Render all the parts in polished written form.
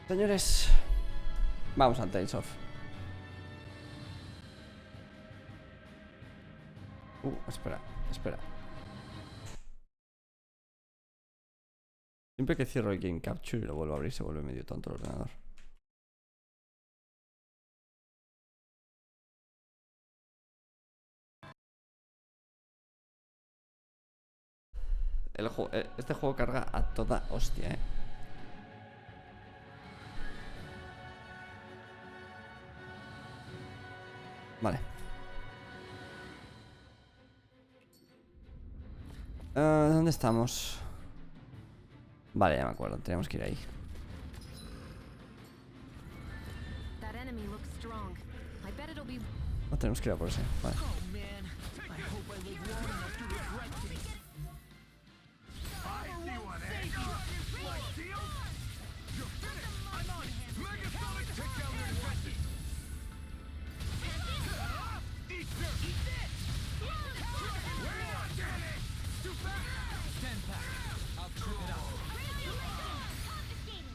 Señores, vamos al Tales of. Espera. Siempre que cierro el Game Capture y lo vuelvo a abrir se vuelve medio tonto el ordenador. Este juego carga a toda hostia, Vale. ¿Dónde estamos? Vale, ya me acuerdo, tenemos que ir ahí. No tenemos que ir a por ese, vale.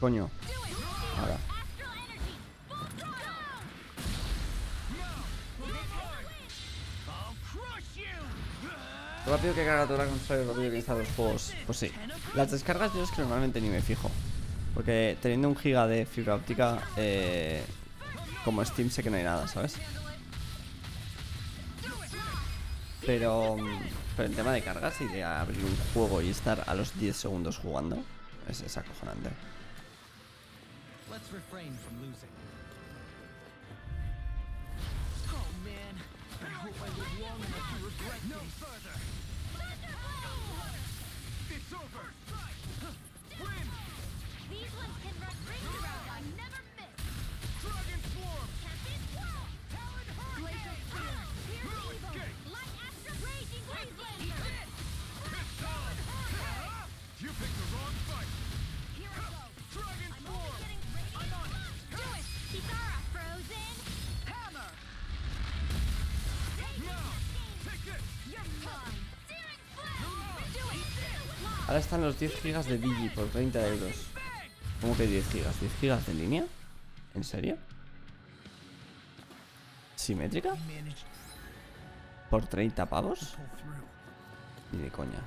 Coño. Ahora. Lo rápido que carga toda la consola y lo rápido que instala los juegos. Pues sí. Las descargas yo es que normalmente ni me fijo. Porque teniendo 1 giga de fibra óptica, como Steam sé que no hay nada, ¿sabes? Pero el tema de cargas y de abrir un juego y estar a los 10 segundos jugando es acojonante. Ahora están los 10 gigas de Digi por 30 euros. ¿Cómo que 10 gigas? ¿10 gigas de línea? ¿En serio? ¿Simétrica? ¿Por 30 pavos? Ni de coña.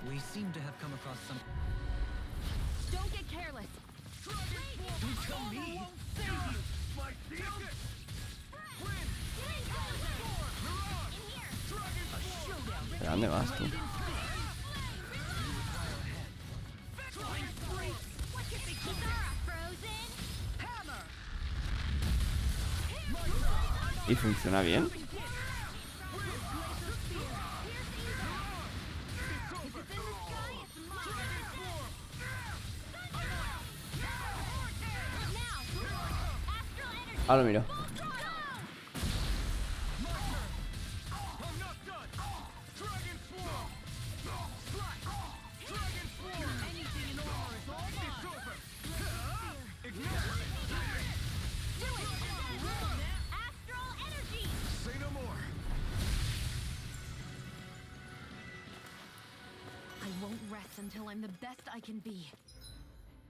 ¿Pero dónde vas tú? ¿Y funciona bien? Ahora lo miro.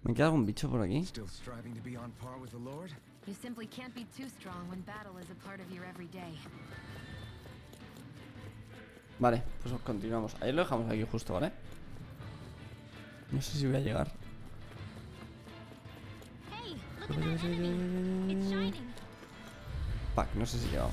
¿Me queda algún bicho por aquí? Vale, pues continuamos. Ahí lo dejamos aquí justo, ¿vale? No sé si voy a llegar. Fuck, no sé si he llegado.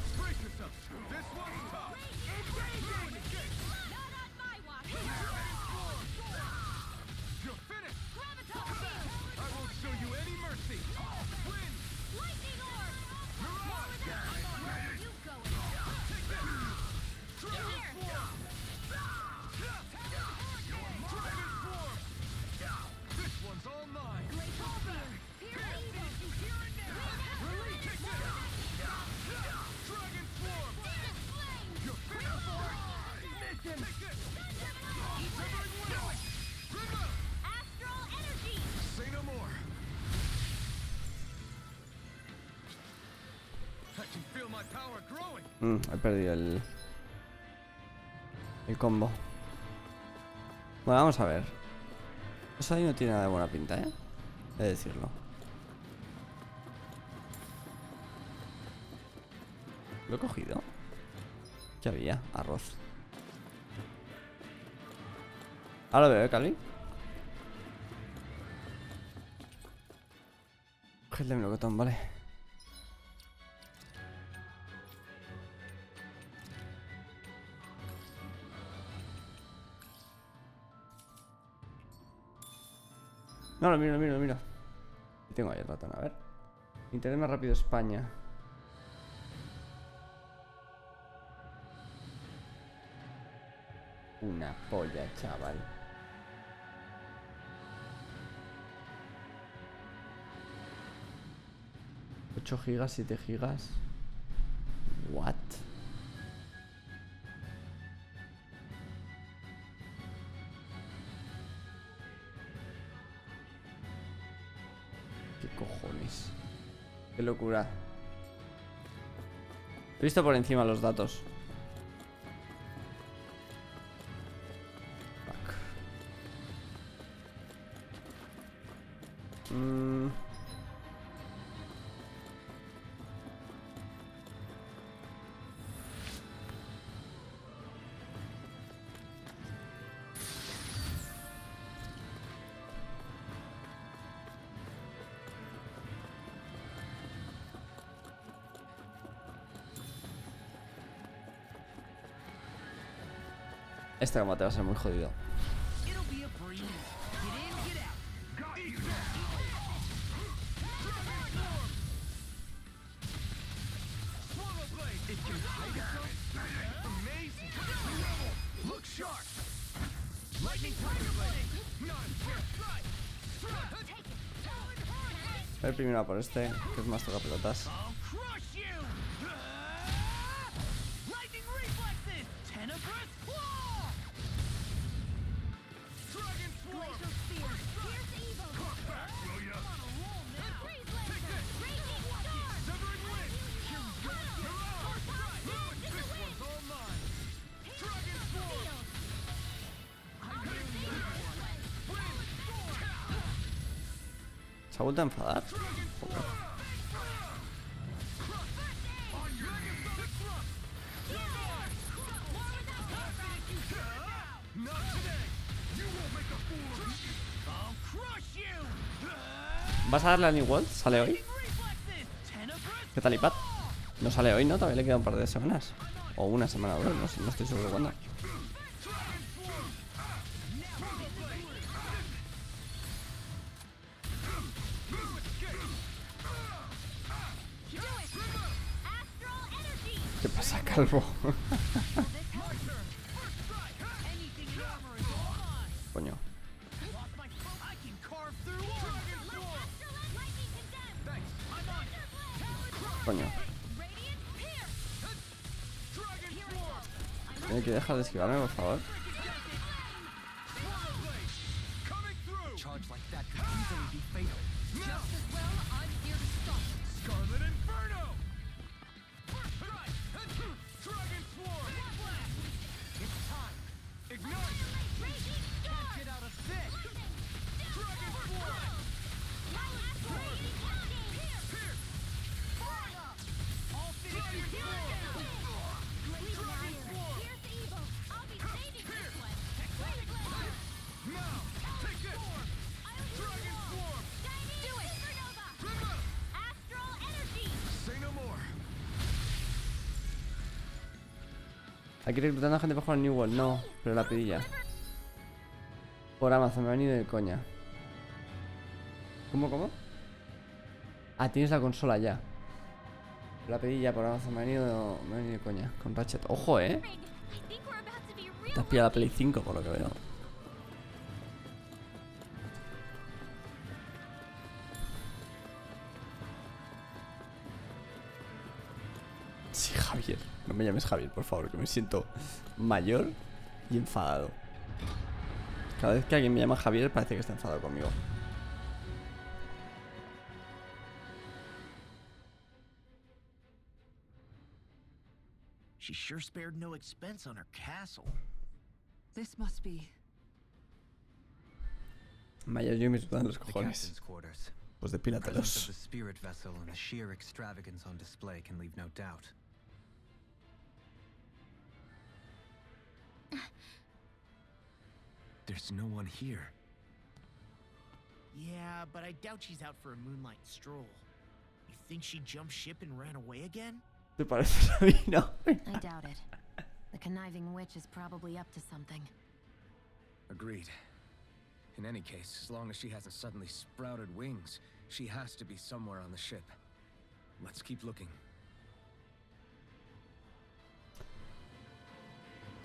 He perdido el combo. Bueno, vamos a ver. Eso ahí no tiene nada de buena pinta, He de decirlo. ¿Lo he cogido? ¿Qué había? Arroz. Ahora lo veo, Cali. Gel de melocotón, vale. No, lo miro, lo miro, lo miro. Tengo ahí el ratón, a ver. Internet más rápido España. Una polla, chaval. 8 gigas, 7 gigas. What? ¿Qué cojones? Qué locura. He visto por encima los datos. Fuck. Este combate va a ser muy jodido. A ver primero por este, que es más toca pelotas. ¿Se ha vuelto a enfadar? Joder. ¿Vas a darle a New World? ¿Sale hoy? ¿Qué tal, iPad? No sale hoy, ¿no? Todavía le queda un par de semanas. O una semana, bro. No sé, no estoy seguro de cuándo. ¿Qué pasa, calvo? Coño. Coño. Tiene que dejar de esquivarme, por favor. Hay que ir reclutando a gente para jugar New World. No, pero la pedilla. Por Amazon, me ha venido de coña. ¿Cómo, cómo? Ah, tienes la consola ya. La pedilla por Amazon, me ha venido de coña. Con Ratchet. Ojo, Te has pillado la Play 5 por lo que veo. Sí, Javier. No me llames Javier, por favor, que me siento mayor y enfadado. Cada vez que alguien me llama Javier parece que está enfadado conmigo. She sure spared no expense on her castle. This must be Mayor, yo me sudan los cojones. Pues depílatelos. The spirit vessel and the sheer extravagance on display can leave no doubt. There's no one here. Yeah, but I doubt she's out for a moonlight stroll. You think she jumped ship and ran away again? ¿Te parece a mí? No. I doubt it. The conniving witch is probably up to something. Agreed. In any case, as long as she hasn't suddenly sprouted wings, she has to be somewhere on the ship. Let's keep looking.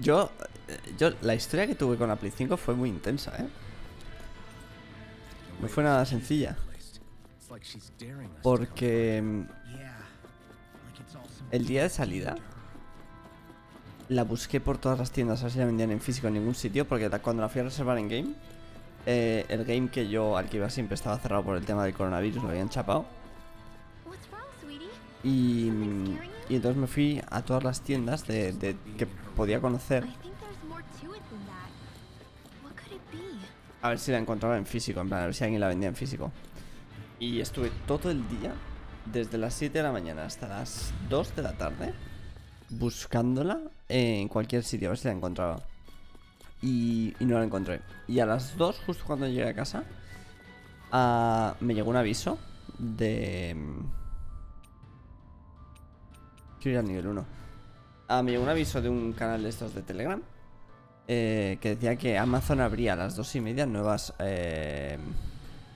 Yo, la historia que tuve con la Play 5 fue muy intensa, ¿eh? No fue nada sencilla. It's like she's daring us to come Porque Yeah. Like it's all some el día de salida la busqué por todas las tiendas, a ver si la vendían en físico en ningún sitio. Porque cuando la fui a reservar en game, el game que yo al que iba siempre estaba cerrado por el tema del coronavirus, lo habían chapado. What's wrong, sweetie? Y entonces me fui a todas las tiendas de que podía conocer, I think there's more to it than that. What could it be? a ver si la encontraba en físico, en plan, a ver si alguien la vendía en físico. Y estuve todo el día, desde las 7 de la mañana hasta las 2 de la tarde, buscándola en cualquier sitio, a ver si la encontraba. Y no la encontré. Y a las 2, justo cuando llegué a casa, me llegó un aviso de... Quiero ir al nivel 1. Me llegó un aviso de un canal de estos de Telegram, que decía que Amazon abría a las 2:30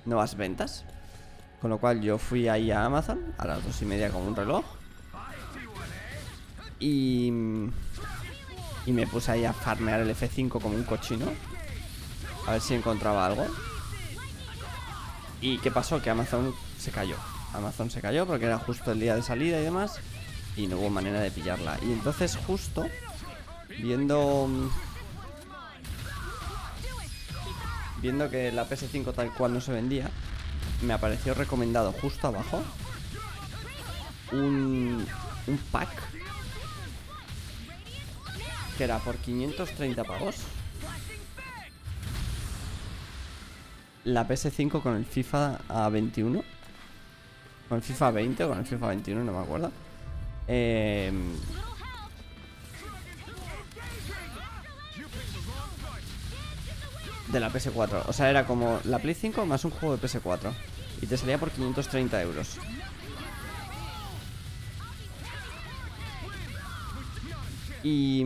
nuevas ventas. Con lo cual yo fui ahí a Amazon a las 2:30 con un reloj. Y me puse ahí a farmear el F5 como un cochino, a ver si encontraba algo. ¿Y qué pasó? Que Amazon se cayó. Amazon se cayó porque era justo el día de salida y demás, y no hubo manera de pillarla. Y entonces justo viendo que la PS5 tal cual no se vendía, me apareció recomendado justo abajo un pack que era por 530 pavos la PS5 con el FIFA a 21, con el FIFA 20 o con el FIFA 21, no me acuerdo. De la PS4. O sea, era como la Play 5 más un juego de PS4. Y te salía por 530 euros. Y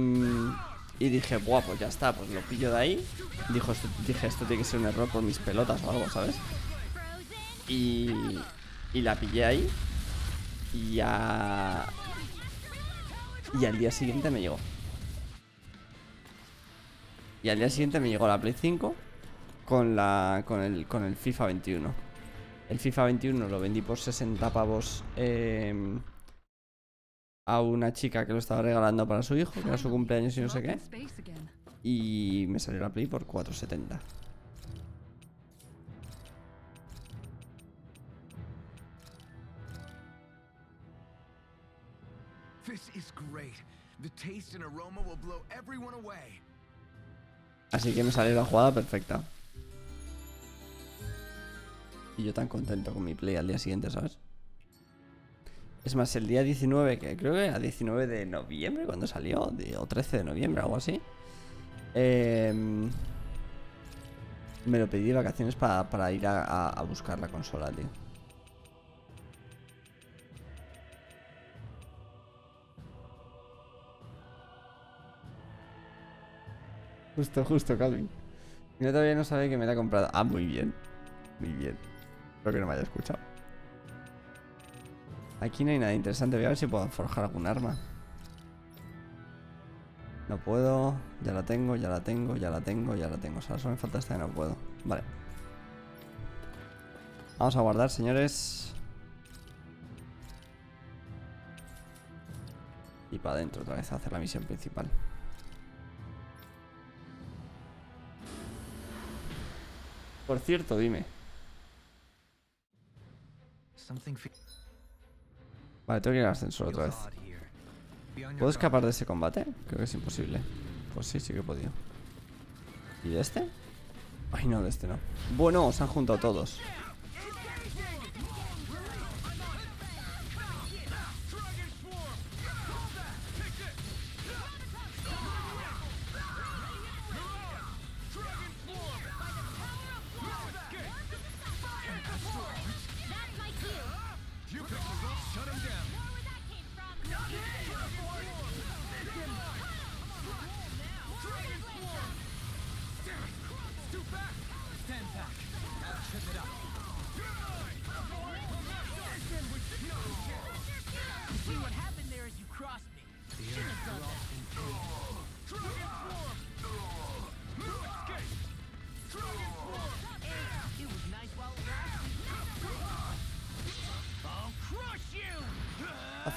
dije, buah, pues ya está, pues lo pillo de ahí. Dije, esto tiene que ser un error por mis pelotas o algo, ¿sabes? Y la pillé ahí. Y al día siguiente me llegó. Y al día siguiente me llegó la Play 5 con el FIFA 21. El FIFA 21 lo vendí por 60 pavos a una chica que lo estaba regalando para su hijo, que era su cumpleaños y no sé qué. Y me salió la Play por 4,70. This is great. The taste and aroma will blow everyone away. Así que me salió la jugada perfecta. Y yo tan contento con mi Play al día siguiente, ¿sabes? Es más, el día 19, que creo que era 19 de noviembre cuando salió, o 13 de noviembre, algo así, me lo pedí de vacaciones para ir a buscar la consola, tío. Justo, Calvin. Yo todavía no sabe que me la ha comprado. Ah, muy bien. Muy bien. Espero que no me haya escuchado. Aquí no hay nada interesante. Voy a ver si puedo forjar algún arma. No puedo. Ya la tengo. O sea, solo me falta esta que no puedo. Vale. Vamos a guardar, señores. Y para adentro otra vez a hacer la misión principal. Por cierto, dime. Vale, tengo que ir al ascensor otra vez. ¿Puedo escapar de ese combate? Creo que es imposible. Pues sí que he podido. ¿Y de este? Ay, no, de este no. Bueno, se han juntado todos.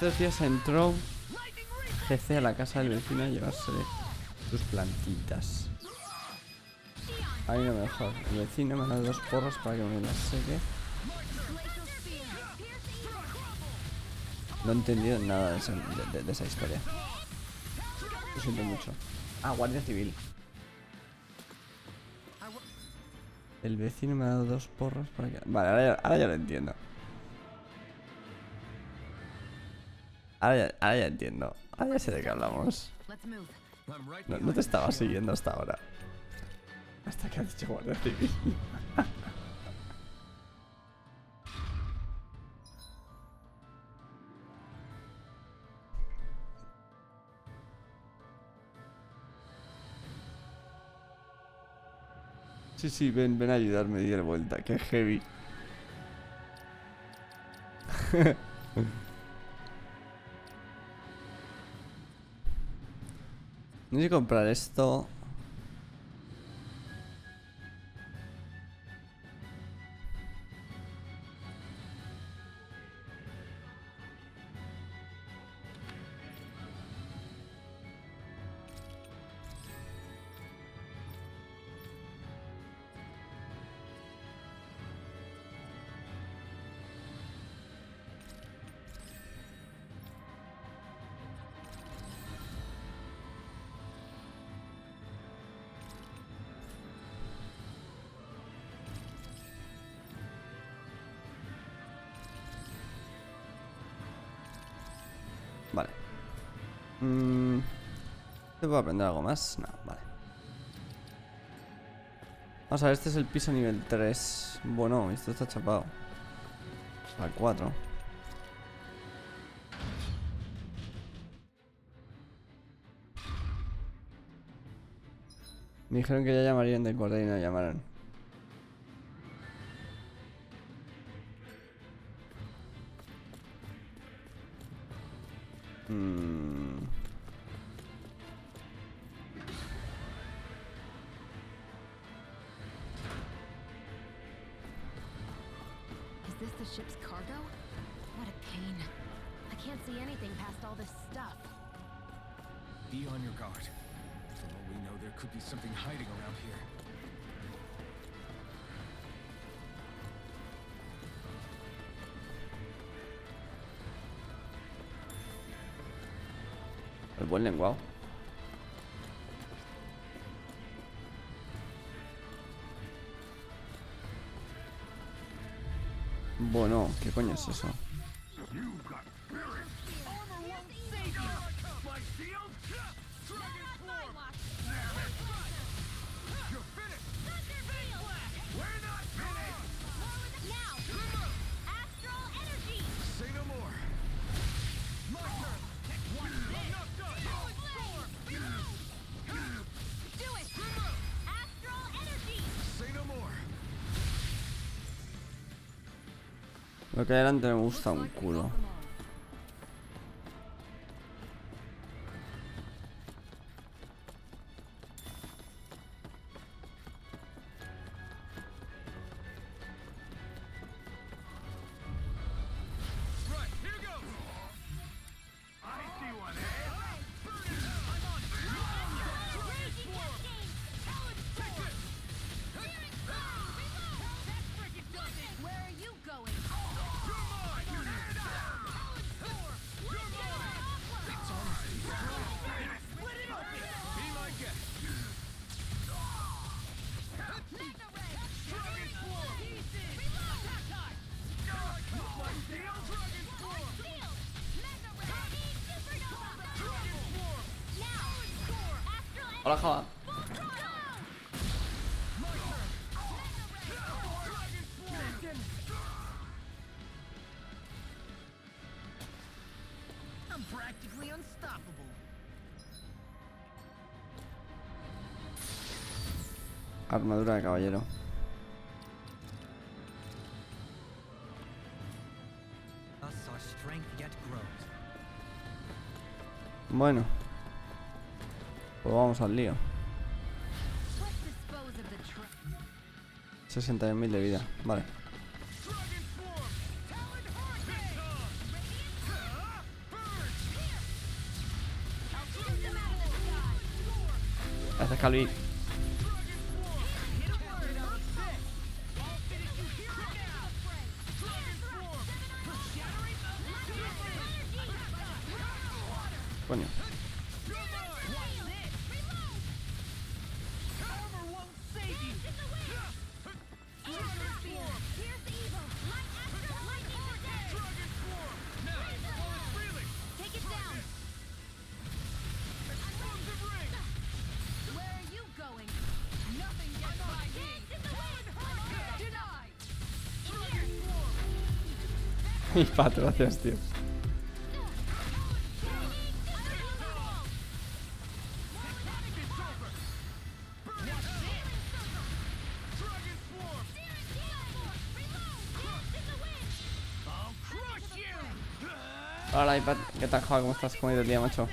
estos días entró GC a la casa del vecino a llevarse sus plantitas. Ahí no mejor. El vecino me ha dado 2 porros para que me las seque. No he entendido nada de esa historia. Lo siento mucho. Ah, Guardia Civil. El vecino me ha dado 2 porros para que... Vale, ahora ya lo entiendo. Ahora ya entiendo. Ahora ya sé de qué hablamos. No te estaba siguiendo hasta ahora. Hasta que has dicho Guardia Civil. Sí, ven a ayudarme, di la vuelta. Qué heavy. No sé comprar esto. Vale. ¿Te puedo aprender algo más? No, vale. Vamos a ver, este es el piso nivel 3. Bueno, esto está chapado. Al 4. Me dijeron que ya llamarían de corte y no llamaron. Is this the ship's cargo? What a pain. I can't see anything past all this stuff. Be on your guard. For all we know, there could be something hiding around here. El buen lenguado. Bueno, ¿qué coño es eso? Lo que hay delante me gusta un culo. Hola, Java. I'm practically unstoppable. Armadura de caballero. Bueno, pues vamos al lío. 61.000 de vida, vale. 'Cause Gracias, Calvi. Coño. Y Pat, gracias, tío. Hola, iPad, ¿qué tal, Joa? ¿Cómo estás? ¿Cómo ha ido el día, macho?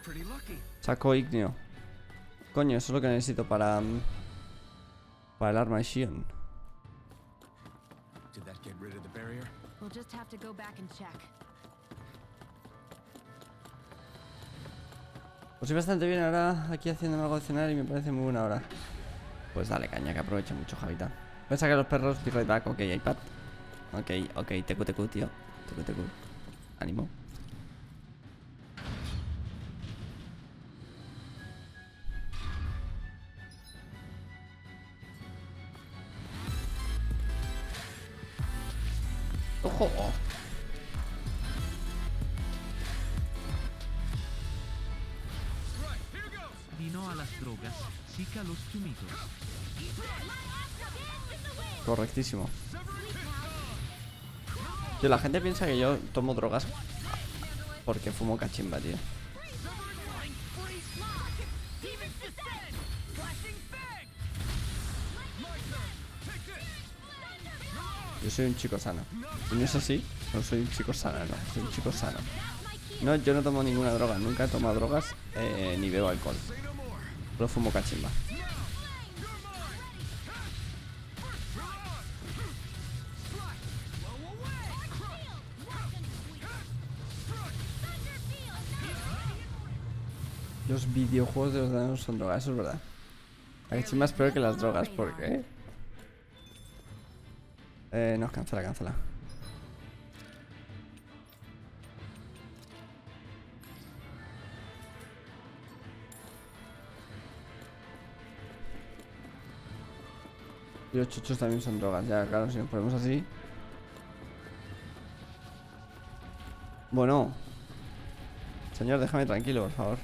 Pretty lucky. Saco ígneo. Coño, eso es lo que necesito para el arma de Shion. Did that get rid of the barrier? We'll just have to go back and check. Pues sí, bastante bien ahora aquí haciéndome algo de cenar y me parece muy buena hora. Pues dale caña, que aproveche mucho, Javita. Voy a sacar los perros, be right back. Ok, iPad. Ok, tecu, tío. Tecu. Ánimo. ¡Ojo! Di no a las drogas, sí a los chumitos. Correctísimo. Tío, la gente piensa que yo tomo drogas porque fumo cachimba, tío. Yo soy un chico sano. Y no es así, no soy un chico sano, no. Soy un chico sano. No, yo no tomo ninguna droga. Nunca he tomado drogas ni bebo alcohol. Solo fumo cachimba. Los videojuegos de los daños son drogas, eso es verdad. La cachimba es peor que las drogas, ¿por qué? No, cancela. Y los chuchos también son drogas, ya, claro, si nos ponemos así. Bueno. Señor, déjame tranquilo, por favor.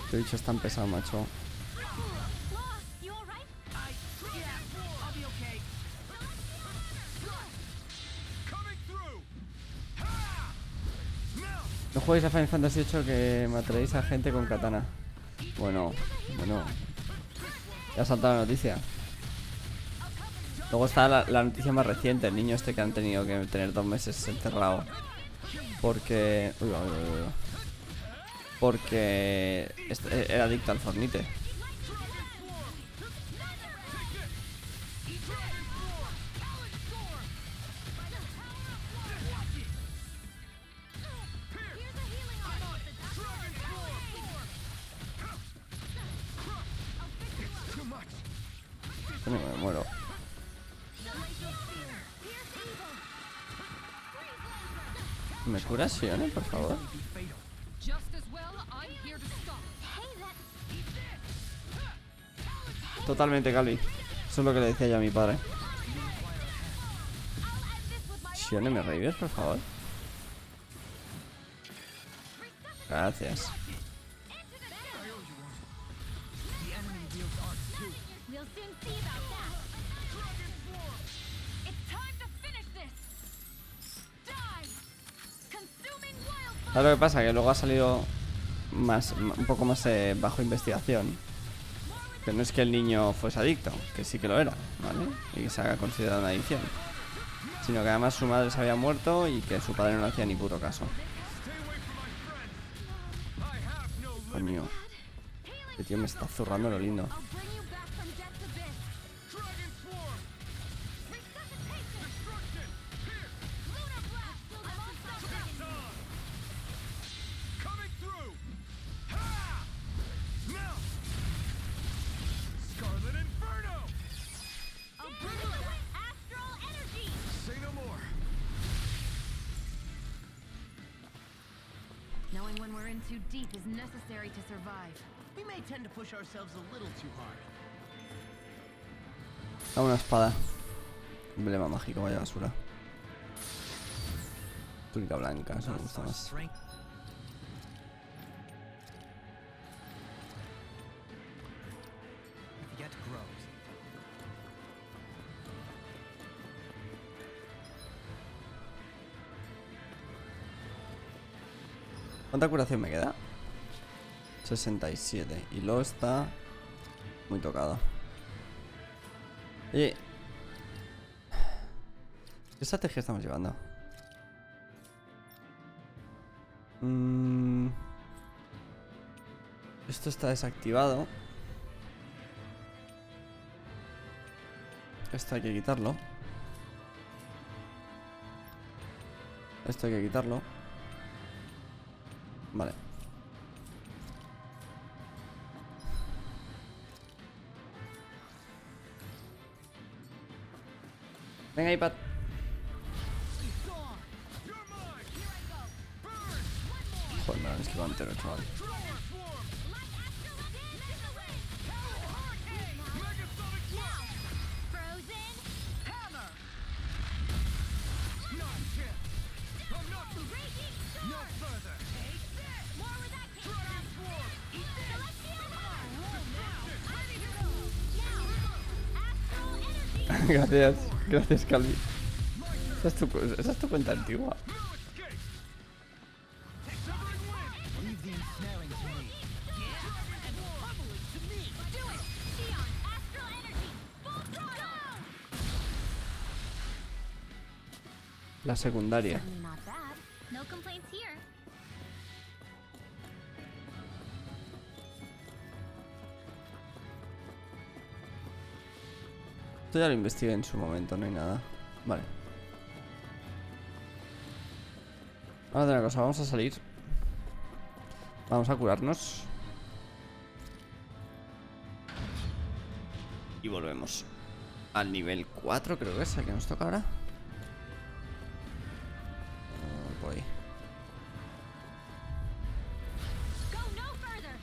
Este bicho es tan pesado, macho. No juguéis a Final Fantasy VIII que mataréis a gente con katana. Bueno. Ya ha saltado la noticia. Luego está la noticia más reciente. El niño este que han tenido que tener 2 meses encerrado. Porque... Porque era adicto al Fornite. Me muero. ¿Me curas, Sione, por favor? Just as well, I'm here to stop. Hey, that. Totalmente, Calvi. Eso es lo que le decía yo a mi padre. I'll end this with my own. Sione, ¿me revives, por favor? Gracias. We'll soon see about that. It's time to finish this. Die. Consuming wildfire. ¿Sabes lo que pasa? Que luego ha salido un poco más bajo investigación. Que no es que el niño fuese adicto, que sí que lo era, ¿vale? Y que se haga considerado una adicción. Sino que además su madre se había muerto y que su padre no le hacía ni puto caso. Coño. Este tío me está zurrando lo lindo. I'll bring you back from death's abyss. Lunar blast. I'm on top of it. Coming through! Ha! Now! Scarlet Inferno! I'll bring you back. Astral energy. Say no more. Knowing when we're in too deep is necessary to survive. We may tend to push ourselves a little too hard. Dame una espada. Emblema mágico, vaya basura. Túnica blanca, eso me gusta más. Yet grows. ¿Cuánta curación me queda? 67. Y luego está muy tocado. Oye, ¿qué estrategia estamos llevando? Esto está desactivado. Esto hay que quitarlo. Esto hay que quitarlo. Vale. Venga, iPad. Joder, me lo han esquivado entero, chaval. Frozen. Hammer. Raging No further! more where that came from. Celestial. Now. Astral energy. Gracias, gracias, Calvi. Esa es tu cuenta antigua. Leave the ensnaring to me. And pummeling to me. Do it. Neon. Astral energy. Full throttle. La secundaria. Not bad. No complaints here. Esto ya lo investigué en su momento, no hay nada. Vale. Vamos a hacer una cosa, vamos a salir. Vamos a curarnos. Y volvemos. Al nivel 4 creo que es el que nos toca ahora. Voy. Go no further.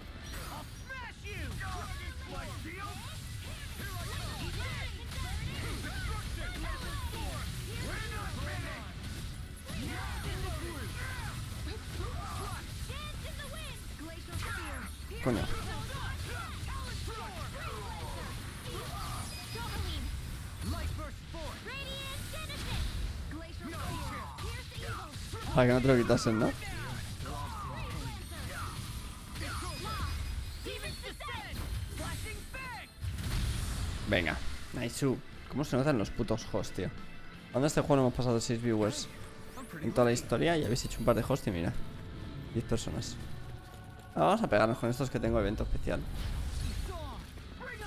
I'll smash you! Dance in the wind. Glacial spear. Coño. Doberline. Light burst forth! Radiant Genesis. Glacial spear. Pierce the evil. Para que no te lo quitasen, ¿no? Demon's descent. Flashing fang! Venga. Nice. ¿Cómo se notan los putos hosts, tío? Cuando este juego no hemos pasado 6 viewers en toda la historia y habéis hecho un par de hosts y mira. 10 personas. Vamos a pegarnos con estos que tengo evento especial. Bring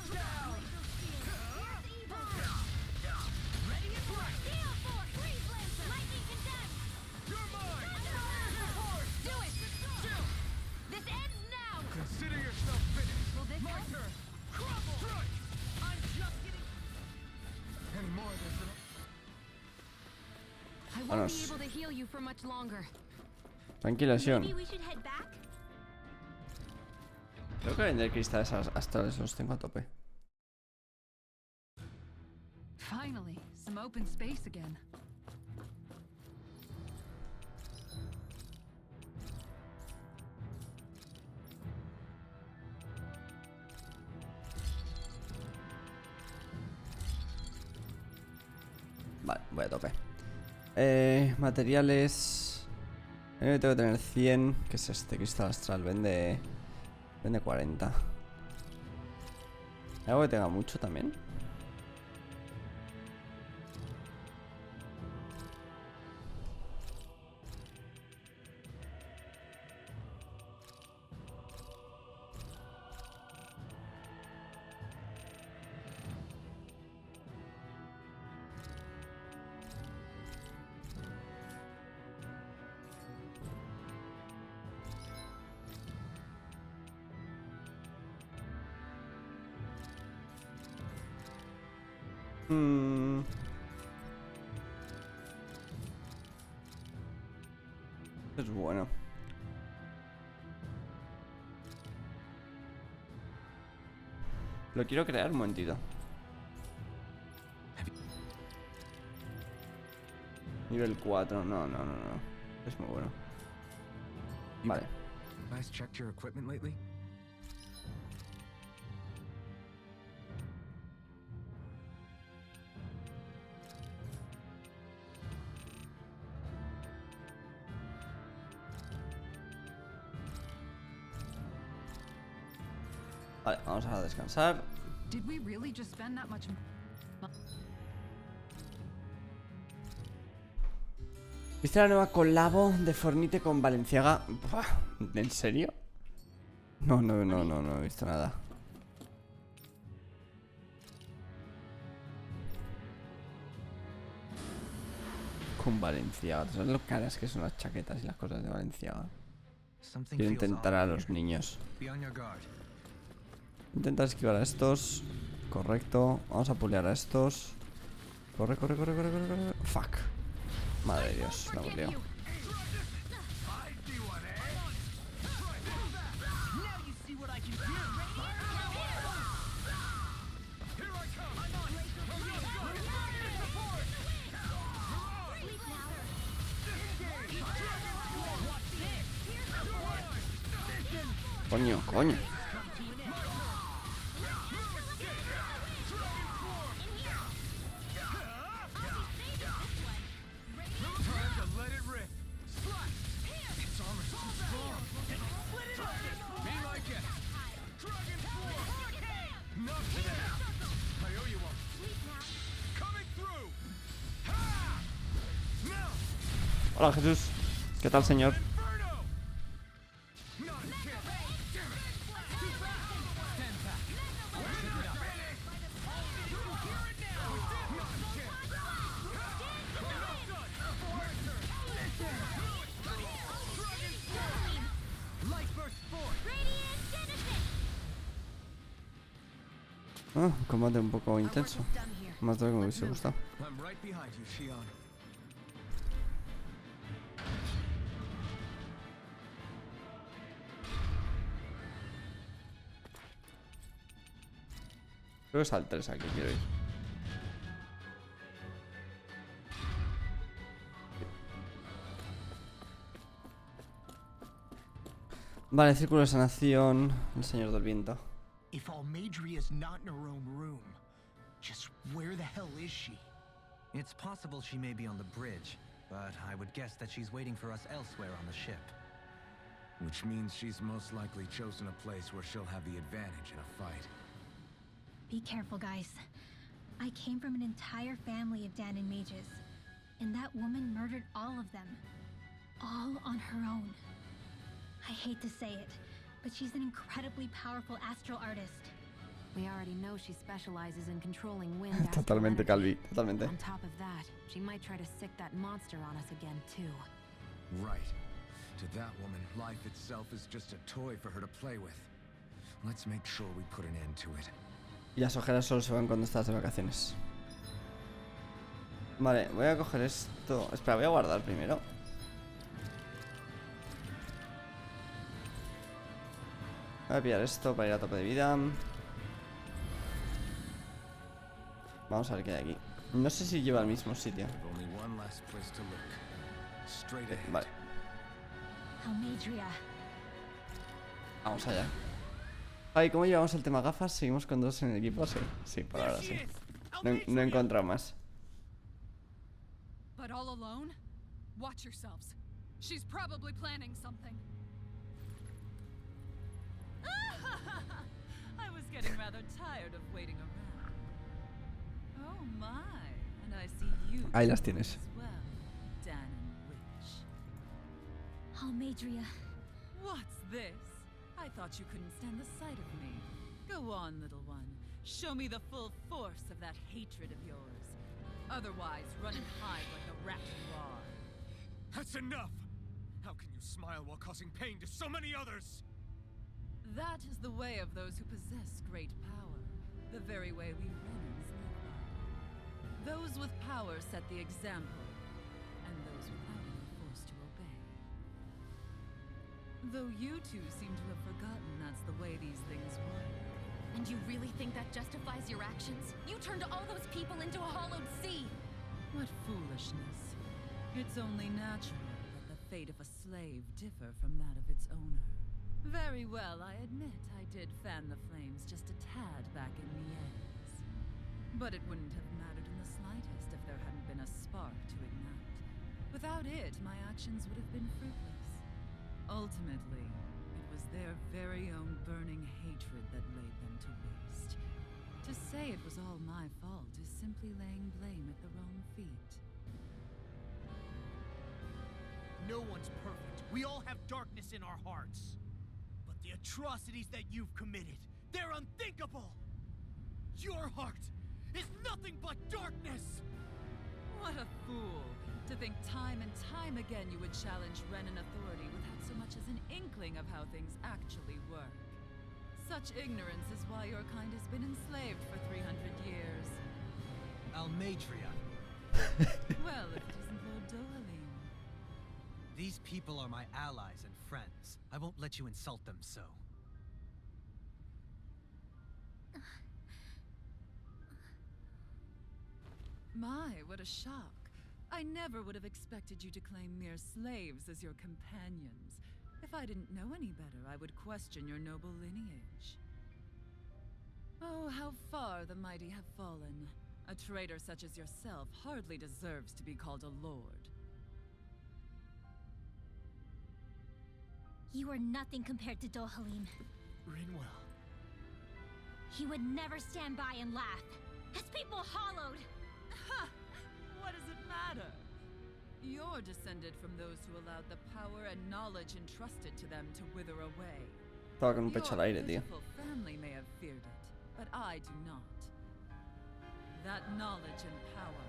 them down! Consider yourself finished! My turn! Crumble! I'm just getting... Any more of this... I won't be Vámonos. able to heal you for much longer. Tranquila, Sion. Maybe we should head back? Creo que vender cristales astrales los tengo a tope. Finally, some open space again. Vale, voy a tope. Materiales. Tengo que tener 100. ¿Qué es este? Cristal astral. Vende 40. ¿Hay algo que tenga mucho también? Es bueno. Lo quiero crear un momentito. Nivel 4. No. Es muy bueno. Vale. Guys checked your equipment lately? Vale, vamos a descansar. Did we really just spend that much? ¿Viste la nueva colabo de Fornite con Valenciaga? Buah, ¿en serio? No he visto nada. Con Valenciaga. ¿Sabes lo caras que son las chaquetas y las cosas de Valenciaga? Something Quiero feels intentar off a here. los niños. Be on your guard. Intentar esquivar a estos. Correcto. Vamos a pulear a estos. Corre. Fuck. Madre de Dios, la puleo. Now you see what I can do. Coño. Hola, Jesús. ¿Qué tal, señor? Un combate un poco intenso. Más de lo que me hubiese gustado. I'm right behind you, Shion. Creo que es al 3 aquí, quiero ir. Vale, círculo de sanación. El señor del viento. If Almadria's not in her own room, just where the hell is she? It's possible she may be on the bridge, but I would guess that she's waiting for us elsewhere on the ship. Which means she's most likely chosen a place where she'll have the advantage in a fight. Be careful, guys. I came from an entire family of Danon mages, and that woman murdered all of them. All on her own. I hate to say it, but she's an incredibly powerful astral artist. We already know she specializes in controlling wind. astral Totalmente, energy. Calvi. Totalmente. On top of that, she might try to sick that monster on us again, too. Right. To that woman, life itself is just a toy for her to play with. Let's make sure we put an end to it. Y las ojeras solo se van cuando estás de vacaciones. Vale, voy a coger esto. Espera, voy a guardar primero. Voy a pillar esto para ir a tope de vida. Vamos a ver qué hay aquí. No sé si lleva al mismo sitio. Only one last place to look. Straight ahead. Vale, Almadria. vamos allá. Ay, ¿cómo llevamos el tema gafas? ¿Seguimos con dos en el equipo? Sí, sí, por ahora sí. No he encontrado más. But all alone? Watch yourselves. She's probably planning something. I was getting rather tired of waiting around. Oh my, and I see you Ahí las tienes. as well, Dan and Witch. Almadria. What's this? I thought you couldn't stand the sight of me. Go on, little one. Show me the full force of that hatred of yours. Otherwise, run and hide like the rat you are. That's enough! How can you smile while causing pain to so many others? That is the way of those who possess great power. The very way we Renans live by. Those with power set the example, and those without it are forced to obey. Though you two seem to have forgotten that's the way these things work. And you really think that justifies your actions? You turned all those people into a hollowed sea! What foolishness. It's only natural that the fate of a slave differ from that of its owner. Very well, I admit I did fan the flames just a tad back in Mies. But it wouldn't have mattered in the slightest if there hadn't been a spark to ignite. Without it, my actions would have been fruitless. Ultimately, it was their very own burning hatred that laid them to waste. To say it was all my fault is simply laying blame at the wrong feet. No one's perfect. We all have darkness in our hearts. But the atrocities that you've committed, they're unthinkable! Your heart is nothing but darkness! What a fool! To think time and time again you would challenge Renan authority without so much as an inkling of how things actually work. Such ignorance is why your kind has been enslaved for 300 years. Almadria. Well, if it isn't Lord Dohalim. These people are my allies and friends. I won't let you insult them so. My, what a shock. I never would have expected you to claim mere slaves as your companions. If I didn't know any better, I would question your noble lineage. Oh, how far the mighty have fallen. A traitor such as yourself hardly deserves to be called a lord. You are nothing compared to Dohalim. Rinwell. He would never stand by and laugh. His people hollowed! Ha! What does it matter? You're descended from those who allowed the power and knowledge entrusted to them to wither away. Estaba con un pecho al aire, tío. Your pitiful family may have feared it, but I do not. That knowledge and power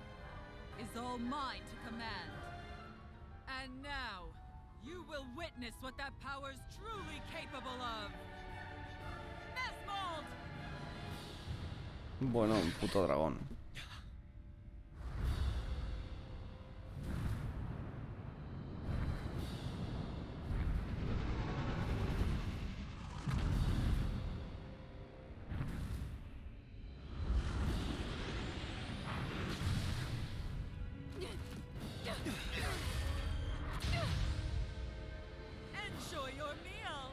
is all mine to command. And now, you will witness what that power's truly capable of. Mesmold! Bueno, un puto dragón. Enjoy your meal!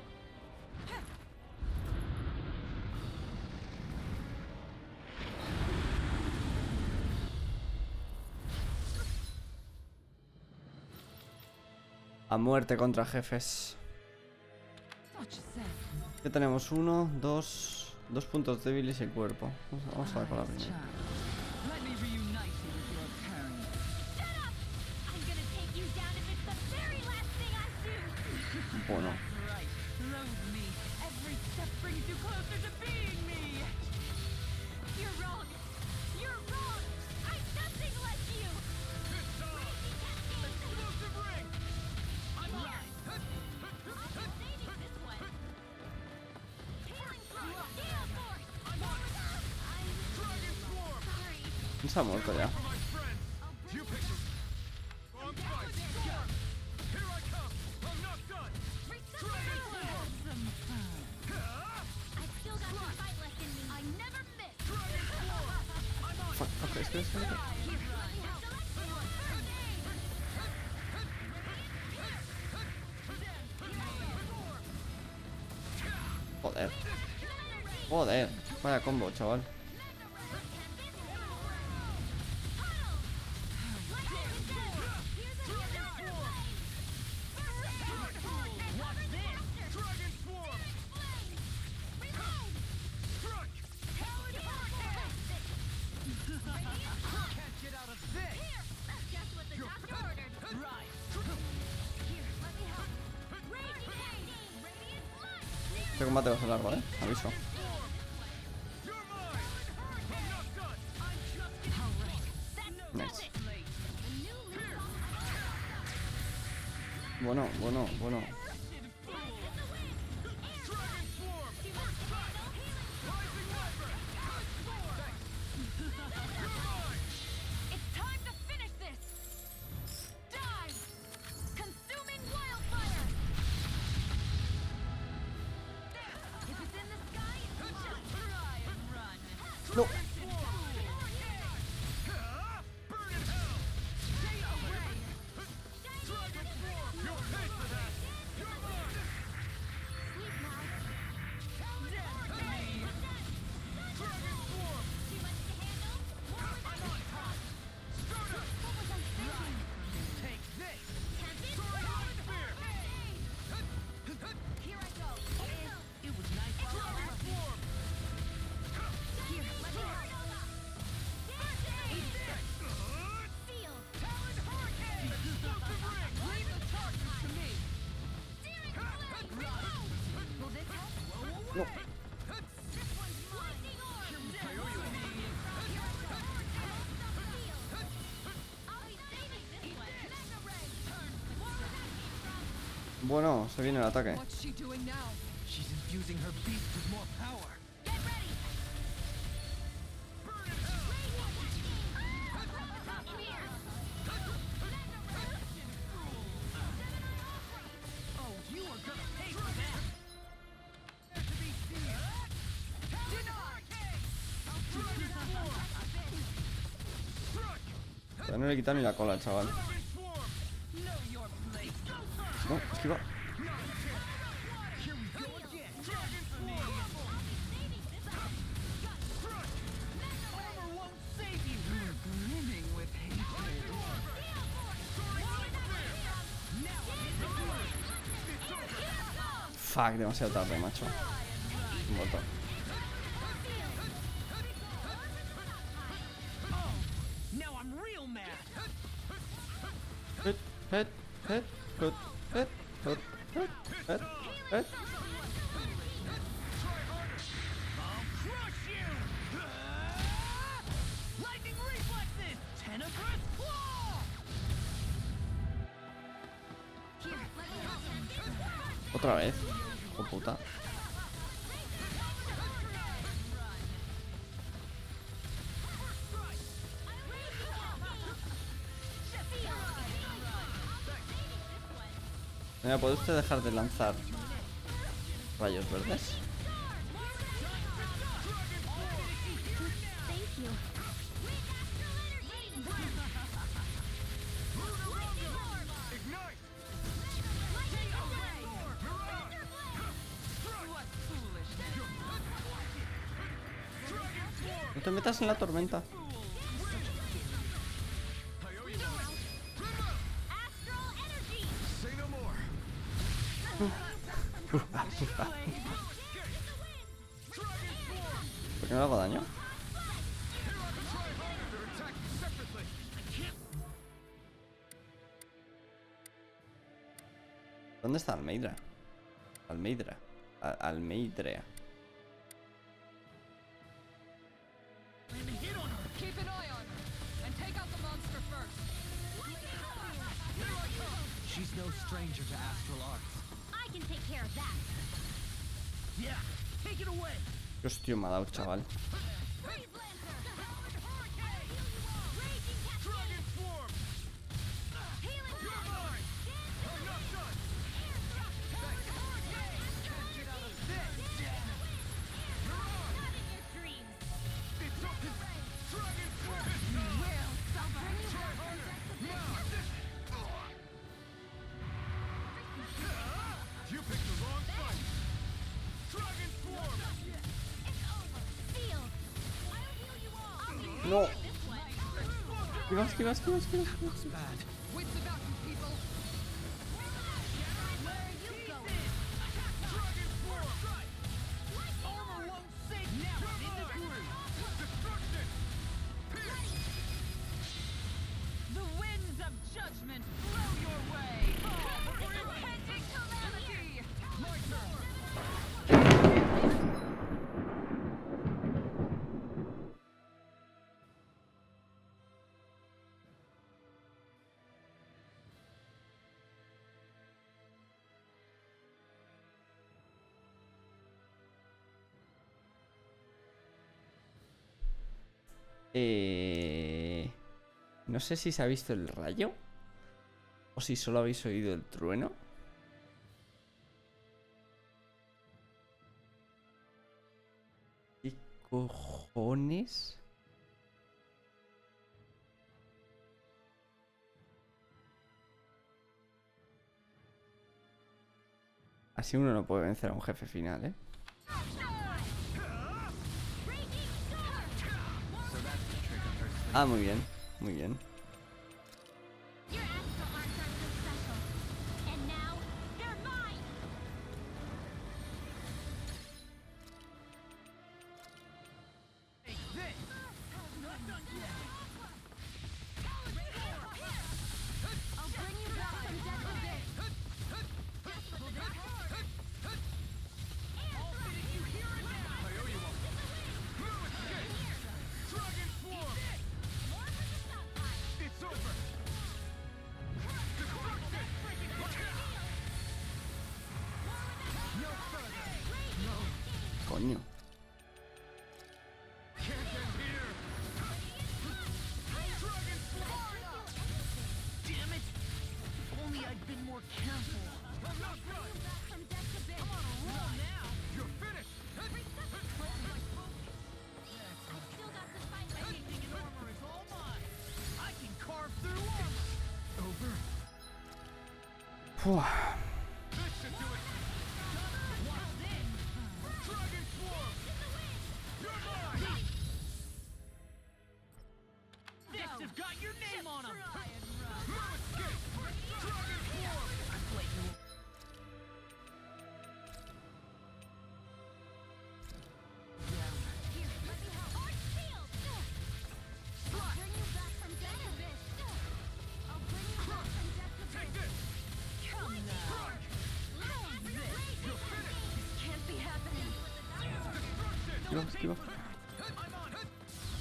A muerte contra jefes. What you say? Ya tenemos uno, dos puntos débiles y el cuerpo. Vamos a ver con la primera. Let me reunite you with your parents. Shut up! I'm gonna take you down if it's the very last thing I do! Bueno, That's right. Loathe me. Every step brings you closer to being me. You're wrong! You're wrong! I'm nothing like you! Explosive ring! I'm Here! I'm saving this one! Healing Force! Gale Force! Dragon Swarm! Sorry. se ha muerto ya. For my friends! I'll You picked it. Wrong fight. Here I come. I'm not done. Dragon Swarm. I've still got some fight left in me. I never miss. Dragon Swarm. I'm on. Fuck, espera. Joder, vaya combo, chaval. Este combate va a ser largo, aviso. Nice. Bueno. It's time to finish this! Dive! Consuming wildfire! If it's in the sky, just try and run! No. No. Bueno, se viene el ataque. What's she doing now? She's infusing her beast with more power. Ya no le he quitado ni la cola al chaval. No, esquiva. Fuck, demasiado tarde, macho. Un botón. Head. Otra vez. Oh puta. Mira, ¿puede usted dejar de lanzar rayos verdes? No te metas en la tormenta. ¿Por qué no le hago daño? ¿Dónde está Almeidra? Almeidrea. Keep an eye on her and take out the monster first. She's no stranger to astral arts. I can take care of that. Yeah, take it away. Qué hostia me ha dado, chaval. Freeze Lancer! Raging Cascade! No. Esquiva. Wits about you, people. Armor won't save now. In the groove. Destruction. The winds of judgment blow your way. Impending calamity. My turn. No sé si se ha visto el rayo o si solo habéis oído el trueno. ¿Qué cojones? Así uno no puede vencer a un jefe final, ¿eh? Ah, muy bien, muy bien. Your astral arts aren't so special. And now, they're mine! Take this. Not done yet. I'll bring you back from death abyss. I'll finish you here and now. I owe you one. Dragon swarm. It's over. Destruction. No further. Coño. Can't end here. Dragon swarm. Damn it. If only I'd been more careful. I'm not done. From death abyss. I'm on a roll now. You're finished. Still got to fight my Anything in armor is all mine. I can carve through armor. Over. Pua. This should do it. Watch this. Dragon swarm. You're mine. This has got your name on him. No escape. Dragon swarm. I'm blatant. Here, let me help. Arch shield! I'll bring you back from death abyss. I'll bring you back from death abyss. Take this. Come now. You're finished. This can't be happening. Esquiva. I'm on it.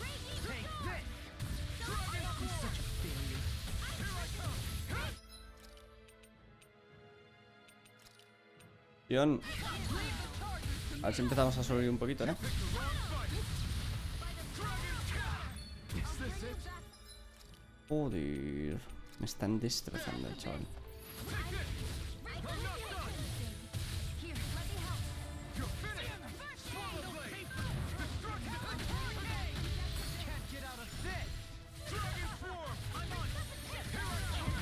Take this. Dragon swarm. Such a failure. Here I come. Tion. A ver si empezamos a subir un poquito, ¿no? Is this it? Joder. Me están destrozando el chaval. Take this. I'm not done. Here, let me help. You're finished. Swallow blade. Destruction. Can't get out of this. Dragon swarm. I'm on it. Here I come.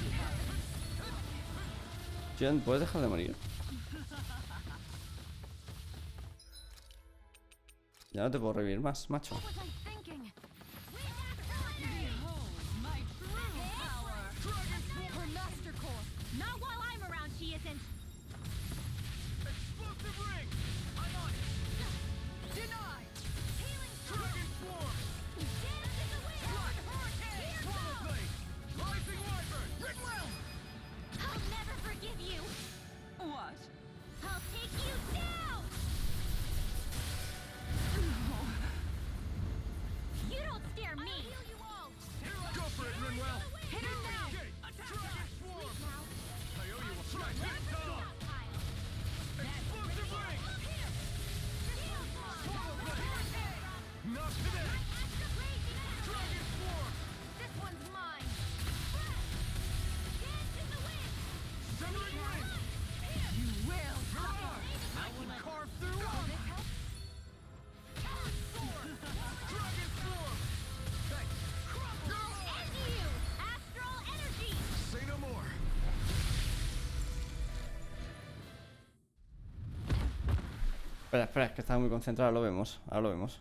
Tion, ¿puedes dejar de morir? Ya no te puedo revivir más, macho. What was I thinking? Behold my true power. Her master core. Not while I'm around, she isn't. Explosive ring. I'm on it. Denied. Healing Dragon swarm. dance in the wind. Swallow blade. Rising wyvern. Ridwell. I'll never forgive you. What? I'll take you down. You don't scare me. Go for it, Ridwell. Hit her now. Dragon swarm. Now. I owe you a strike. Explosive ring. Swallow blade. Not today. Dragon swarm. This one's mine. Severing ring. You will. I can carve through armor. Dragon swarm. Thanks. And you, astral energy. Say no more. Espera, espera, es que estaba muy concentrado, ahora lo vemos, ahora lo vemos.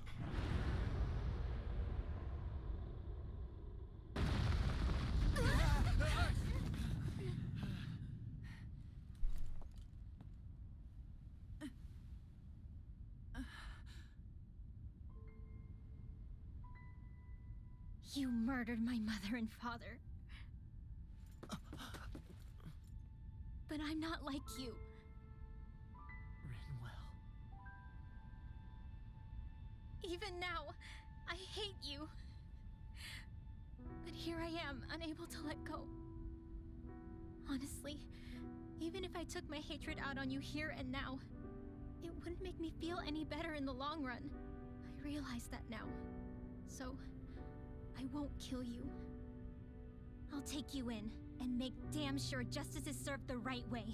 You murdered my mother and father. But I'm not like you. Rinwell. Even now, I hate you. But here I am, unable to let go. Honestly, even if I took my hatred out on you here and now, it wouldn't make me feel any better in the long run. I realize that now. So, I won't kill you. I'll take you in and make damn sure justice is served the right way.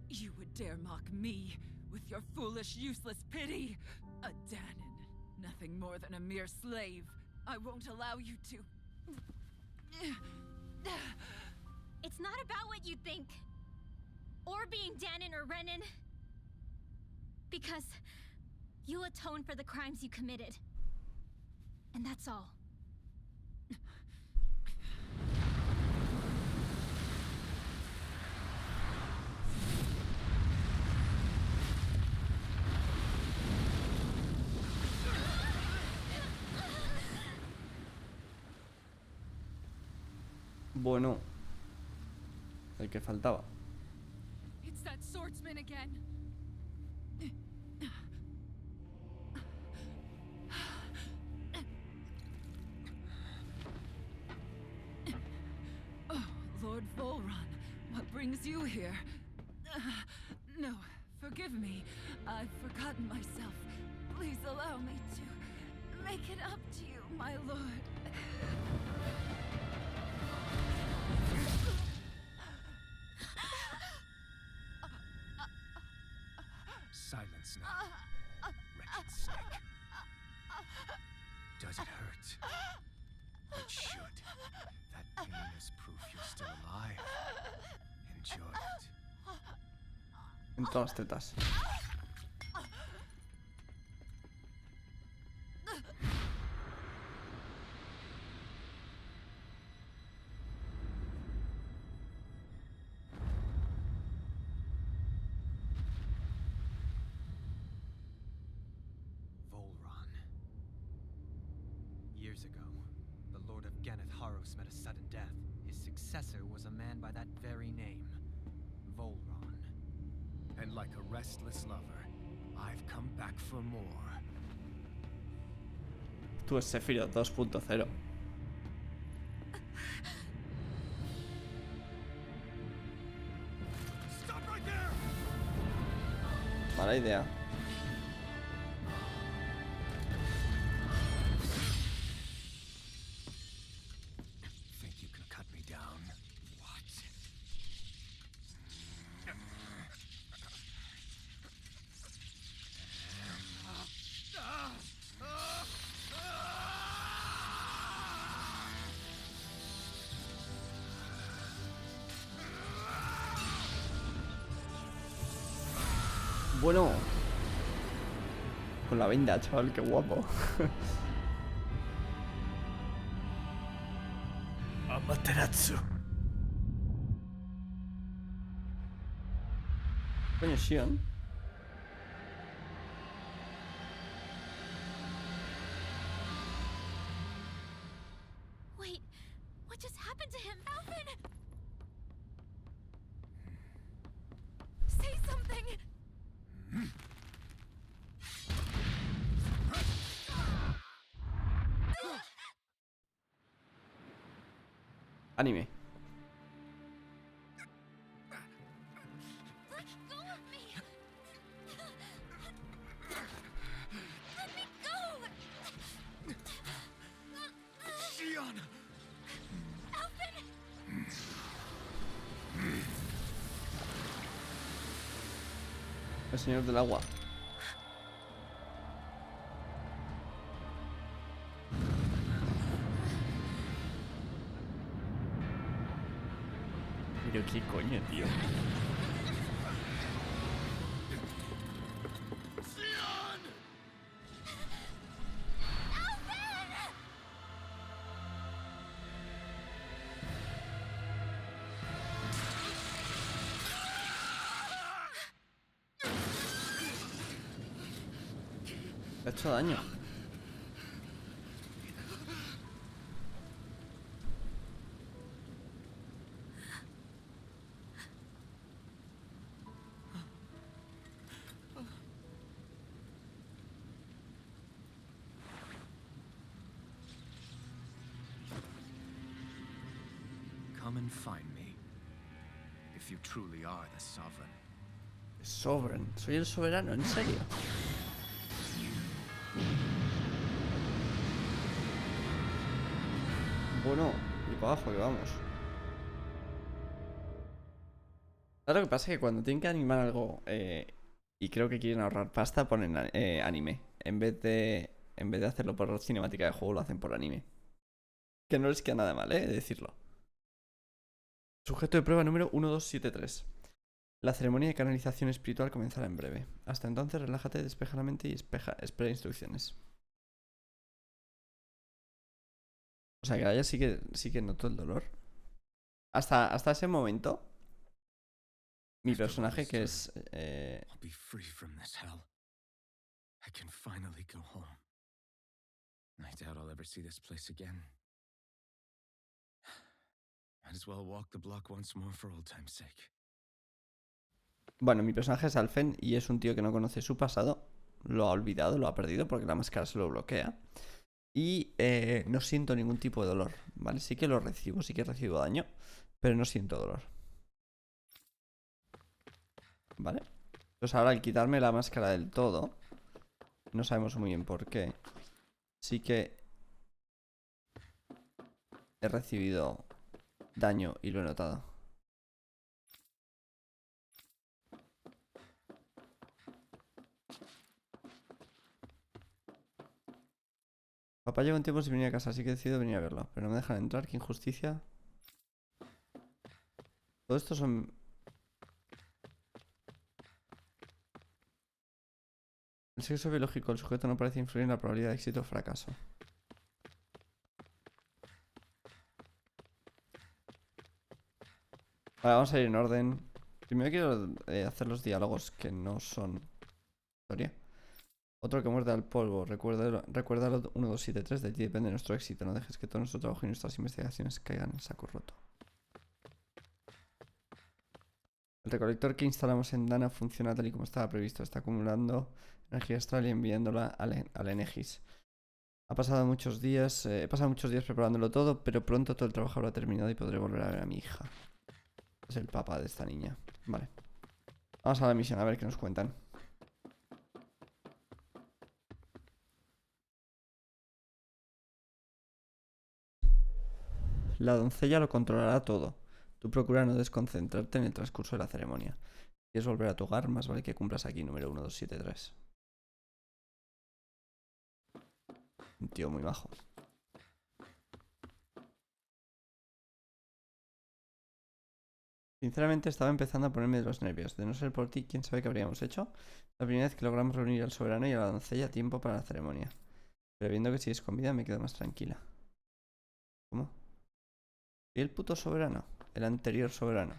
You would dare mock me with your foolish, useless pity? A Danon, nothing more than a mere slave. I won't allow you to... It's not about what you think. Or being Danon or Renan. Because you'll atone for the crimes you committed. And that's all. Bueno, el que faltaba. It's that swordsman again. Oh, Lord Volron, what brings you here? No, forgive me. I've forgotten myself. Please allow me to make it up to you, my lord. Silence now, wretched snake. Does it hurt? It should. That pain is proof you're still alive. Enjoy it. En todas tetas. Years ago, the Lord of Ganeth Haros met a sudden death. His successor was a man by that very name, Volron. And like a restless lover, I've come back for more. Tú es Sephiroth 2.0. Stop right there! Mala idea. Think you can cut me down? What? Bueno. Con la venda, chaval, qué guapo. Amaterasu. Coño, Shion. Wait, what just happened to him? Alvin! Say something! Anime. Let go of me! Let me go! Shion! Alvin! El señor del agua. Pero qué coño, tío. Le ha hecho daño. come and find me. If you truly are the sovereign. Sovereign. Soy el soberano, ¿en serio? Bueno, y para abajo que vamos. Claro, lo que pasa es que cuando tienen que animar algo y creo que quieren ahorrar pasta, ponen anime. En vez de hacerlo por cinemática de juego, lo hacen por anime. Que no les queda nada mal, decirlo. Sujeto de prueba número 1273. La ceremonia de canalización espiritual comenzará en breve. Hasta entonces, relájate, despeja la mente y espera instrucciones. O sea, que ahora ya sí que noto el dolor. Hasta ese momento, mi personaje que es... I'll be free from this hell. I can finally go home. I doubt I'll ever see this place again. Might as well walk the block once more for old time's sake. Bueno, mi personaje es Alfen y es un tío que no conoce su pasado. Lo ha olvidado, lo ha perdido porque la máscara se lo bloquea. Y no siento ningún tipo de dolor, ¿vale? Sí que lo recibo, sí que recibo daño, pero no siento dolor. ¿Vale? Entonces ahora al quitarme la máscara del todo, no sabemos muy bien por qué, sí que he recibido daño y lo he notado. Papá lleva un tiempo sin venir a casa, así que he decidido venir a verlo. Pero no me dejan entrar, qué injusticia. Todo esto son... El sexo biológico del sujeto no parece influir en la probabilidad de éxito o fracaso. Vale, vamos a ir en orden. Primero quiero hacer los diálogos que no son historia. Otro que muerde al polvo. Recuerda 1273. De ti depende nuestro éxito. No dejes que todo nuestro trabajo y nuestras investigaciones caigan en saco roto. El recolector que instalamos en Dana funciona tal y como estaba previsto. Está acumulando energía astral y enviándola al Enegis. He pasado muchos días preparándolo todo, pero pronto todo el trabajo habrá terminado y podré volver a ver a mi hija. Es el papá de esta niña. Vale. Vamos a la misión, a ver qué nos cuentan. La doncella lo controlará todo. Tú procura no desconcentrarte en el transcurso de la ceremonia. Si quieres volver a tu hogar, más vale que cumplas aquí, número 1273. Un tío muy bajo. Sinceramente estaba empezando a ponerme de los nervios. De no ser por ti, ¿quién sabe qué habríamos hecho? La primera vez que logramos reunir al soberano y a la doncella a tiempo para la ceremonia. Pero viendo que sigues con vida me quedo más tranquila. ¿Cómo? ¿Y el puto soberano? El anterior soberano.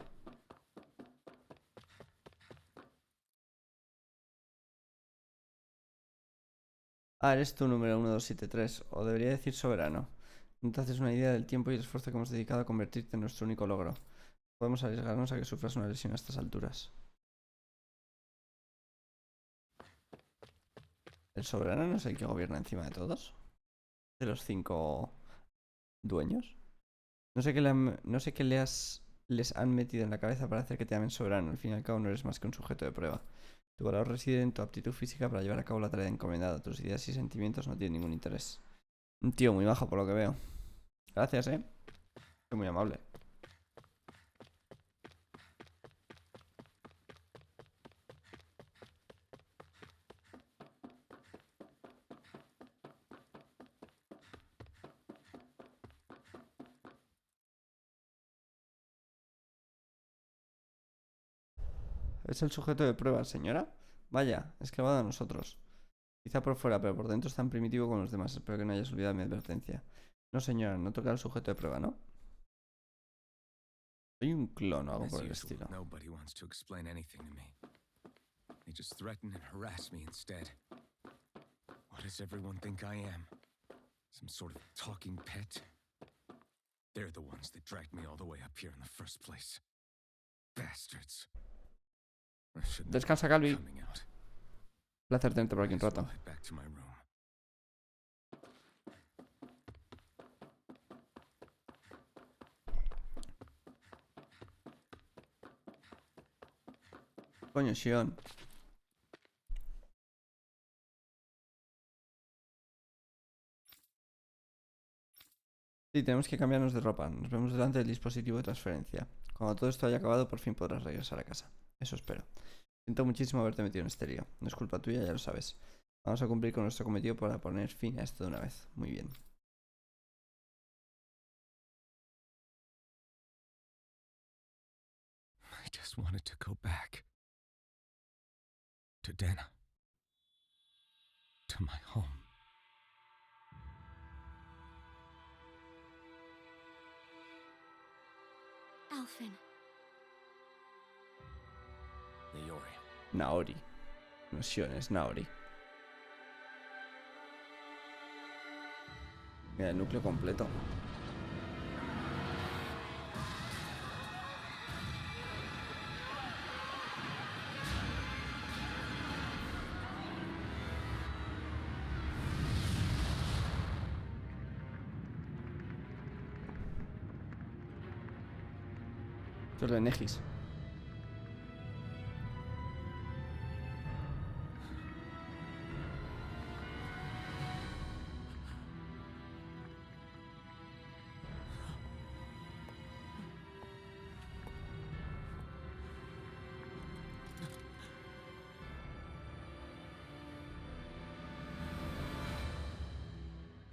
Ah, eres tú, número 1273. O debería decir soberano. No te haces una idea del tiempo y el esfuerzo que hemos dedicado a convertirte en nuestro único logro. Podemos arriesgarnos a que sufras una lesión a estas alturas. ¿El soberano no es el que gobierna encima de todos? ¿De los 5 dueños? No sé qué les han metido en la cabeza para hacer que te llamen soberano. Al fin y al cabo no eres más que un sujeto de prueba. Tu valor reside en tu aptitud física para llevar a cabo la tarea encomendada. Tus ideas y sentimientos no tienen ningún interés. Un tío muy bajo por lo que veo. Gracias, Soy muy amable. ¿Es el sujeto de prueba, señora? Vaya, es clavado a nosotros. Quizá por fuera, pero por dentro es tan primitivo como los demás. Espero que no hayas olvidado mi advertencia. No, señora, no toca al sujeto de prueba, ¿no? Soy un clon o algo por el estilo. Nobody wants to explain anything to me. They just threaten and harass me instead. What does everyone think I am? Some sort of talking pet? They're the ones that dragged me all the way up here in the first place. Bastards. Descansa, Calvi. Placer tenerte por aquí un rato. Coño, Sion. Sí, tenemos que cambiarnos de ropa. Nos vemos delante del dispositivo de transferencia. Cuando todo esto haya acabado, por fin podrás regresar a casa. Eso espero. Siento muchísimo haberte metido en este lío. No es culpa tuya, ya lo sabes. Vamos a cumplir con nuestro cometido para poner fin a esto de una vez. Muy bien. I just wanted to go back. To Dana. To my home. Alphen. Leori. Naori. No es Sion, es Naori. Mira, el núcleo completo. Esto es de Negis.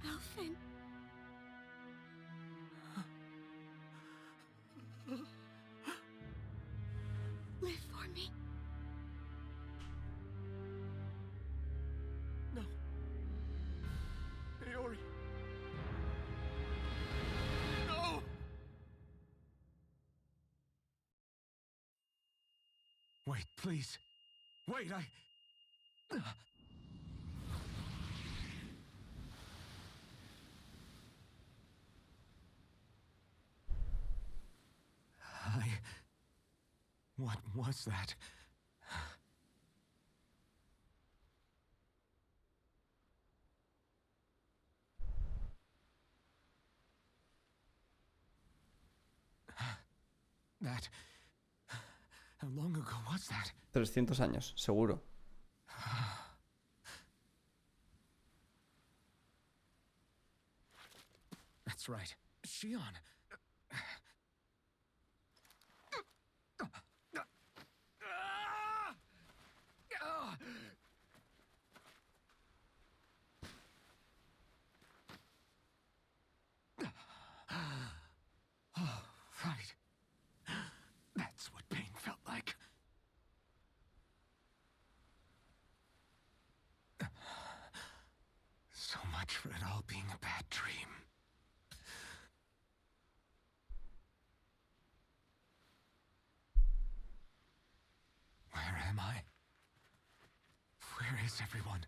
Alphen. Live for me. No. Leori. No! Wait, please. Wait, What was that? That... How long ago was that? 300 años, seguro. That's right. Shion. Oh, right. That's what pain felt like. So much for it all being a bad dream. Where am I? Where is everyone?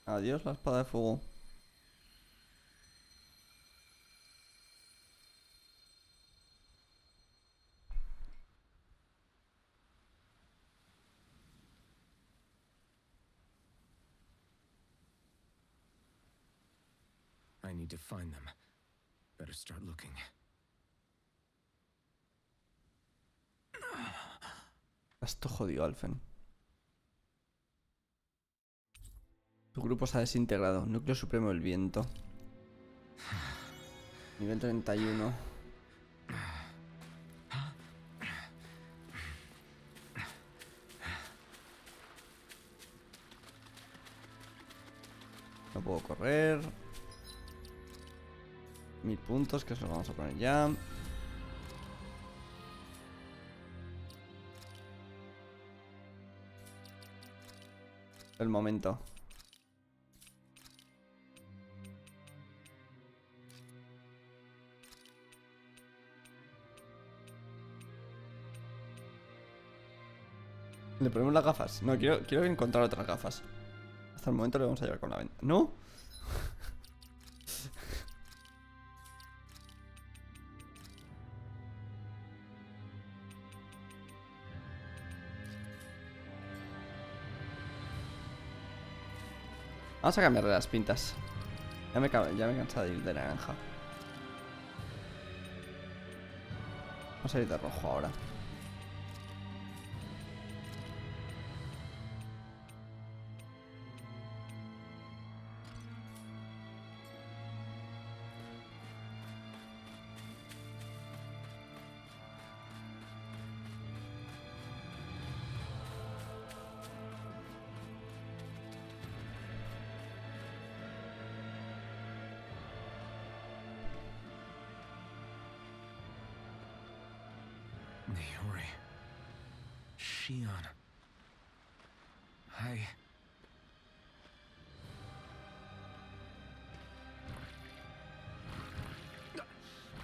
Adiós, la espada de fuego. I need to find them. Better start looking. Esto jodido, Alphen. Tu grupo se ha desintegrado. Núcleo supremo del viento. Nivel 31. No puedo correr. 1000 puntos, que eso lo vamos a poner ya. El momento. Le ponemos las gafas. No, quiero encontrar otras gafas. Hasta el momento le vamos a llevar con la venta. ¿No? Vamos a cambiarle las pintas. Ya me he cansado de ir de naranja. Vamos a ir de rojo ahora. Niori. Shion.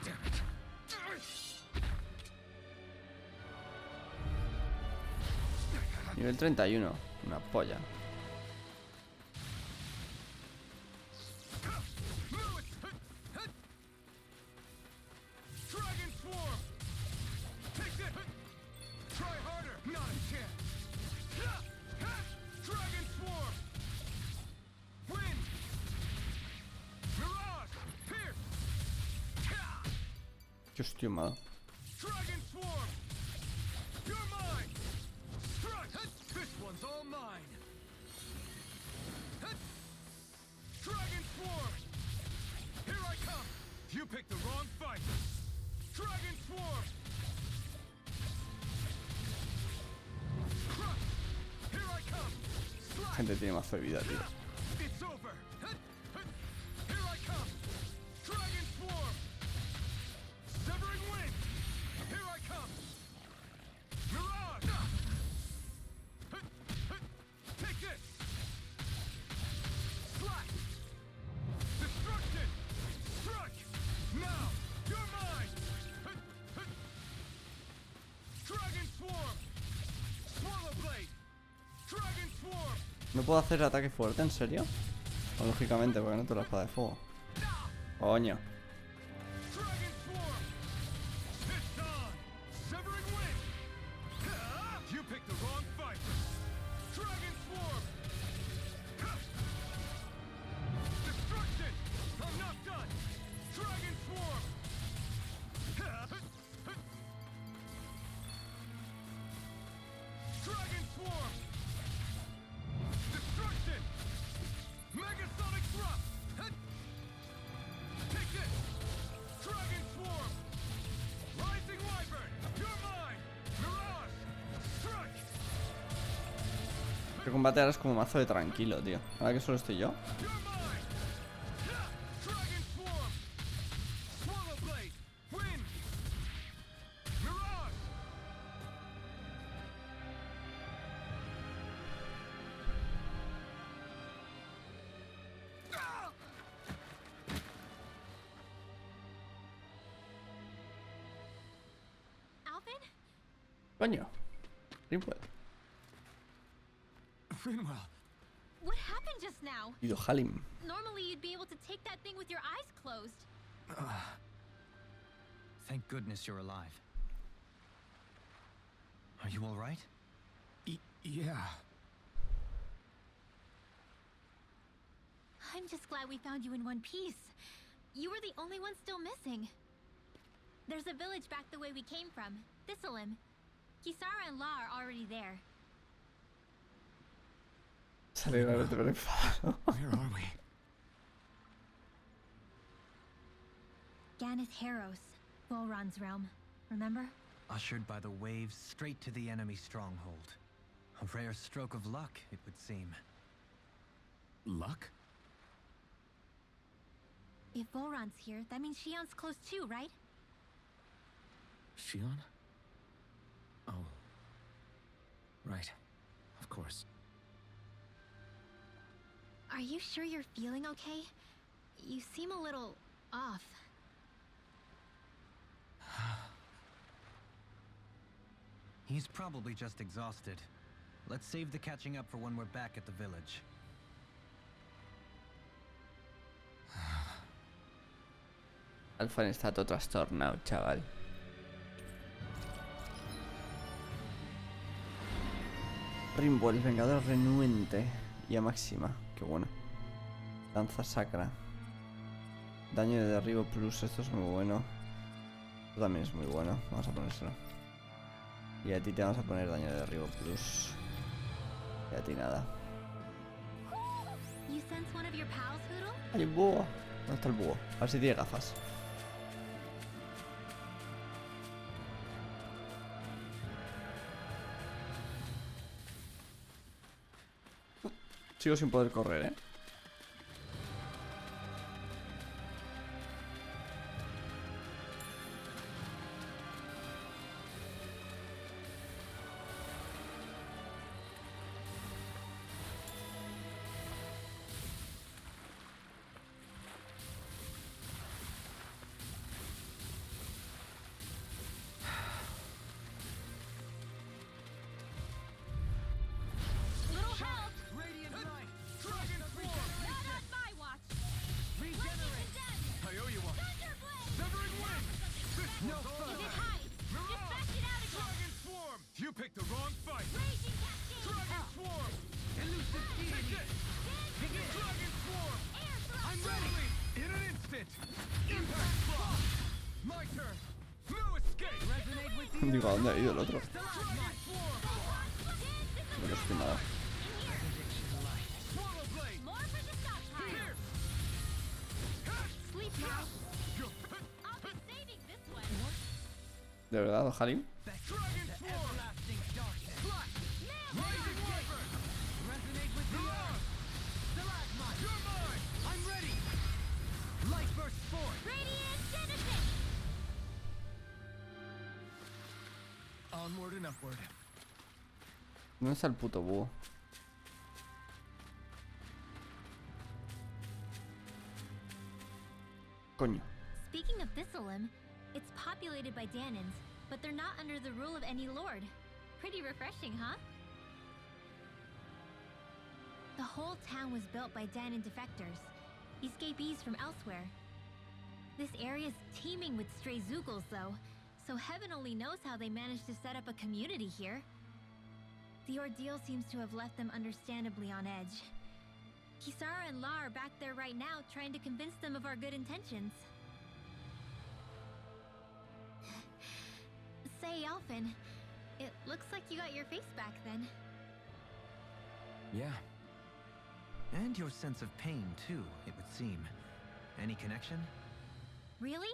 Damn it. Nivel 31. Una polla. Dragon Swarm! Take this! Try harder! Not a chance! Dragon Swarm! Wind! Mirage! Pierce! Yo estoy mal. Dragon Swarm! You're mine! Strike! This one's all mine! Dragon Swarm! Here I come! You picked the wrong fight! Dragon Swarm! Crush! Here I come! La Slash! gente tiene mazo de vida, tío. It's over! Here I come! Dragon Swarm! Severing Wind! Here I come! Mirage! Take this! Slash! Destruction! Strike! Now! You're mine! Dragon Swarm! Swallow Blade! Dragon Swarm! ¿No puedo hacer ataque fuerte, en serio? O, lógicamente, porque no tengo la espada de fuego. Coño. Dragon Swarm! It's on! Severing Wind! You picked the wrong fight! Dragon Swarm! Destruction! I'm not done! Dragon Swarm! Dragon Swarm! Destruction! Megasonic Thrust! Take this! Dragon Swarm! Rising Wyvern! You're mine! Mirage! Strike! El combate ahora es como mazo de tranquilo, tío. Ahora que solo estoy yo. You're mine! Dragon Swarm! Swallow Blade! Wind! Mirage! Alvin? Coño. Rimwell. Rinwell, What happened just now? Y Halim. Normally you'd be able to take that thing with your eyes closed. thank goodness you're alive. Are you all right? Yeah. I'm just glad we found you in one piece. You were the only one still missing. There's a village back the way we came from, Thistleim. Kisara and La are already there. Sale una vez de enfadado. Where are we? Ganeth Haros, Volron's realm. Remember? Ushered by the waves straight to the enemy stronghold. A rare stroke of luck, it would seem. Luck? If Volron's here, that means Shion's close too, right? Shion? Oh. Right. Of course. Are you sure you're feeling okay? You seem a little off. He's probably just exhausted. Let's save the catching up for when we're back at the village. Alfan está todo trastornado, chaval. Rimbo, el vengador renuente. Y a máxima. Qué bueno. Danza sacra. Daño de derribo plus. Esto es muy bueno. Esto también es muy bueno. Vamos a ponérselo. Y a ti te vamos a poner daño de derribo plus. Y a ti nada. You sense one of your pals, Hoodle? Hay un búho. ¿Dónde está el búho? A ver si tiene gafas. Sigo sin poder correr, ¿eh? Little help! Radiant light! Dragon form! Not on my watch! Regenerate! Condemned! I owe you one! Thunderblade! Severing wind! This No one's all If it mine. hides, dispatch it out again! Dragon swarm! You picked the wrong fight! Raging cascade! Dragon swarm! Elusive Take deity! it! Dragon swarm! Air thrust! I'm ready! In an instant! Impact block! My turn! No escape! Resonate with the Digo, ¿a dónde ha ido el otro? Dragon swarm! No lo estoy nada. Swallow blade! More for the stockpile! Sleep now! I'll be saving this one! ¿De verdad, Halim? Dragon swarm! Everlasting darkness! Rising wyvern! Resonate with the earth! Stalagmite! You're mine! I'm ready! Light burst forth! Radiant Genesis! Onward and upward. ¿Dónde está el puto búho? Coño. Speaking of Thistleum, it's populated by Danans, but they're not under the rule of any lord. Pretty refreshing, huh? The whole town was built by Danan defectors, escapees from elsewhere. This area's teeming with stray Zoogles, though, so heaven only knows how they managed to set up a community here. The ordeal seems to have left them understandably on edge. Kisara and La are back there right now trying to convince them of our good intentions. Say, Elfin, it looks like you got your face back then. Yeah. And your sense of pain, too, it would seem. Any connection? Really?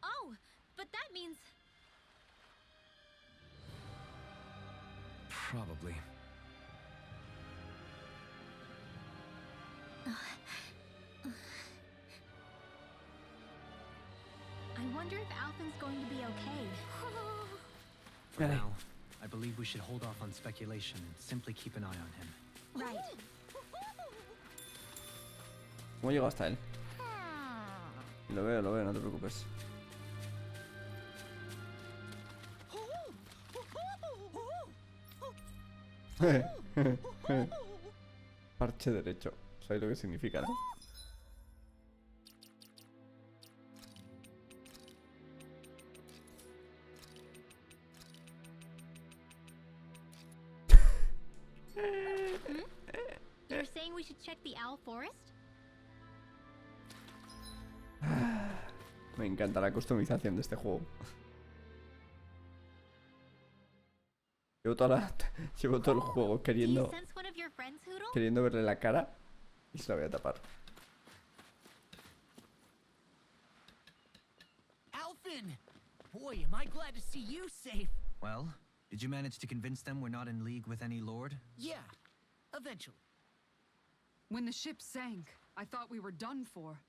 Oh, but that means... Probably. I wonder if Alphin's going to be okay. For Okay. now, I believe we should hold off on speculation and simply keep an eye on him. Right. ¿Cómo llego hasta él? Lo veo, no te preocupes. Parche derecho. ¿Sabéis lo que significa, no? You're saying we should check the Owl Forest? Me encanta la customización de este juego. Llevo llevo todo el juego Do you queriendo sense one of your friends, Hoodle? queriendo verle la cara y se la voy a tapar. Alphin! Boy, am I glad to see you safe. Well, did you manage to convince them we're not in league with any lord? Yeah, eventually. When the ship sank, I thought we were done for.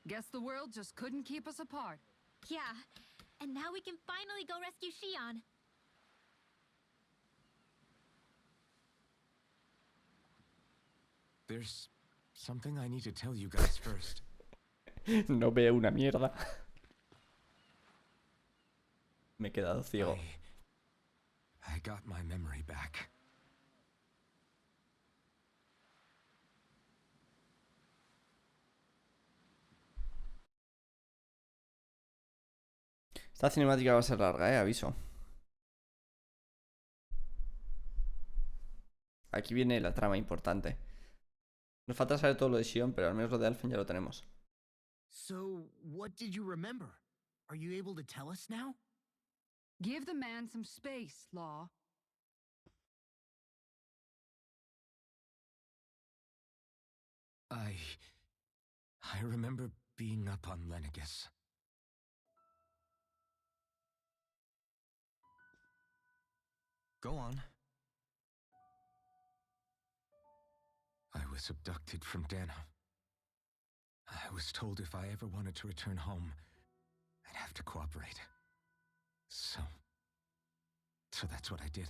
Guess the world just couldn't keep us apart. Yeah, and now we can finally go rescue Shion. There's something I need to tell you guys first. No veo una mierda. Me he quedado ciego. I got my memory back. Esta cinemática va a ser larga, aviso. Aquí viene la trama importante. Nos falta saber todo lo de Sion, pero al menos lo de Alphen ya lo tenemos. So, what did you remember? Are you able to tell us now? Give the man some space, Law. I remember being up on Lenegis. Go on. I was abducted from Dana. I was told if I ever wanted to return home, I'd have to cooperate. So that's what I did.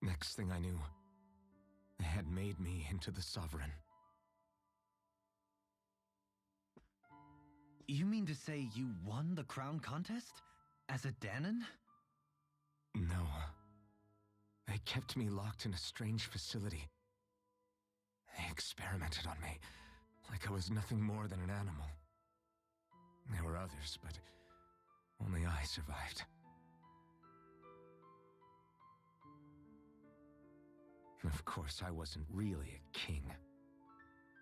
Next thing I knew, they had made me into the Sovereign. You mean to say you won the crown contest? As a Danon? No. They kept me locked in a strange facility. They experimented on me, like I was nothing more than an animal. There were others, but only I survived. Of course, I wasn't really a king.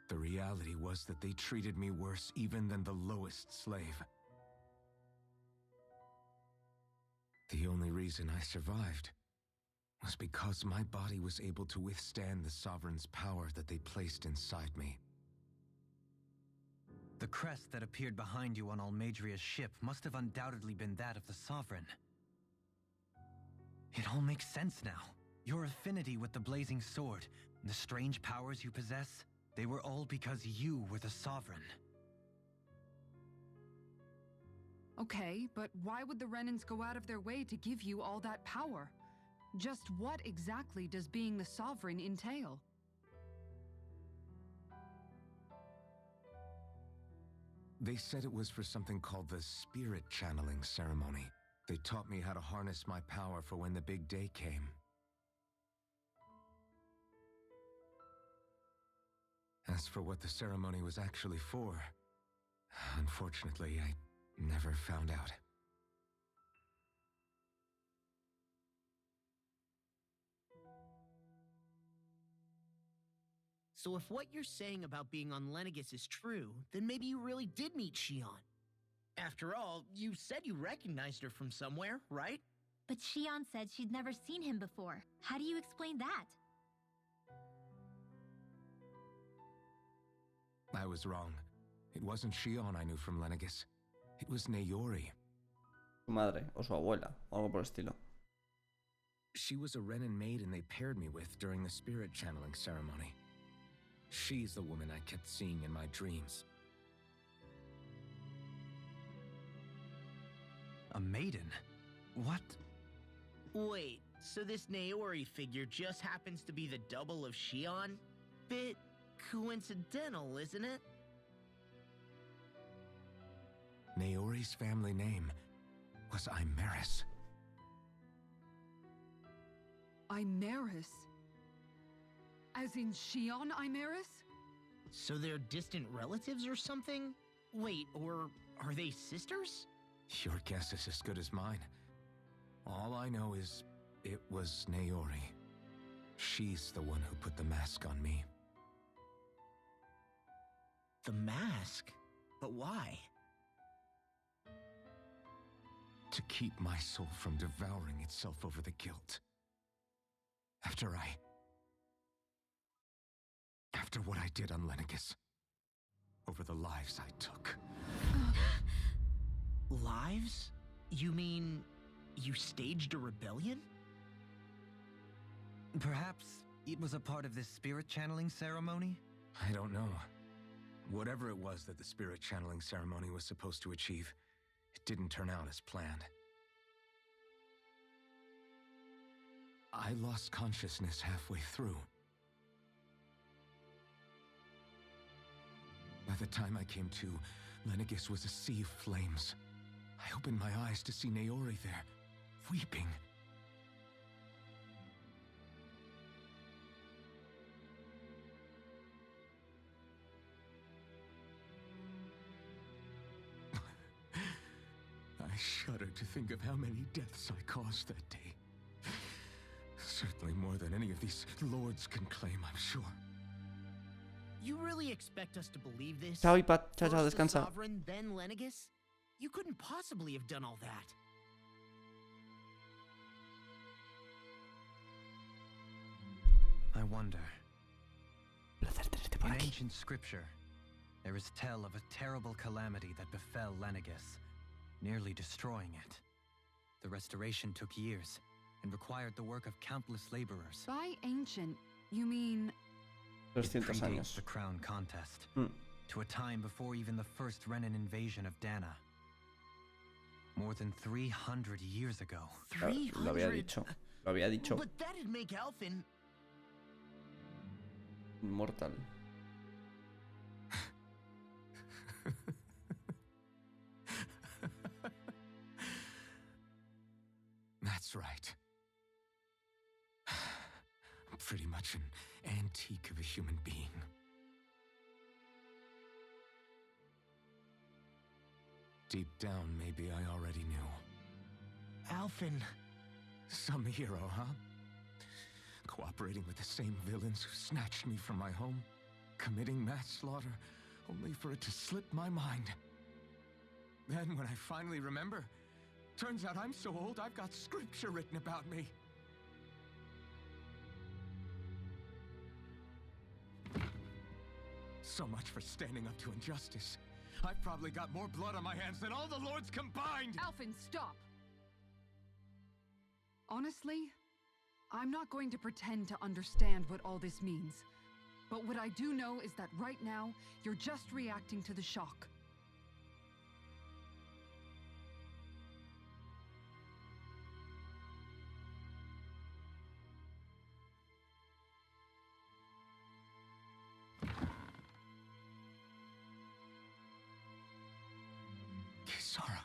The reality was that they treated me worse even than the lowest slave. The only reason I survived was because my body was able to withstand the Sovereign's power that they placed inside me. The crest that appeared behind you on Almadria's ship must have undoubtedly been that of the Sovereign. It all makes sense now. Your affinity with the Blazing Sword, and the strange powers you possess, they were all because you were the Sovereign. Okay, but why would the Renans go out of their way to give you all that power? Just what exactly does being the Sovereign entail? They said it was for something called the Spirit Channeling Ceremony. They taught me how to harness my power for when the big day came. As for what the ceremony was actually for, unfortunately, I never found out. So if what you're saying about being on Lenegis is true, then maybe you really did meet Xion. After all, you said you recognized her from somewhere, right? But Xion said she'd never seen him before. How do you explain that? I was wrong. It wasn't Xion I knew from Lenegis. It was Naori. Su madre o su abuela, o algo por el estilo. She was a Renan maiden they paired me with during the spirit channeling ceremony. She's the woman I kept seeing in my dreams. A maiden? What? Wait, so this Naori figure just happens to be the double of Xion? Bit coincidental, isn't it? Naori's family name was Imeris. Imeris? As in Xion Imeris? So they're distant relatives or something? Wait, or are they sisters? Your guess is as good as mine. All I know is it was Naori. She's the one who put the mask on me. The mask? But why? To keep my soul from devouring itself over the guilt. After what I did on Lenegis. Over the lives I took. Lives? You mean you staged a rebellion? Perhaps it was a part of this spirit channeling ceremony? I don't know. Whatever it was that the spirit channeling ceremony was supposed to achieve, it didn't turn out as planned. I lost consciousness halfway through. By the time I came to, Lenegis was a sea of flames. I opened my eyes to see Naori there, weeping. shudder to think of how many deaths I caused that day. Certainly more than any of these lords can claim, I'm sure. You really expect us to believe this? Chao, Ipat. Chao, chao, First the descansa. Sovereign, then Lenegus? You couldn't possibly have done all that. I wonder. Placer tenerte por In aquí. ancient scripture, there is tell of a terrible calamity that befell Lenegus, nearly destroying it. The restoration took years and required the work of countless laborers. By ancient, you mean... 200 Predates años. the crown contest, Mm. to a time before even the first Renan invasion of Dana. More than 300 years ago. Lo había 300? dicho. Lo había dicho. But that'd make Alphen... Inmortal. That's right. I'm pretty much an antique of a human being. Deep down, maybe I already knew. Alphen... Some hero, huh? Cooperating with the same villains who snatched me from my home, committing mass slaughter, only for it to slip my mind. Then, when I finally remember, turns out I'm so old I've got scripture written about me. So much for standing up to injustice. I've probably got more blood on my hands than all the lords combined! Alphen, stop! Honestly, I'm not going to pretend to understand what all this means. But what I do know is that right now, you're just reacting to the shock. Kisara.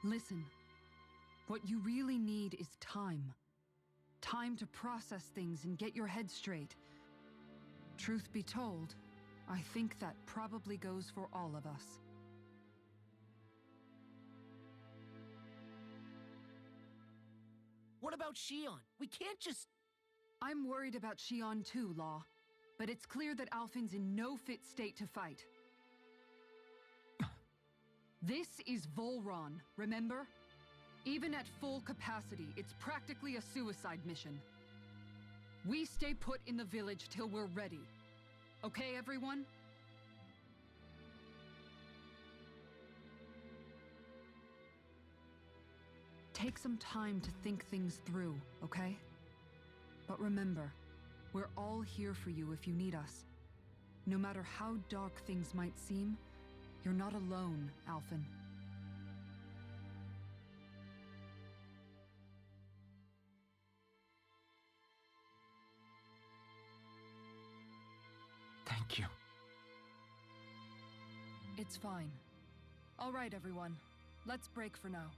Listen, what you really need is time. Time to process things and get your head straight. Truth be told, I think that probably goes for all of us. What about Shion? We can't just... I'm worried about Shion too, Law. But it's clear that Alphen's in no fit state to fight. This is Volron, remember? Even at full capacity, it's practically a suicide mission. We stay put in the village till we're ready. Okay, everyone? Take some time to think things through, okay? But remember, we're all here for you if you need us. No matter how dark things might seem, you're not alone, Alphen. Thank you. It's fine. All right, everyone. Let's break for now.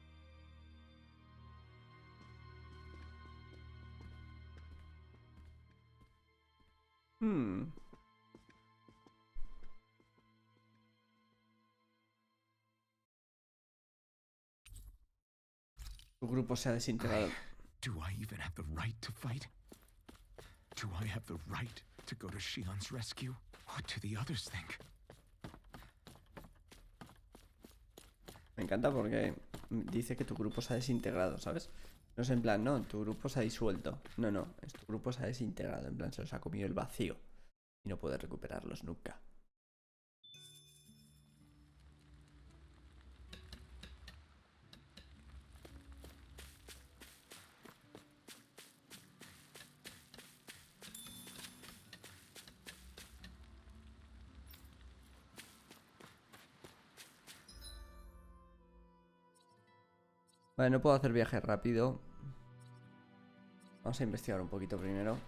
Tu grupo se ha desintegrado. Do I even have the right to fight? Do I have the right to go to Shion's rescue? What do the others think? Me encanta porque dice que tu grupo se ha desintegrado, ¿sabes? No es en plan, no, tu grupo se ha disuelto. No, no, es tu grupo se ha desintegrado. En plan, se los ha comido el vacío. Y no puedes recuperarlos nunca. Vale, no puedo hacer viaje rápido. Vamos a investigar un poquito primero.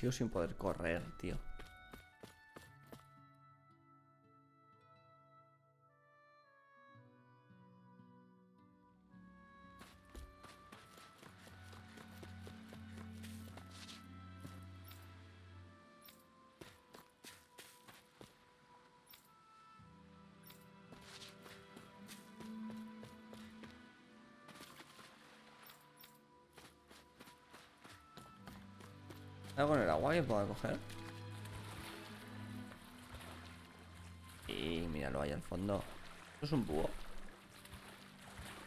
Sigo sin poder correr, tío. ¿Algo en el agua que pueda coger? Y míralo ahí al fondo. ¿Eso es un búho?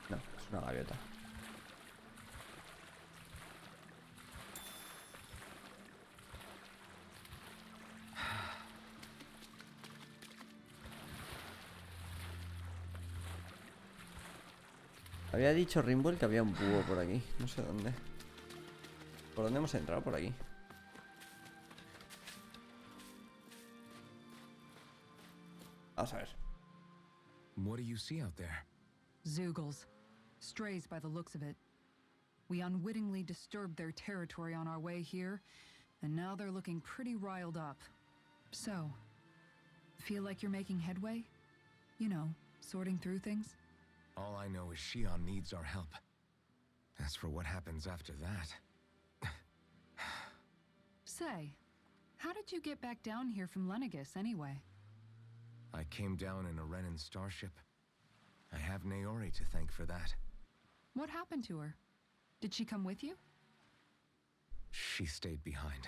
No, es una gaviota. Había dicho Rimble que había un búho por aquí. No sé dónde. ¿Por dónde hemos entrado? Por aquí. Vamos a ver. What do you see out there? Zeugles. Strays by the looks of it. We unwittingly disturbed their territory on our way here, and now they're looking pretty riled up. So, feel like you're making headway? You know, sorting through things? All I know is Shion needs our help. As for what happens after that... Say, how did you get back down here from Lenegis, anyway? I came down in a Renan starship. I have Naori to thank for that. What happened to her? Did she come with you? She stayed behind.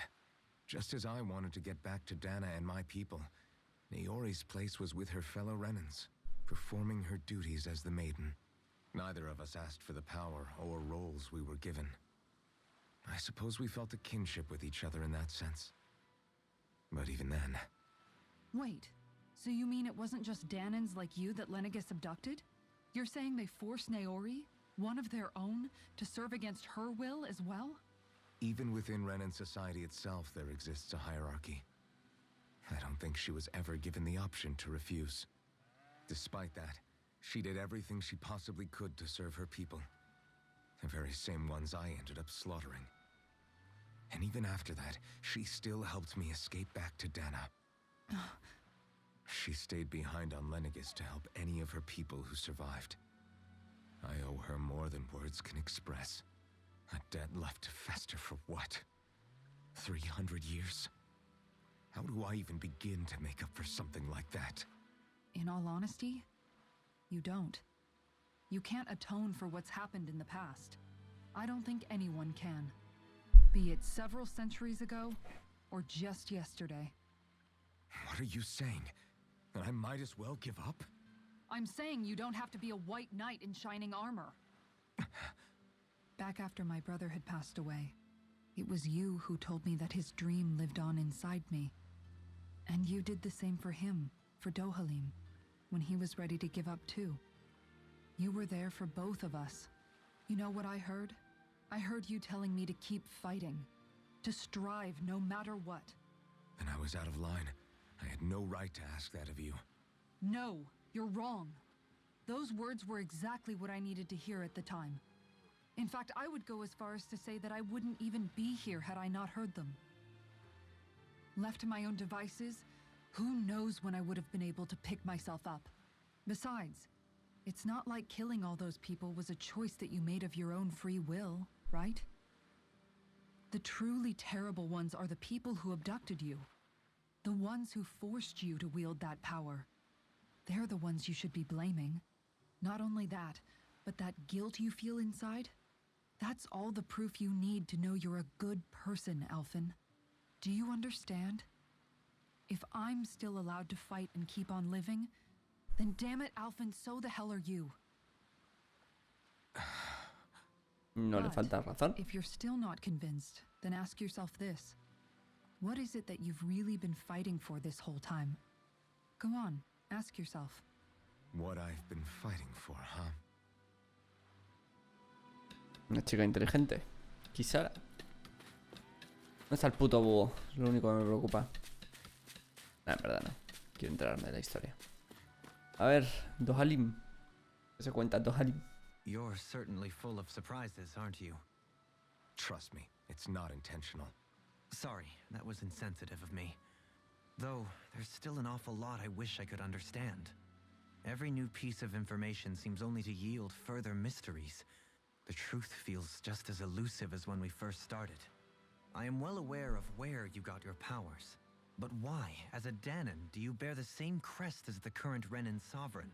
Just as I wanted to get back to Dana and my people, Naori's place was with her fellow Renans, performing her duties as the Maiden. Neither of us asked for the power or roles we were given. I suppose we felt a kinship with each other in that sense. But even then... Wait, so you mean it wasn't just Danans like you that Lenegis abducted? You're saying they forced Naori, one of their own, to serve against her will as well? Even within Renan society itself, there exists a hierarchy. I don't think she was ever given the option to refuse. Despite that, she did everything she possibly could to serve her people. The very same ones I ended up slaughtering. And even after that, she still helped me escape back to Dana. She stayed behind on Lenegis to help any of her people who survived. I owe her more than words can express. A debt left to fester for what? 300 years? How do I even begin to make up for something like that? In all honesty, you don't. You can't atone for what's happened in the past. I don't think anyone can. Be it several centuries ago, or just yesterday. What are you saying? That I might as well give up? I'm saying you don't have to be a white knight in shining armor. Back after my brother had passed away, it was you who told me that his dream lived on inside me. And you did the same for him, for Dohalim, when he was ready to give up too. You were there for both of us. You know what I heard? I heard you telling me to keep fighting, to strive no matter what. And I was out of line. I had no right to ask that of you. No, you're wrong. Those words were exactly what I needed to hear at the time. In fact, I would go as far as to say that I wouldn't even be here had I not heard them. Left to my own devices, who knows when I would have been able to pick myself up. Besides, it's not like killing all those people was a choice that you made of your own free will, right? The truly terrible ones are the people who abducted you. The ones who forced you to wield that power. They're the ones you should be blaming. Not only that, but that guilt you feel inside, that's all the proof you need to know you're a good person, Alphen. Do you understand? If I'm still allowed to fight and keep on living, then damn it, Alphen, so the hell are you. No le falta razón. If you're still not convinced, then ask yourself this. What is it that you've really been fighting for this whole time? Go on, ask yourself. What I've been fighting for, huh? Una chica inteligente. Kisara. ¿Dónde está el puto búho? Es lo único que me preocupa. Nah, en verdad no. Quiero enterarme de la historia. A ver, Dohalim. ¿Qué se cuenta, Dohalim? You're certainly full of surprises, aren't you? Trust me, it's not intentional. Sorry, that was insensitive of me. Though, there's still an awful lot I wish I could understand. Every new piece of information seems only to yield further mysteries. The truth feels just as elusive as when we first started. I am well aware of where you got your powers. But why, as a Danon, do you bear the same crest as the current Renan sovereign?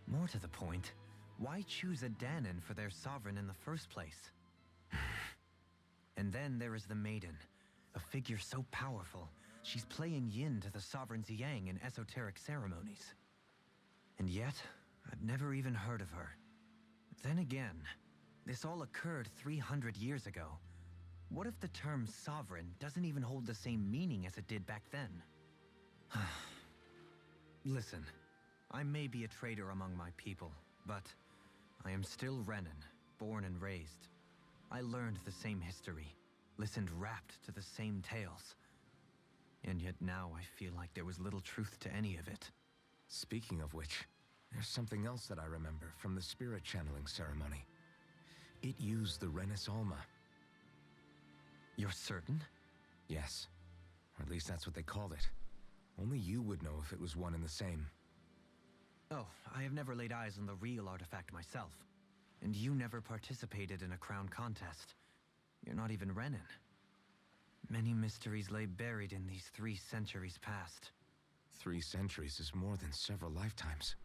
More to the point, why choose a Danon for their sovereign in the first place? And then there is the Maiden, a figure so powerful, she's playing yin to the sovereign's yang in esoteric ceremonies. And yet, I've never even heard of her. Then again, this all occurred 300 years ago. What if the term sovereign doesn't even hold the same meaning as it did back then? Listen, I may be a traitor among my people, but I am still Renan, born and raised. I learned the same history, listened rapt to the same tales. And yet now I feel like there was little truth to any of it. Speaking of which, there's something else that I remember from the spirit channeling ceremony. It used the Renis Alma. You're certain? Yes. Or at least that's what they called it. Only you would know if it was one and the same. Oh, I have never laid eyes on the real artifact myself. And you never participated in a crown contest. You're not even Renan. Many mysteries lay buried in these 3 centuries past. 3 centuries is more than several lifetimes.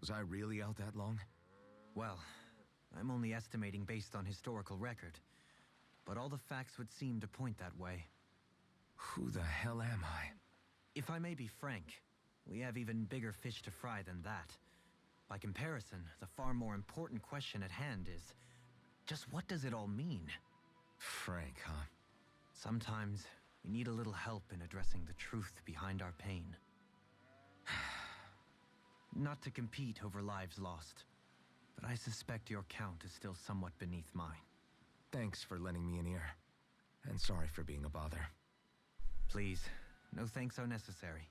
Was I really out that long? Well, I'm only estimating based on historical record. But all the facts would seem to point that way. Who the hell am I? If I may be frank, we have even bigger fish to fry than that. By comparison, the far more important question at hand is, just what does it all mean? Frank, huh? Sometimes, we need a little help in addressing the truth behind our pain. Not to compete over lives lost, but I suspect your count is still somewhat beneath mine. Thanks for lending me an ear. And sorry for being a bother. Please, no thanks are necessary.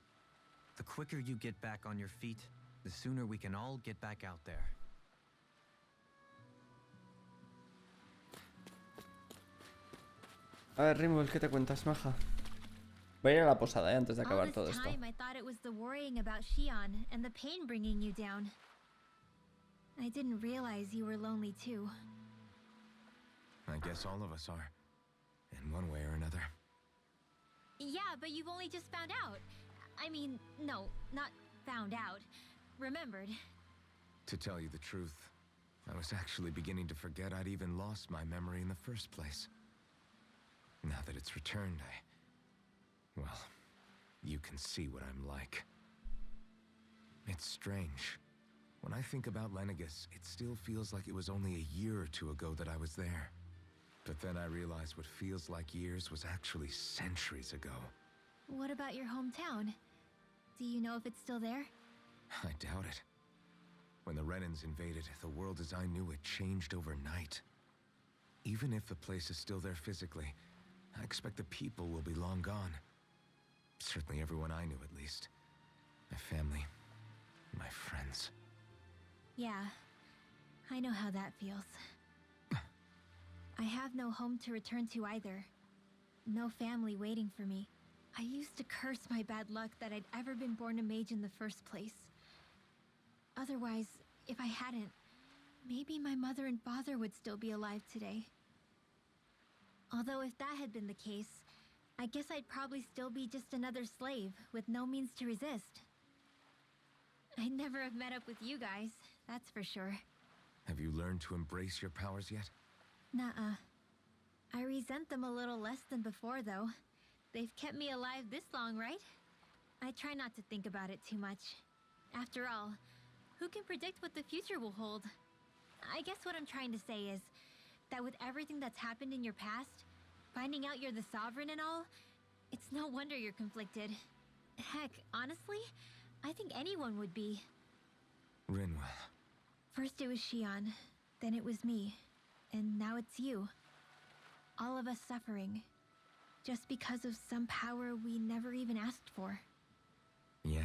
The quicker you get back on your feet, the sooner we can all get back out there. A ver, Rimble, ¿qué te cuentas, maja? Voy a ir a la posada, antes de acabar todo esto. I thought it was the worrying about Xion and the pain bringing you down. I didn't realize you were lonely too. I guess all of us are. In one way or another. Yeah, but you've only just found out. I mean, no, not found out. Remembered. To tell you the truth, I was actually beginning to forget I'd even lost my memory in the first place. Now that it's returned, well, you can see what I'm like. It's strange. When I think about Lenegis, it still feels like it was only a year or 2 ago that I was there. But then I realized what feels like years was actually centuries ago. What about your hometown? Do you know if it's still there? I doubt it. When the Renans invaded, the world as I knew it changed overnight. Even if the place is still there physically, I expect the people will be long gone. Certainly everyone I knew, at least. My family, my friends. Yeah, I know how that feels. I have no home to return to either. No family waiting for me. I used to curse my bad luck that I'd ever been born a mage in the first place. Otherwise, if I hadn't, maybe my mother and father would still be alive today. Although if that had been the case, I guess I'd probably still be just another slave with no means to resist. I'd never have met up with you guys, that's for sure. Have you learned to embrace your powers yet? Nuh-uh. I resent them a little less than before, though. They've kept me alive this long, right? I try not to think about it too much. After all, who can predict what the future will hold? I guess what I'm trying to say is that with everything that's happened in your past, finding out you're the Sovereign and all, it's no wonder you're conflicted. Heck, honestly, I think anyone would be. Rinwell. First it was Xion, then it was me, and now it's you. All of us suffering, just because of some power we never even asked for. Yeah.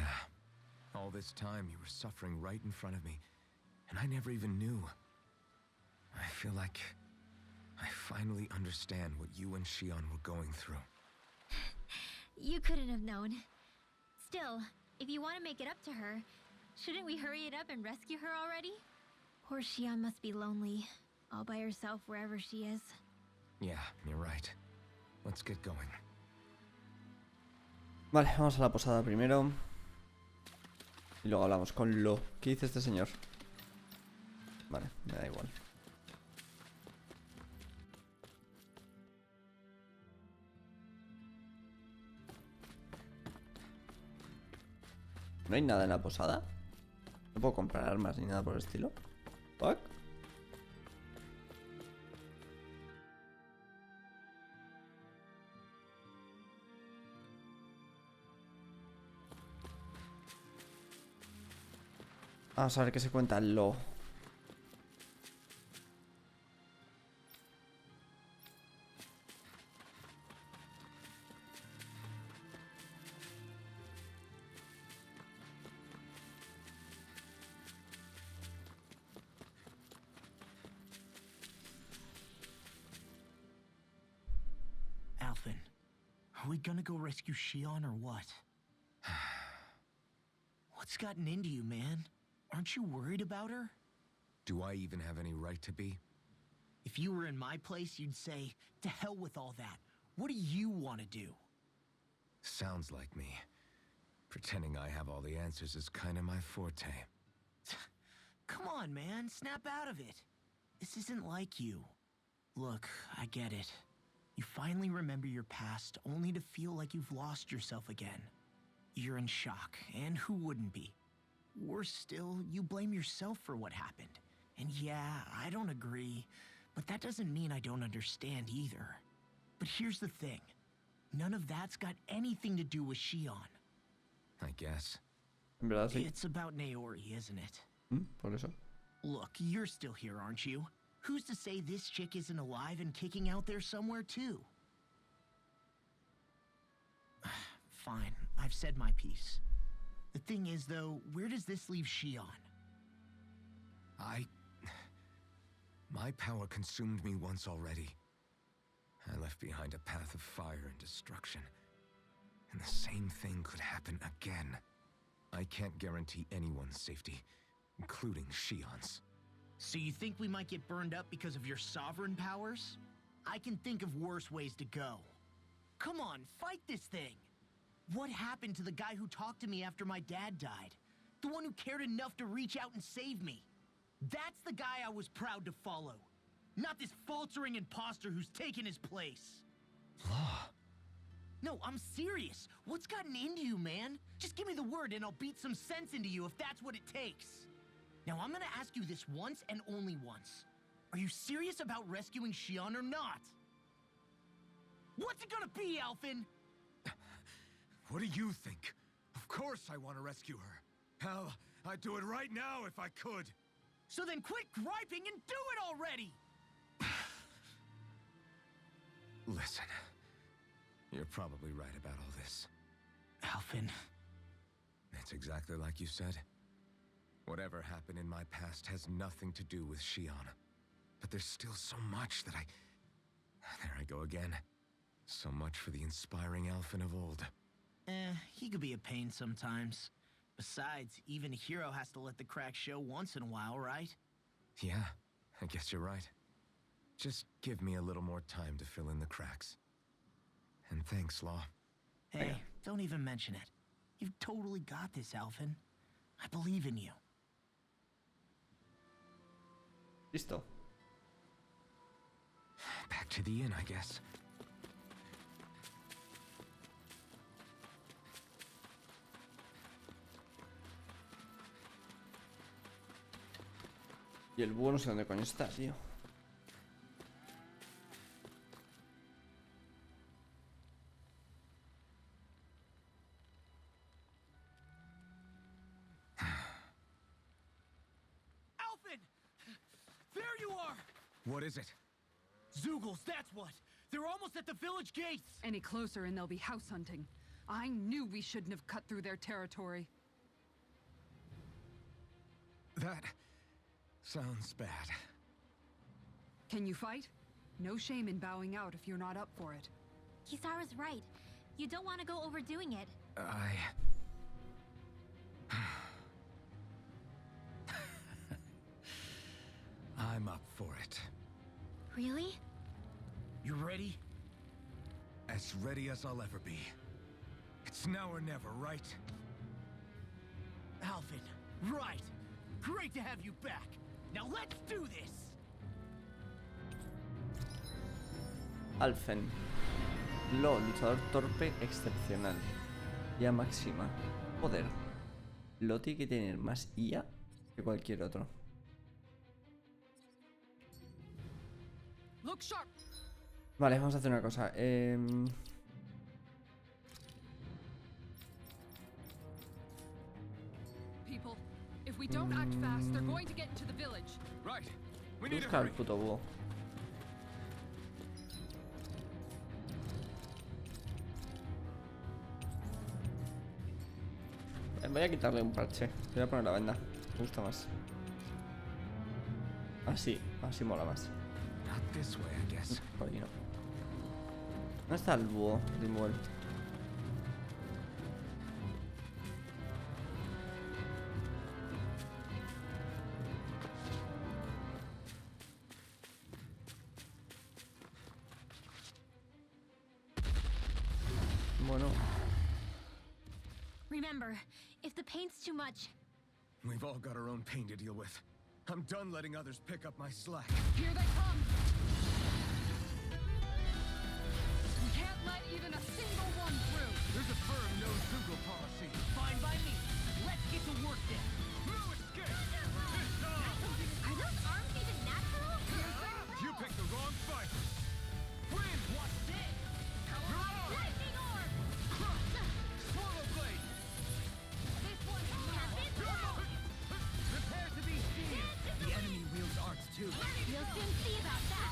All this time you were suffering right in front of me, and I never even knew. I feel like I finally understand what you and Shion were going through. You couldn't have known. Still, if you want to make it up to her, shouldn't we hurry it up and rescue her already? Poor Shion must be lonely, all by herself wherever she is. Yeah, you're right. Let's get going. Vale, vamos a la posada primero. Y luego hablamos con Lo. ¿Qué dice este señor? Vale, me da igual. ¿No hay nada en la posada? No puedo comprar armas ni nada por el estilo. ¿Fuck? Vamos a ver qué se cuenta Lo. Alphen, are we gonna go rescue Shion or what? What's gotten into you, man? Aren't you worried about her? Do I even have any right to be? If you were in my place, you'd say, to hell with all that. What do you want to do? Sounds like me. Pretending I have all the answers is kind of my forte. Come on, man. Snap out of it. This isn't like you. Look, I get it. You finally remember your past, only to feel like you've lost yourself again. You're in shock, and who wouldn't be? Worse still, you blame yourself for what happened. And yeah, I don't agree, but that doesn't mean I don't understand either. But here's the thing. None of that's got anything to do with Shion. I guess. En verdad sí. It's about Naori, isn't it? Por eso. Look, you're still here, aren't you? Who's to say this chick isn't alive and kicking out there somewhere, too? Fine, I've said my piece. The thing is, though, where does this leave Shion? My power consumed me once already. I left behind a path of fire and destruction. And the same thing could happen again. I can't guarantee anyone's safety, including Shion's. So you think we might get burned up because of your sovereign powers? I can think of worse ways to go. Come on, fight this thing! What happened to the guy who talked to me after my dad died? The one who cared enough to reach out and save me? That's the guy I was proud to follow. Not this faltering imposter who's taken his place. Law. No, I'm serious. What's gotten into you, man? Just give me the word and I'll beat some sense into you if that's what it takes. Now, I'm gonna ask you this once and only once. Are you serious about rescuing Shion or not? What's it gonna be, Alphen? What do you think? Of course I want to rescue her. Hell, I'd do it right now if I could. So then quit griping and do it already! Listen, you're probably right about all this. Alphen. It's exactly like you said. Whatever happened in my past has nothing to do with Shion. But there's still so much that There I go again. So much for the inspiring Alphen of old. He could be a pain sometimes. Besides, even a hero has to let the cracks show once in a while, right? Yeah, I guess you're right. Just give me a little more time to fill in the cracks. And thanks, Law. Hey, don't even mention it. You've totally got this, Alphen. I believe in you. Listo. Back to the inn, I guess. Y el búho no sé dónde coño está, tío. Alphen! There you are! What is it? Zoogles, that's what! They're almost at the village gates! Any closer and they'll be house hunting. I knew we shouldn't have cut through their territory. That sounds bad. Can you fight? No shame in bowing out if you're not up for it. Kisara's right. You don't want to go overdoing it. I'm up for it. Really? You ready? As ready as I'll ever be. It's now or never, right? Alvin, right. Great to have you back. Now let's do this. Alfen. Lo, luchador torpe excepcional. IA máxima. Poder. Lo tiene que tener más IA que cualquier otro. Look sharp. Vale, vamos a hacer una cosa. People, if we don't act fast, they're going to get into the village. Right. We need to Busca al hurry. puto búho. Voy a quitarle un parche. Voy a poner la venda. Me gusta más. Así, así mola más. Not this way, I guess. Por aquí no. ¿Dónde está el búho? Rimwell. Bueno, Remember, if the paint's too much, We've all got our own pain to deal with. I'm done letting others pick up my slack. Here they come. We can't let even a single one through. There's a firm no-Google policy. Fine by me. Let's get to work then. No escape! This time! are those arms even natural? You picked the wrong fight! Win! What's this? Lightning orb! Swallow blade! This one's Prepare to be seen. The enemy wields arts too. You'll soon see about that.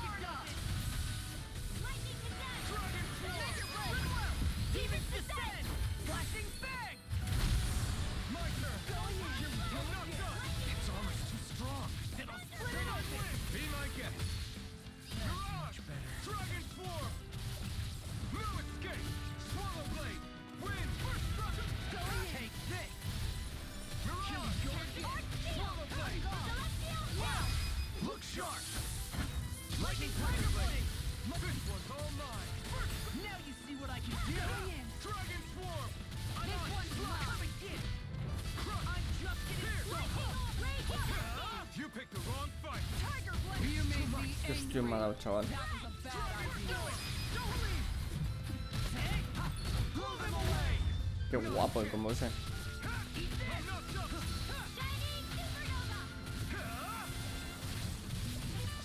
Lightning descent! Demons descend! Flashing bang! My turn! Going in. Here we go! Not done! Its armor's too strong! Then I'll split it open. Be my guest! Mirage! Dragon form! No escape! Swallow blade! Win! First strike! Going in. Take this. Mirage! Swallow blade! Look sharp. Lightning tiger blade. This one's all mine! Now you see what I can do. Dragon form! This one's mine. Come and get it. I'm just getting started. You picked the wrong fight! Tiger blade. You made me que estoy angry. malado, chaval. That was a bad idea. Don't leave. Take. Blow them away! Qué guapo el combo ese. Eat this.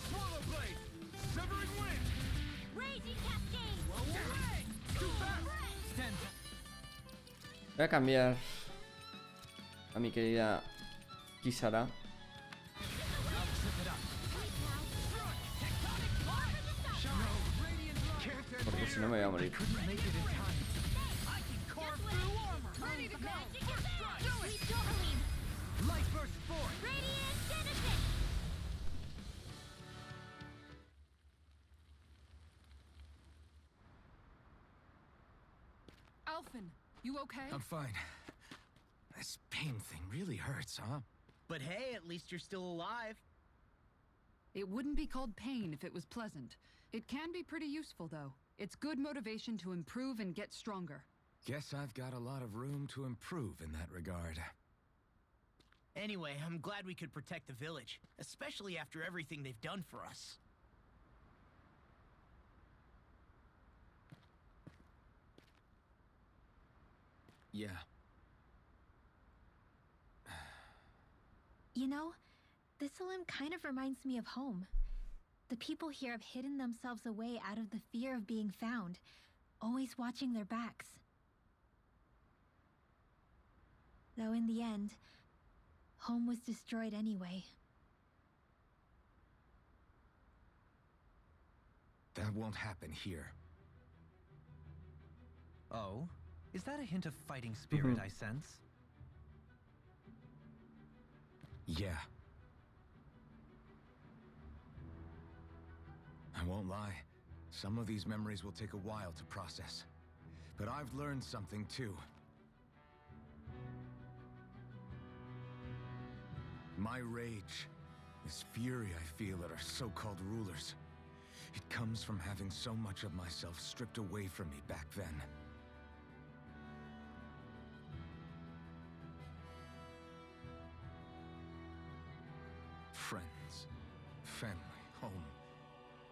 Swallow blade! Severing wind! Raging cascade! Away. Too fast! Stand. Voy a cambiar a mi querida Kisara. Porque si no me voy a morir. Couldn't make it in time. I can carve through armor. Ready to go! Sweet Doreen! Light burst forth. Radiant Genesis! Alphen, you okay? I'm fine. This pain thing really hurts, huh? But hey, at least you're still alive. It wouldn't be called pain if it was pleasant. It can be pretty useful, though. It's good motivation to improve and get stronger. Guess I've got a lot of room to improve in that regard. Anyway, I'm glad we could protect the village, especially after everything they've done for us. Yeah. You know, this Salim kind of reminds me of home. The people here have hidden themselves away out of the fear of being found, always watching their backs. Though in the end, home was destroyed anyway. That won't happen here. Oh? Is that a hint of fighting spirit I sense? Yeah. I won't lie. Some of these memories will take a while to process. But I've learned something too. My rage, this fury I feel at our so-called rulers, it comes from having so much of myself stripped away from me back then. Friends, family, home.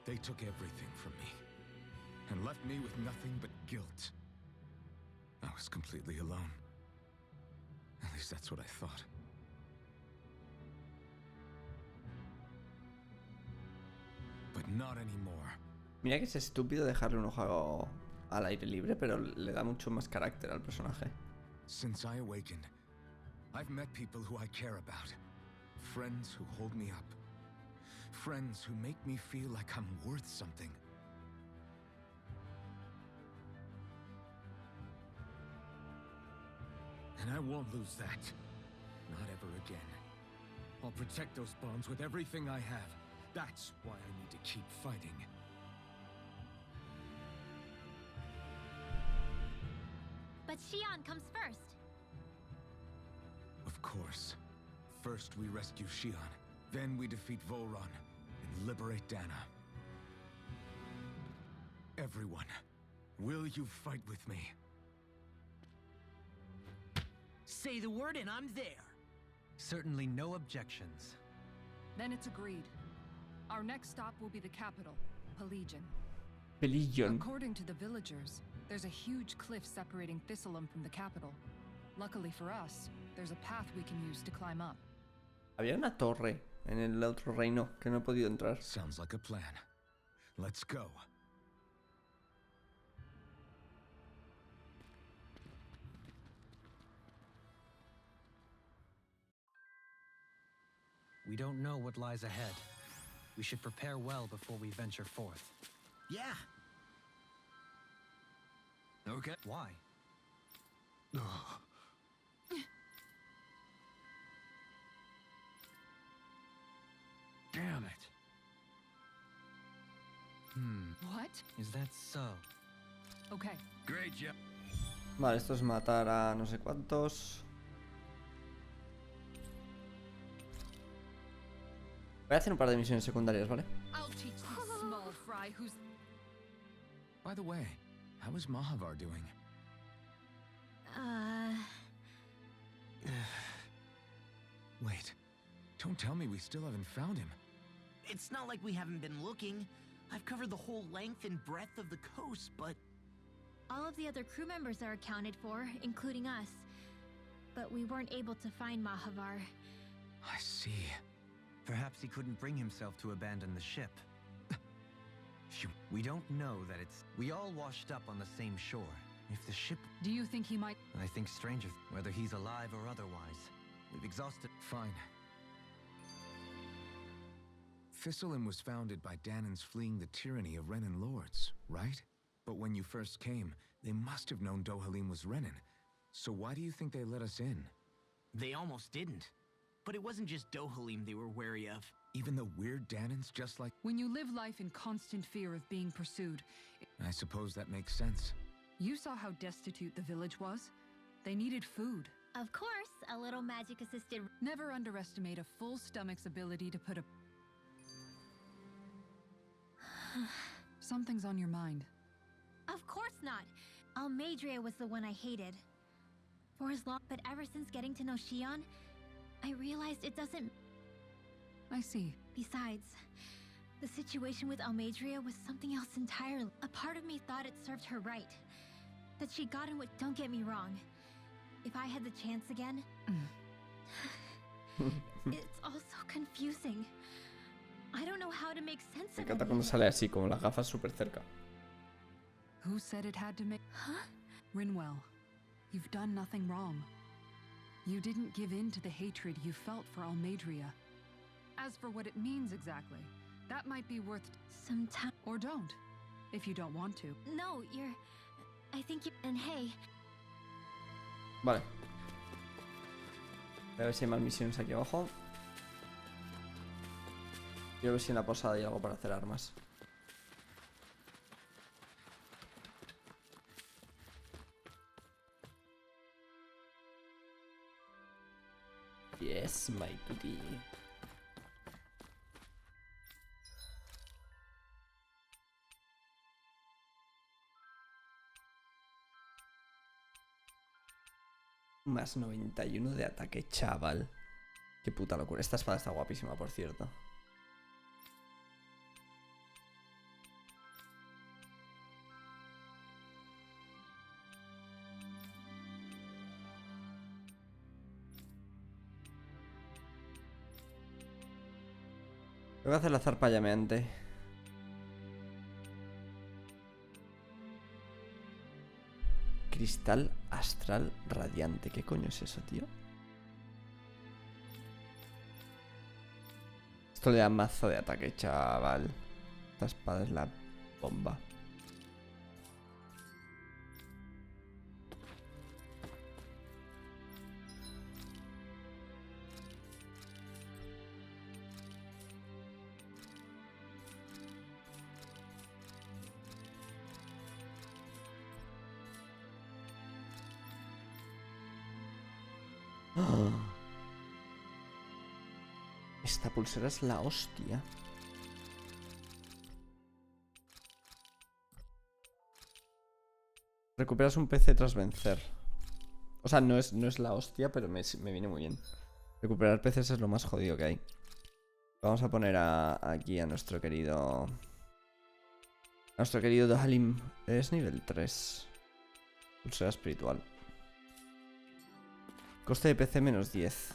They took everything from me and left me with nothing but guilt. I was completely alone. At least that's what I thought. But not anymore. Mira que es estúpido dejarle un ojo al aire libre, pero le da mucho más carácter al personaje. Since I awakened, I've met people who I care about. Friends who hold me up. Friends who make me feel like I'm worth something. And I won't lose that. Not ever again. I'll protect those bonds with everything I have. That's why I need to keep fighting. But Xion comes first. Of course. First we rescue Xion, then we defeat Volron and liberate Dana. Everyone, will you fight with me? Say the word and I'm there. Certainly no objections. Then it's agreed. Our next stop will be the capital, Pelegion. Pelegion. According to the villagers, there's a huge cliff separating Thistleum from the capital. Luckily for us, there's a path we can use to climb up. Había una torre en el otro reino que no he podido entrar. Sounds like a plan. Let's go. We don't know what lies ahead. We should prepare well before we venture forth. Yeah. Okay. Why? Damn it. What? Is that so? Okay. Great job. Vale, esto es matar a no sé cuántos. Voy a hacer un par de misiones secundarias, ¿vale? I'll teach this small fry who's... By the way, how is Mahavar doing? Wait. Don't tell me we still haven't found him. It's not like we haven't been looking. I've covered the whole length and breadth of the coast, but... All of the other crew members are accounted for, including us. But we weren't able to find Mahavar. I see. Perhaps he couldn't bring himself to abandon the ship. We don't know that it's... We all washed up on the same shore. If the ship... Do you think he might... I think stranger, whether he's alive or otherwise. We've exhausted... Fine. Thistleum was founded by Danan's fleeing the tyranny of Renan lords, right? But when you first came, they must have known Dohalim was Renan. So why do you think they let us in? They almost didn't. But it wasn't just Dohalim they were wary of. Even the weird Danans just like... When you live life in constant fear of being pursued, I suppose that makes sense. you saw how destitute the village was. They needed food. Of course, a little magic-assisted... Never underestimate a full stomach's ability to put a... Something's on your mind. Of course not. Almadria was the one I hated. For as long... But ever since getting to know Xion, I realized it doesn't... I see. Besides, the situation with Almadria was something else entirely. A part of me thought it served her right. That she got in what... Don't get me wrong. If I had the chance again... It's all so confusing. I don't know how to make sense Me of encanta it. cuando sale así, como las gafas súper cerca. Who said it had to make... Huh? Rinwell, you've done nothing wrong. You didn't give in to the hatred you felt for Almadria. As for what it means exactly, that might be worth... Sometime... Or don't, if you don't want to. No, you're... I think you... And hey, Vale. Voy a ver si hay más misiones aquí abajo. Quiero ver si en la posada hay algo para hacer armas. Yes, my goodie. Más 91 de ataque, chaval. Qué puta locura. Esta espada está guapísima, por cierto. Tengo que hacer la zarpa llameante. Cristal astral radiante. ¿Qué coño es eso, tío? Esto le da mazo de ataque, chaval. Esta espada es la bomba. Esta pulsera es la hostia. Recuperas un PC tras vencer. O sea, no es la hostia, pero me viene muy bien. Recuperar PCs es lo más jodido que hay. Vamos a poner aquí a nuestro querido... A nuestro querido Dahalim. Es nivel 3. Pulsera espiritual. Coste de PC menos 10.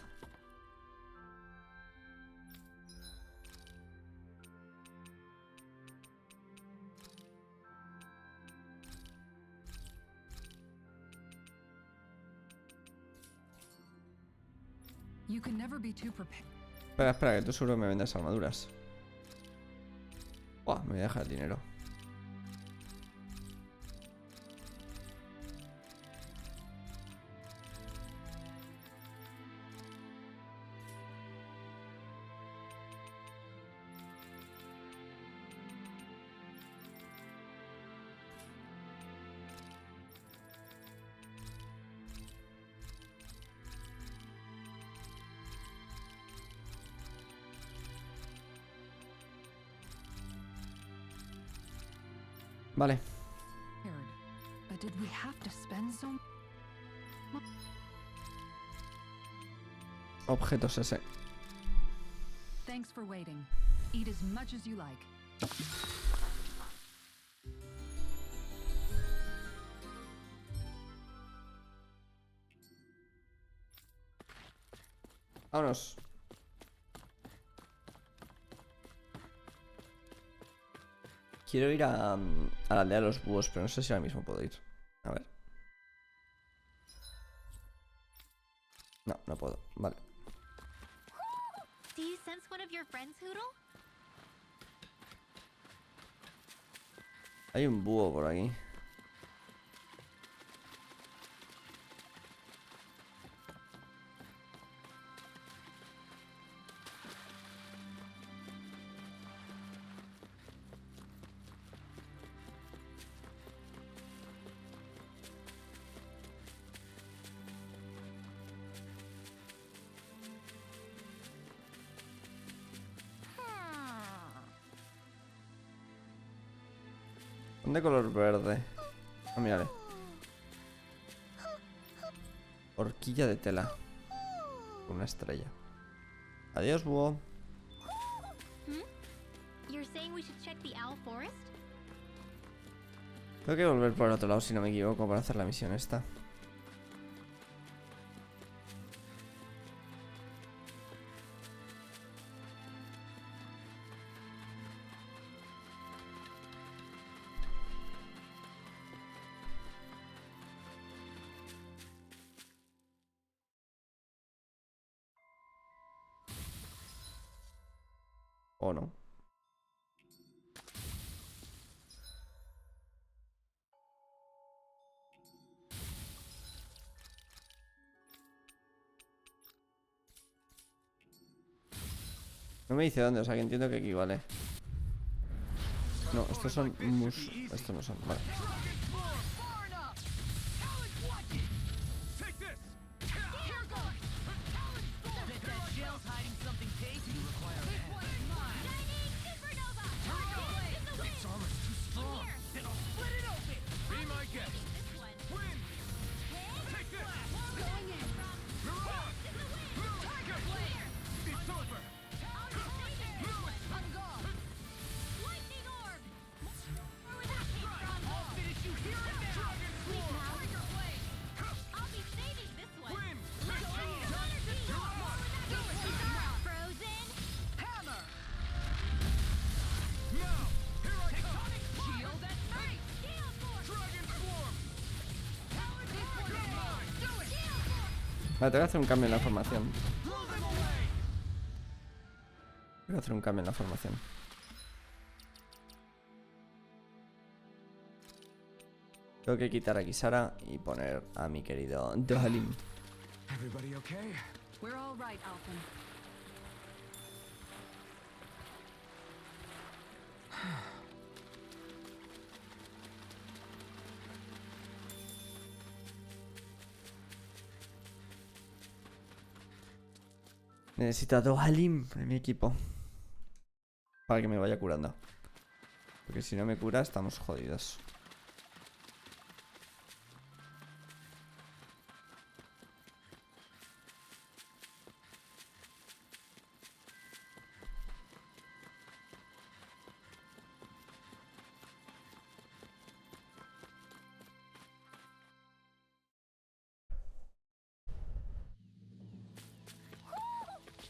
You can never be too prepared. Espera, que tú seguro me vendes armaduras. Buah, me voy a dejar el dinero. Vale. But did we have to spend so Objetos ese. Thanks for waiting. Eat as much as you like. Vámonos. Quiero ir a la aldea de los búhos, pero no sé si ahora mismo puedo ir. A ver. No, no puedo. Vale. Do you sense one of your friends, Hoodle? Hay un búho por aquí. Son de color verde. Ah, mírale. Horquilla de tela. Una estrella. Adiós, búho. You're saying we should check the Owl Forest? Tengo que volver por el otro lado, si no me equivoco, para hacer la misión esta. ¿O no? No me dice dónde, o sea que entiendo que equivale. No, estos son estos no son, vale. Vale, te voy a hacer un cambio en la formación. Voy a hacer un cambio en la formación. Tengo que quitar a Kisara y poner a mi querido Dalim. Everybody okay? We're all right, Alphen. Necesito a Dalim en mi equipo para que me vaya curando. Porque si no me cura, estamos jodidos.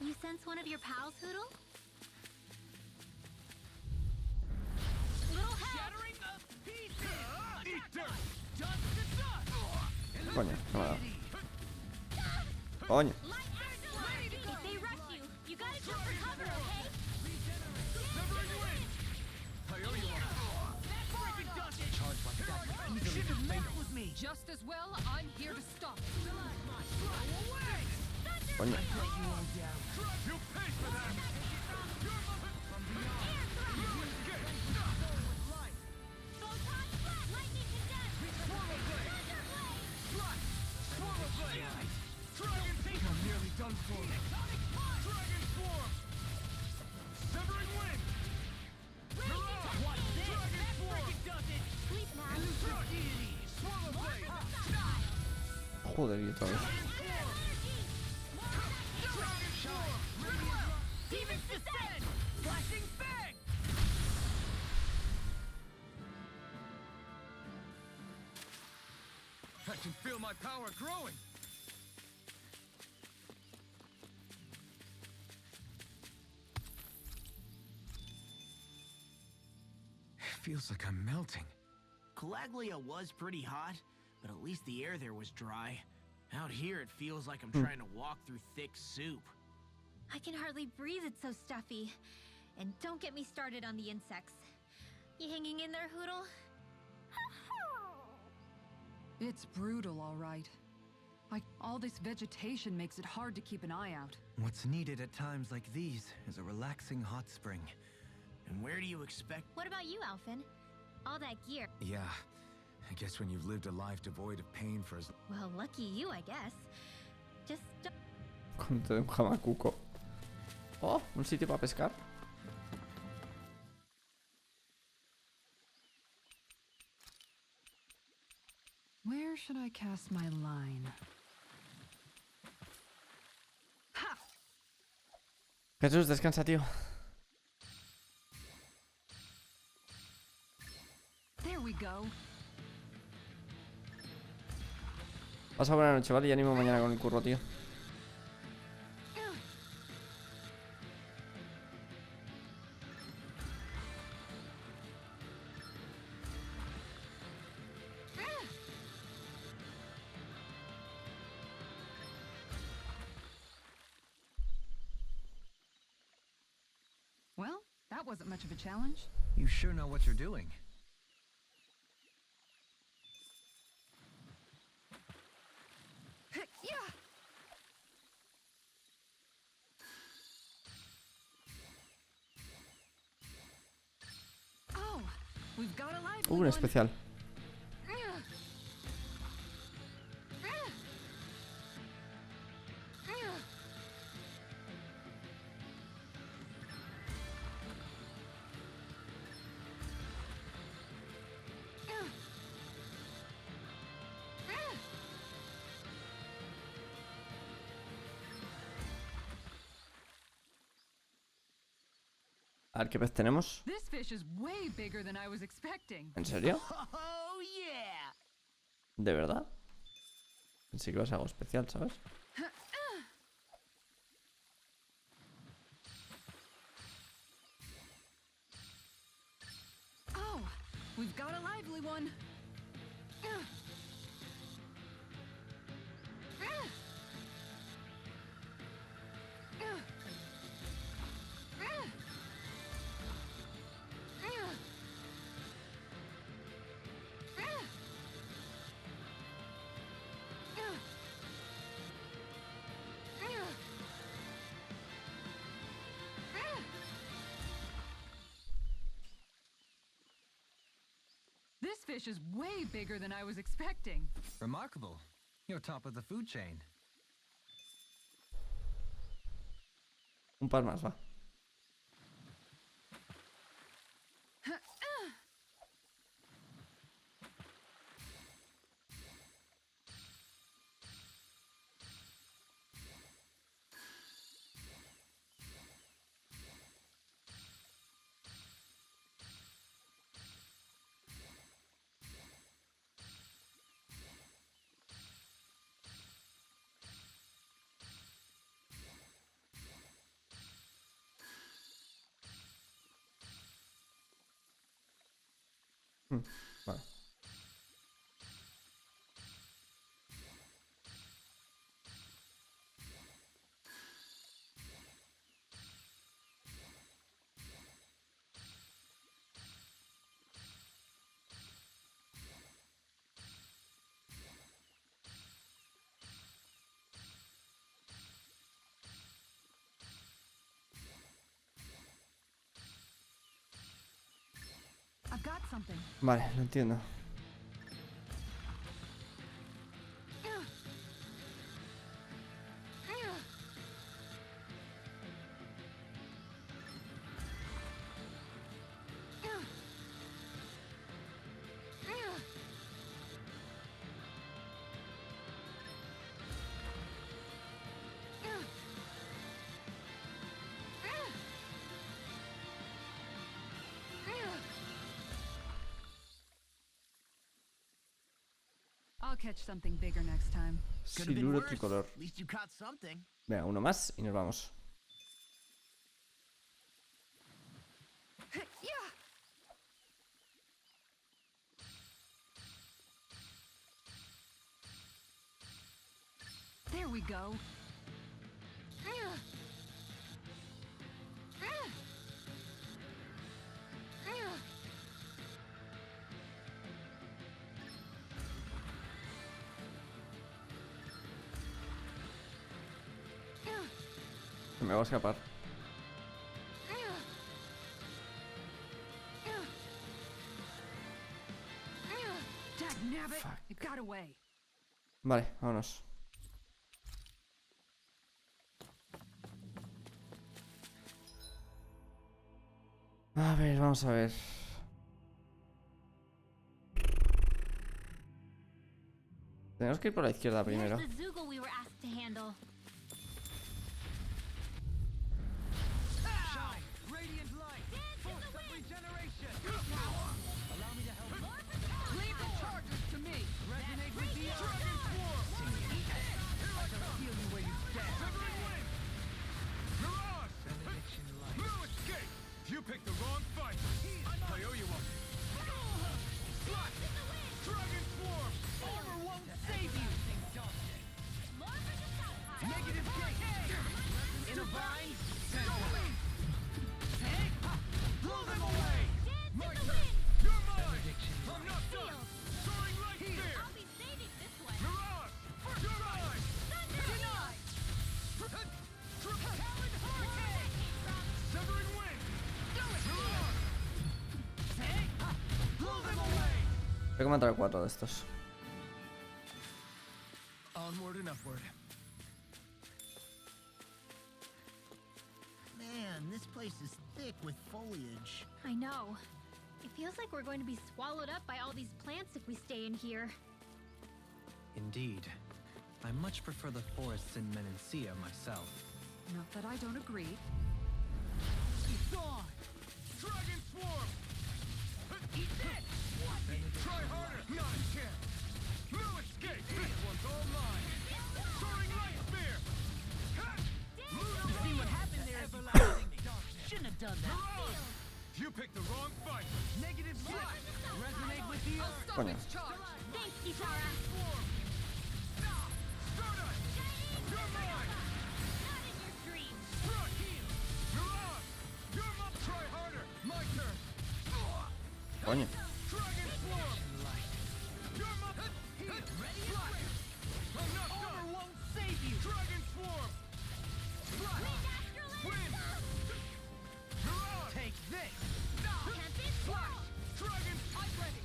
You sense one of your pals, Hoodle? Little help! Shattering the pieces! Eat dirt! Dust to dust! Coño, no me ha dado. Coño. If they rush you, you gotta jump for cover, okay? Should have messed with me! Just as well, I'm here to stop. Coño. You pay for that! Photon flat, lightning condensed! Dragon Tape! I'm nearly done for. Dragon Form! Severing Wind! What's this? Dragon Form! Does it! Sleep now. Deity! Swallow Blade! Joder, y otra vez. Demon's Descent! Flashing Fang! I can feel my power growing! It feels like I'm melting. Calaglia was pretty hot, but at least the air there was dry. Out here, it feels like I'm trying to walk through thick soup. I can hardly breathe, it's so stuffy. And don't get me started on the insects. You hanging in there, Hoodle? It's brutal, all right. All this vegetation makes it hard to keep an eye out. What's needed at times like these is a relaxing hot spring. And where do you expect? What about you, Alphen? All that gear. Yeah, I guess when you've lived a life devoid of pain for as Well, lucky you, I guess. Just Con todo un jamacuco. Oh, un sitio para pescar. Where should I cast my line? Ha! Jesús, descansa, tío. There we go. Pasa buena noche, ¿vale? Y ánimo mañana con el curro, tío. Well, that wasn't much of a challenge. You sure know what you're doing. Yeah. Oh, we've got a lively Un one. especial. A ver qué pez tenemos. This fish is way bigger than I was expecting. ¿En serio? Oh, yeah! ¿De verdad? Pensé que iba a ser algo especial, ¿sabes? Oh, we've got a lively one. This fish is way bigger than I was expecting. Remarkable. You're top of the food chain. Un par más, va. Vale. I've got something. Vale, lo entiendo. I'll catch something bigger next time. Could have been Siluro worse. tricolor. At least you caught something. Venga, uno más y nos vamos. There we go. Me voy a escapar. Dagnabbit, it got away. Vale, vámonos. A ver, vamos a ver. Tenemos que ir por la izquierda primero. Here's the Zoogle we were asked to handle. Shine! Radiant light! Force of regeneration! Allow me to help. Leave the charges to me. Resonate with the Dragon Swarm! I can feel you where you stand. Severing wind! Mirage! Benediction light. No escape! You picked the wrong fight! I owe you one! Flash! Dragon Swarm! Armor won't save you. Negative gate! In a bind. Blow them away! My turn! You're mine! I'm not done! Soaring light spear! I'll be saving this one. Mirage! You're mine! Denied! Talon Hurricane! Severing wind! Mirage! Blow them away! Tengo que matar a 4 de estos. Onward and upward. Man, this place is thick with foliage. I know. It feels like we're going to be swallowed up by all these plants if we stay in here. Indeed. I much prefer the forests in Menancia myself. Not that I don't agree. It's on! Dragon Swarm! Eat it! Try harder! Not a chance! No escape! This one's all mine! Soaring light spear! See what happened there? Everlasting darkness. Shouldn't have done that. Mirage! You picked the wrong fight! Negative six. Resonate with the earth. Stop Coño. its charge. Thanks, Kitara. Stardust! You're mine! Not in your dreams. Crush! Mirage! You're my... Try harder! My turn! Coño. Dragon Swarm! You're my... Ready? I'm not Armor done! won't save you. Dragon Swarm! Wind! Mirage! Take this. Dragon... I'm ready.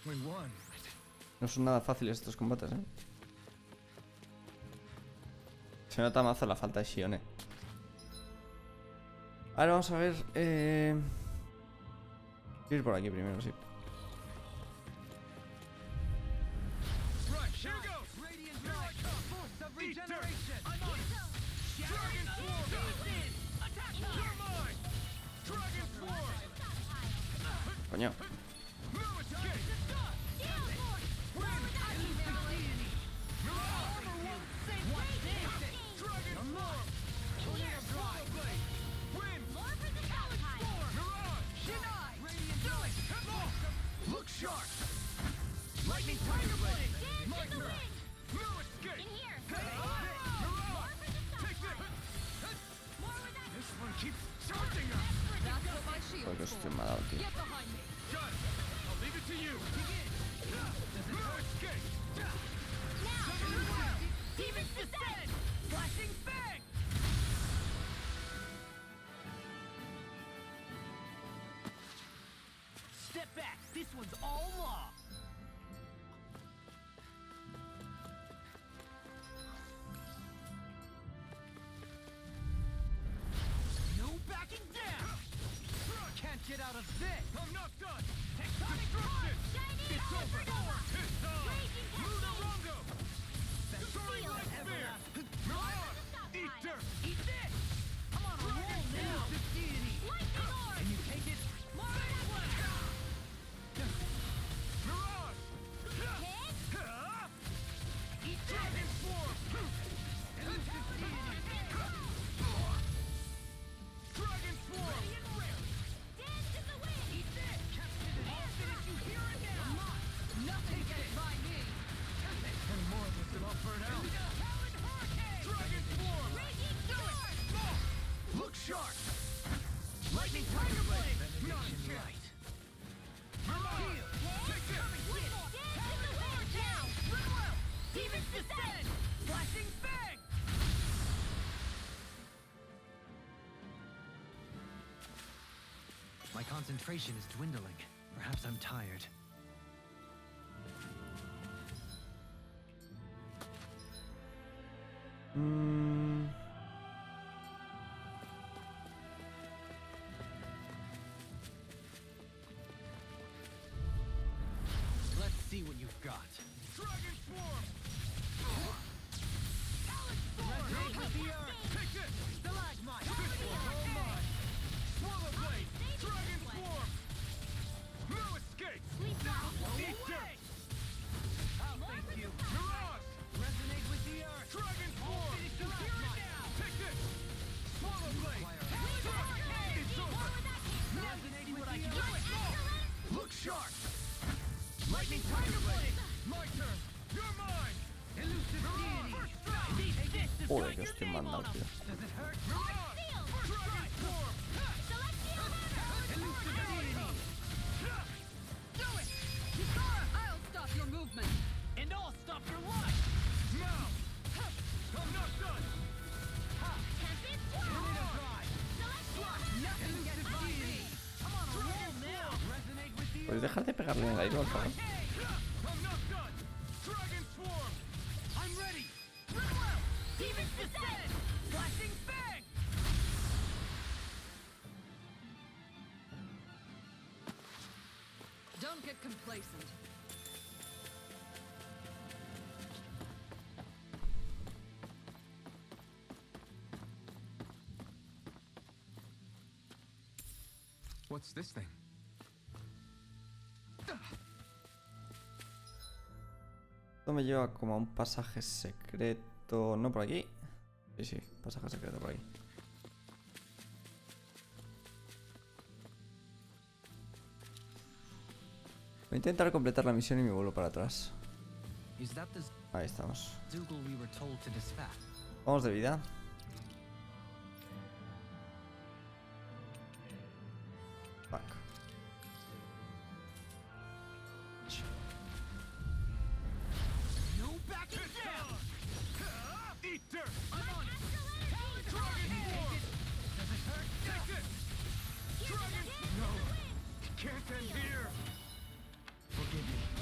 We won. No son nada fáciles estos combates, ¿eh? Se nota mazo la falta de Shione. Ahora vamos a ver. Quiero ir por aquí primero, sí. Right, here goes. Radiant light, force of regeneration. I'm on it. Dragon Swarm. Attack time. You're mine. Dragon Swarm. Coño. No escape. Look sharp! Lightning Tiger Blade! My turn! No escape! Take this! This one keeps charging us! That's what my shield Porque is estoy for. mal dado, tío. Get behind me. Got it! I'll leave it to you! No escape! Demons descend! Flashing fang! Step back. This one's all law. No backing down. Can't get out of this! I'm not done! Tectonic Destruction! Chinese It's over! Supernova. It's on! Raging Lunarongo! Cascade. Soaring Seal. Light Spear! Mirage! Eat dirt! Eat this. I'm on a roll now. Lightning orb. Can you take it? More of that one. Mirage! Eat Dragon this. Swarm! Elusive Deity! Dragon Swarm! Dance in the wind. Eat this. I'll finish you here and now. Nothing gets by me. Any more of this and I'll burn out! Talon Hurricane. Dragon Swarm! Raging Storm. Look sharp! Lightning Tiger Blade! Not a chance! Mirage! Take this! One more. Dance in the wind. Now. Goodwill. Demons descend. Flashing fang. My concentration is dwindling. Perhaps I'm tired. Let's see what you've got. Dragon Swarm! Talon Storm. Resonate with the earth! Take this! Stalagmite. This one's all mine! Swallow Blade! Dragon Swarm! No escape! Eat dirt! I'll thank you! Mirage! Resonate with the earth! Dragon Swarm! Take this! Swallow Blade! It's over! Resonating with the earth! Look sharp! Lightning Tiger Blade! My turn! You're mine! Elusive Deity! Joder, que estoy mandado, tío. Does it hurt? Mirage! Dragon Swarm! Elusive Deity! Do it. I'll stop your movement. And I'll stop your life. Now! I'm not done! Tempest Give Swarm. it a try! Nothing gets by me. I'm on a roll now. Resonate with the ¿Puedes dejar de pegarle en el aire, por favor? I'm not done! Dragon Swarm! I'm ready. Goodwill. Demons descend. Flashing fang. Don't get complacent. What's this thing? Esto me lleva como a un pasaje secreto. No por aquí. Sí, sí, pasaje secreto por aquí. Voy a intentar completar la misión y me vuelvo para atrás. Is that the Ahí estamos. Zoogle we were told to dispatch? Vamos de vida. Fuck. No backing down. Eat dirt! I'm on it. Dragon Swarm! Does it hurt? Take this! Dragon... No! Can't end here! Forgive me.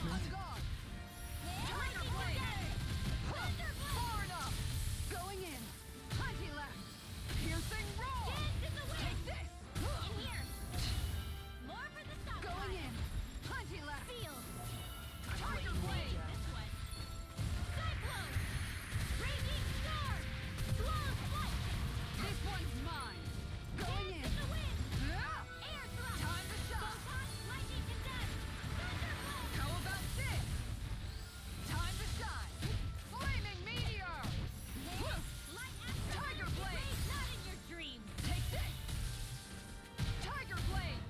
On guard. Tiger blade. Far enough. Going in. Plenty left. Piercing roll. Take this. In here. More for the stop. Going in. Plenty left. Field. Tiger blade. This way. Cyclone. Raging storm. Swallow flight. This one's mine. Going in. The wind. Ah! Air thrust. Time to shot. Photon lightning condense. Thunderbolt. How about this? Time to shine. Flaming meteor. Light after Tiger blade. Not in your dreams. Take this. Tiger blade.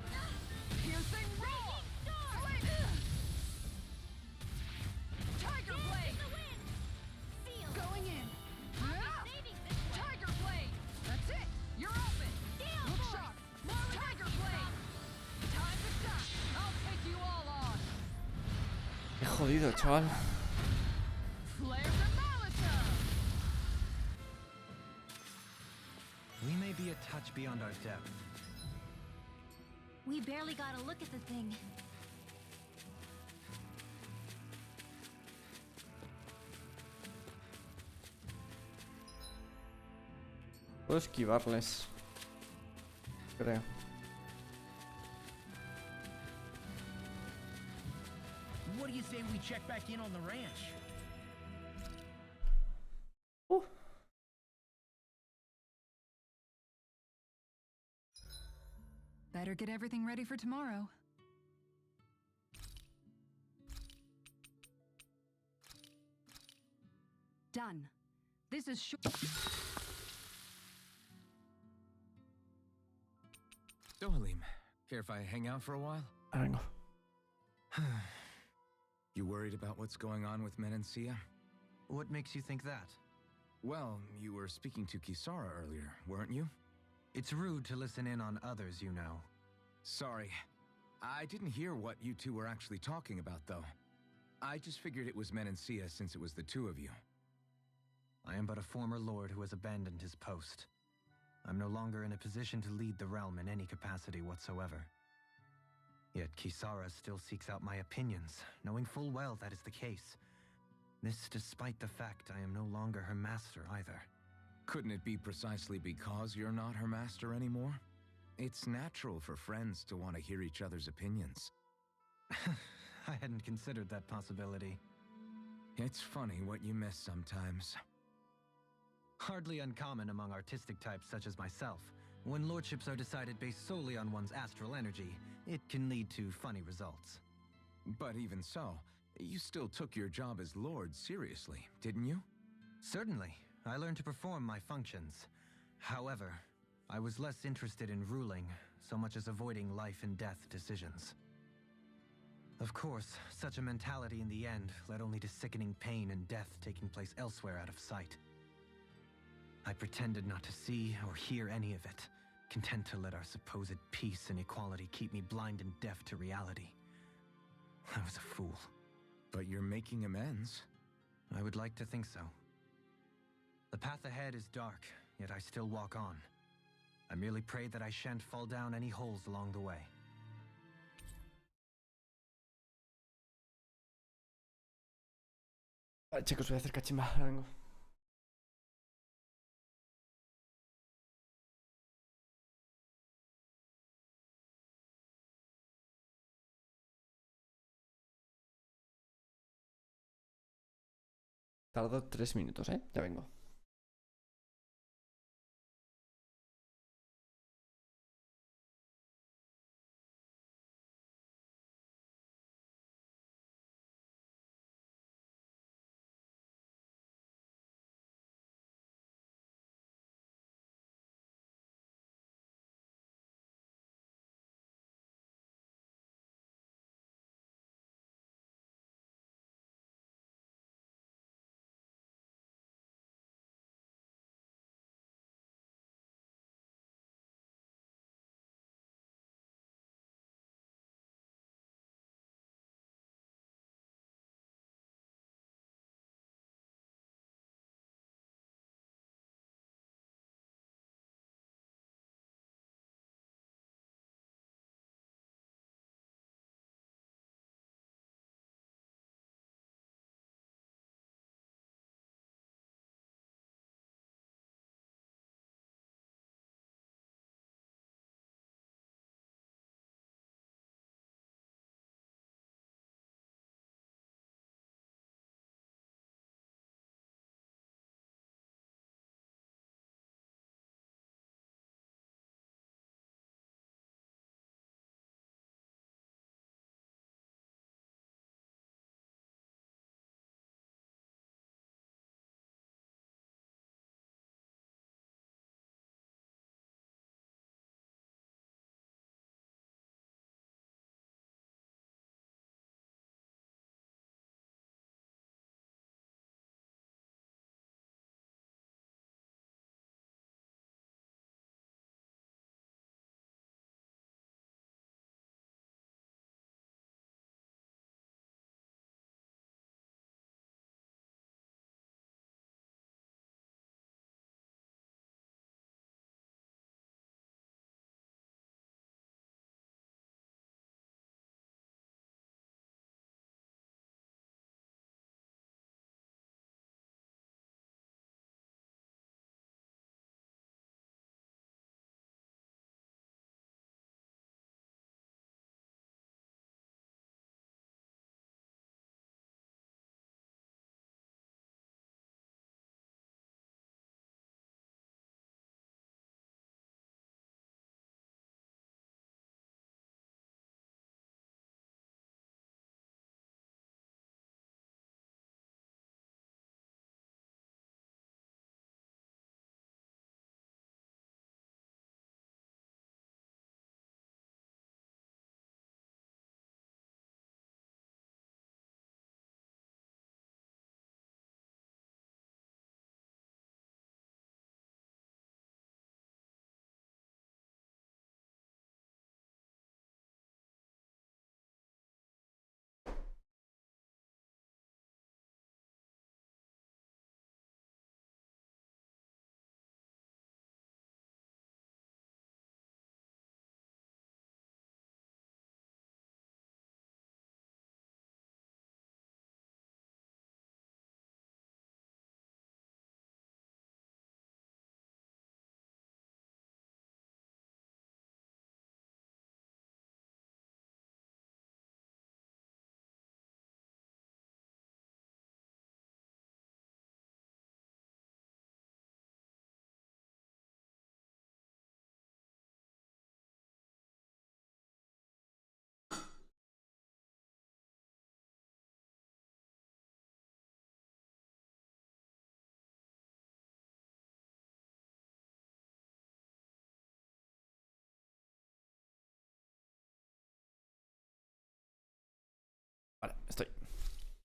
Piercing roll. Flame. Tiger blade. The wind. Field. Going in. Saving this way. Tiger blade. That's it. You're open. Gale Look force. sharp. More Tiger lightning blade. Time to shine. I'll take you all on. Qué jodido, chaval. Flare demolisher. We may be a touch beyond our depth. We barely got a look at the thing. Puedo esquivarles. Creo. What do you say we check back in on the ranch? Better get everything ready for tomorrow. Done. This is short. So, Halim, care if I hang out for a while? Ahora vengo. You worried about what's going on with Menancia? What makes you think that? Well, you were speaking to Kisara earlier, weren't you? It's rude to listen in on others, you know. Sorry. I didn't hear what you two were actually talking about, though. I just figured it was Menancia since it was the two of you. I am but a former lord who has abandoned his post. I'm no longer in a position to lead the realm in any capacity whatsoever. Yet Kisara still seeks out my opinions, knowing full well that is the case. This despite the fact I am no longer her master either. Couldn't it be precisely because you're not her master anymore? It's natural for friends to want to hear each other's opinions. I hadn't considered that possibility. It's funny what you miss sometimes. Hardly uncommon among artistic types such as myself. When lordships are decided based solely on one's astral energy, it can lead to funny results. But even so, you still took your job as lord seriously, didn't you? Certainly. I learned to perform my functions. However, I was less interested in ruling, so much as avoiding life and death decisions. Of course, such a mentality in the end led only to sickening pain and death taking place elsewhere out of sight. I pretended not to see or hear any of it, content to let our supposed peace and equality keep me blind and deaf to reality. I was a fool. But you're making amends. I would like to think so. The path ahead is dark, yet I still walk on. I merely pray that I shan't fall down any holes along the way. Vale, chicos, voy a hacer cachimba. Ahora vengo. Tardo 3 minutos, ¿eh? Ya vengo.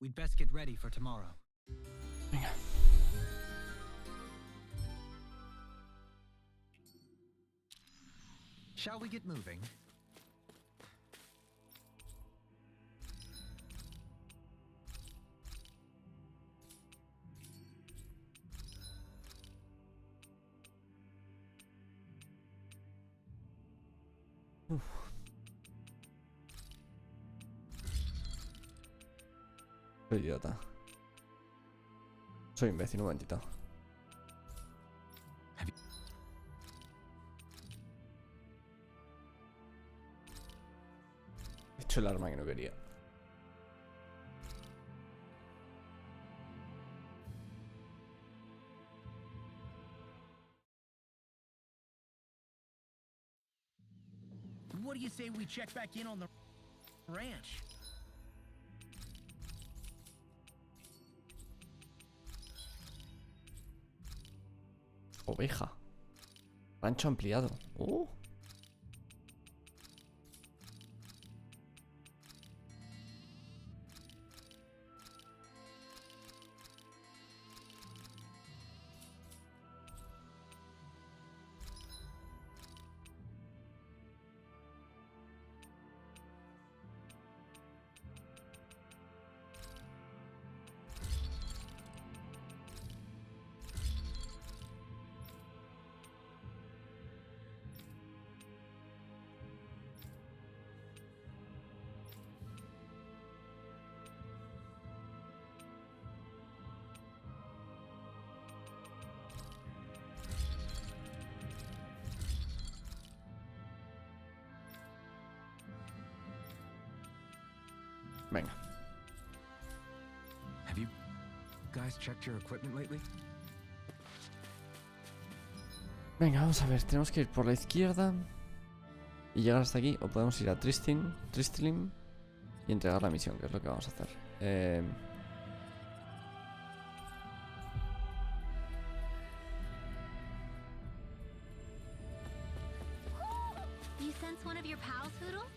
We'd best get ready for tomorrow. Venga. Shall we get moving? Soy idiota. Soy imbécil, un momentito. He hecho el arma que no quería. What do you say we check back in on the ranch? Oveja. Rancho ampliado. Venga. Have you guys checked your equipment lately? Venga, vamos a ver. Tenemos que ir por la izquierda y llegar hasta aquí. O podemos ir a Tristling y entregar la misión, que es lo que vamos a hacer. You sense one of your pals, Hoodle?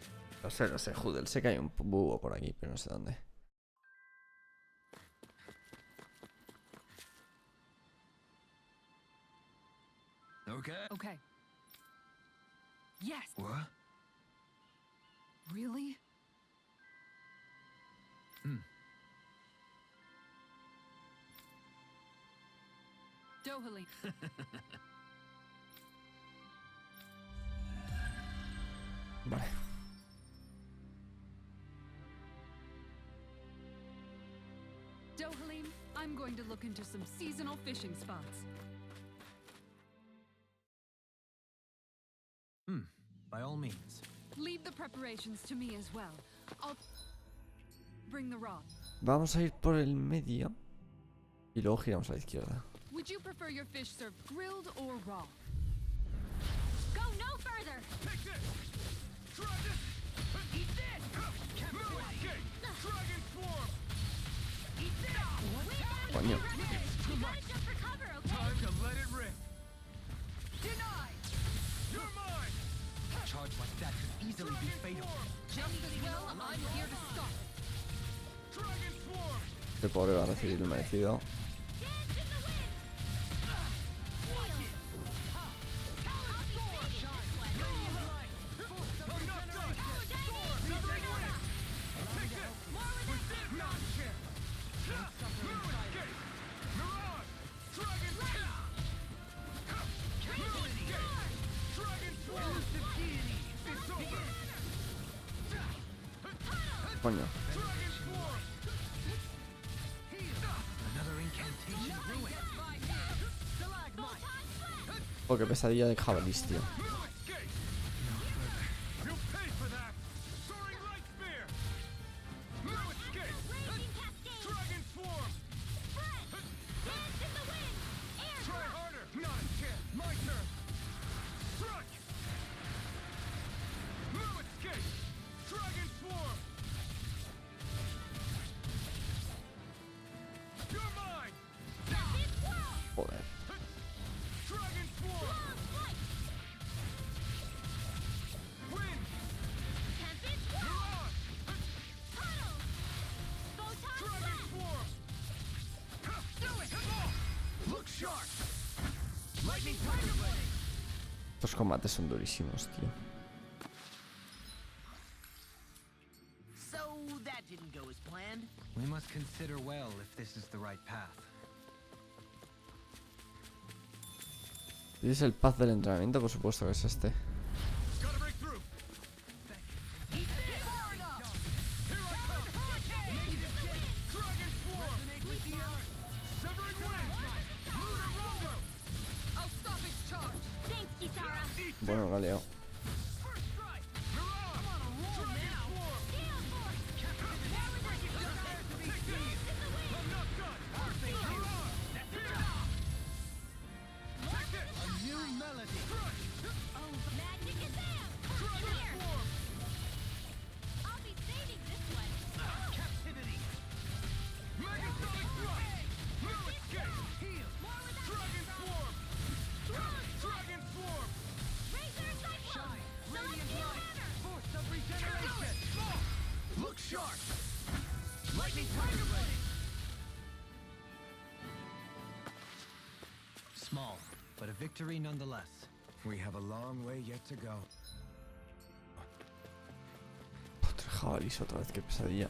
Lo sé, Hoodle. Sé que hay un búho por aquí, pero no sé dónde. Okay. Yes. What? Really? Dohalie. Vale. Dohalie, I'm going to look into some seasonal fishing spots. By all means. Leave the preparations to me as well. I'll bring the rod. Vamos a ir por el medio y luego giramos a la izquierda. Would you prefer your fish served grilled or raw? Go no further! Take this! Try this! Eat this! Milkshake! Dragon Swarm! Eat this! Coño. You gotta jump for cover, okay? Time to let it rip! Denied! You're mine! A charge like that could easily be fatal. Just as well, I'm here to stop it. Dragon Swarm! Este pobre va a recibir el merecido. Dance in the wind! Coño. Another incantation ruined. Oh, qué pesadilla de jabalís, tío. You'll pay for that! Soaring Light Spear! No escape! Dragon Swarm! Dance in the wind! Air Try harder! Not a chance! My turn! Strike! No escape! Dragon Swarm! You're mine! Joder. Dragon Swarm! Estos combates son durísimos, tío. So that didn't go as planned. We must consider well if this is the right path. ¿Y es el path del entrenamiento? Por supuesto que es este. Gotta break through. Bueno, la leo. Small, but a victory nonetheless. We have a long way yet to go. Otro jabalís otra vez, qué pesadilla.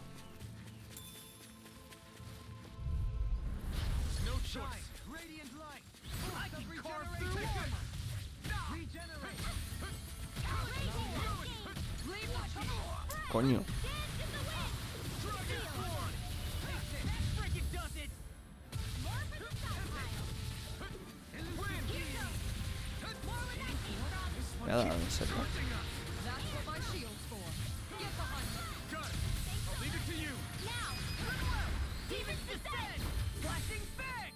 No choice. Radiant light. I can carve through it. Coño. Me ha dado en serio. That's what my shield's for. Get behind me. Got it. I'll leave it to you. Demons descend. Flashing fang.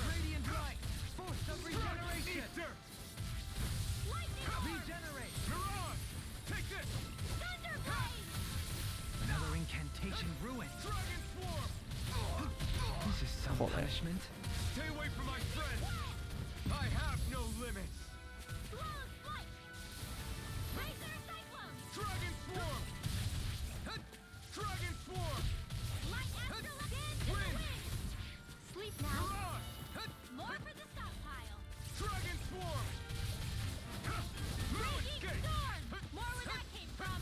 Radiant light. Force of regeneration. Eat dirt. Regenerate. Mirage. Take this. Another incantation ruined. Dragon swarm. This is some Joder. punishment. Stay away from my friend. I have no limits. Dragon swarm. Dragon swarm. Wind. Sleep now. Mirage. More for the stockpile. Dragon swarm. Raging Escape. storm. More where that came from.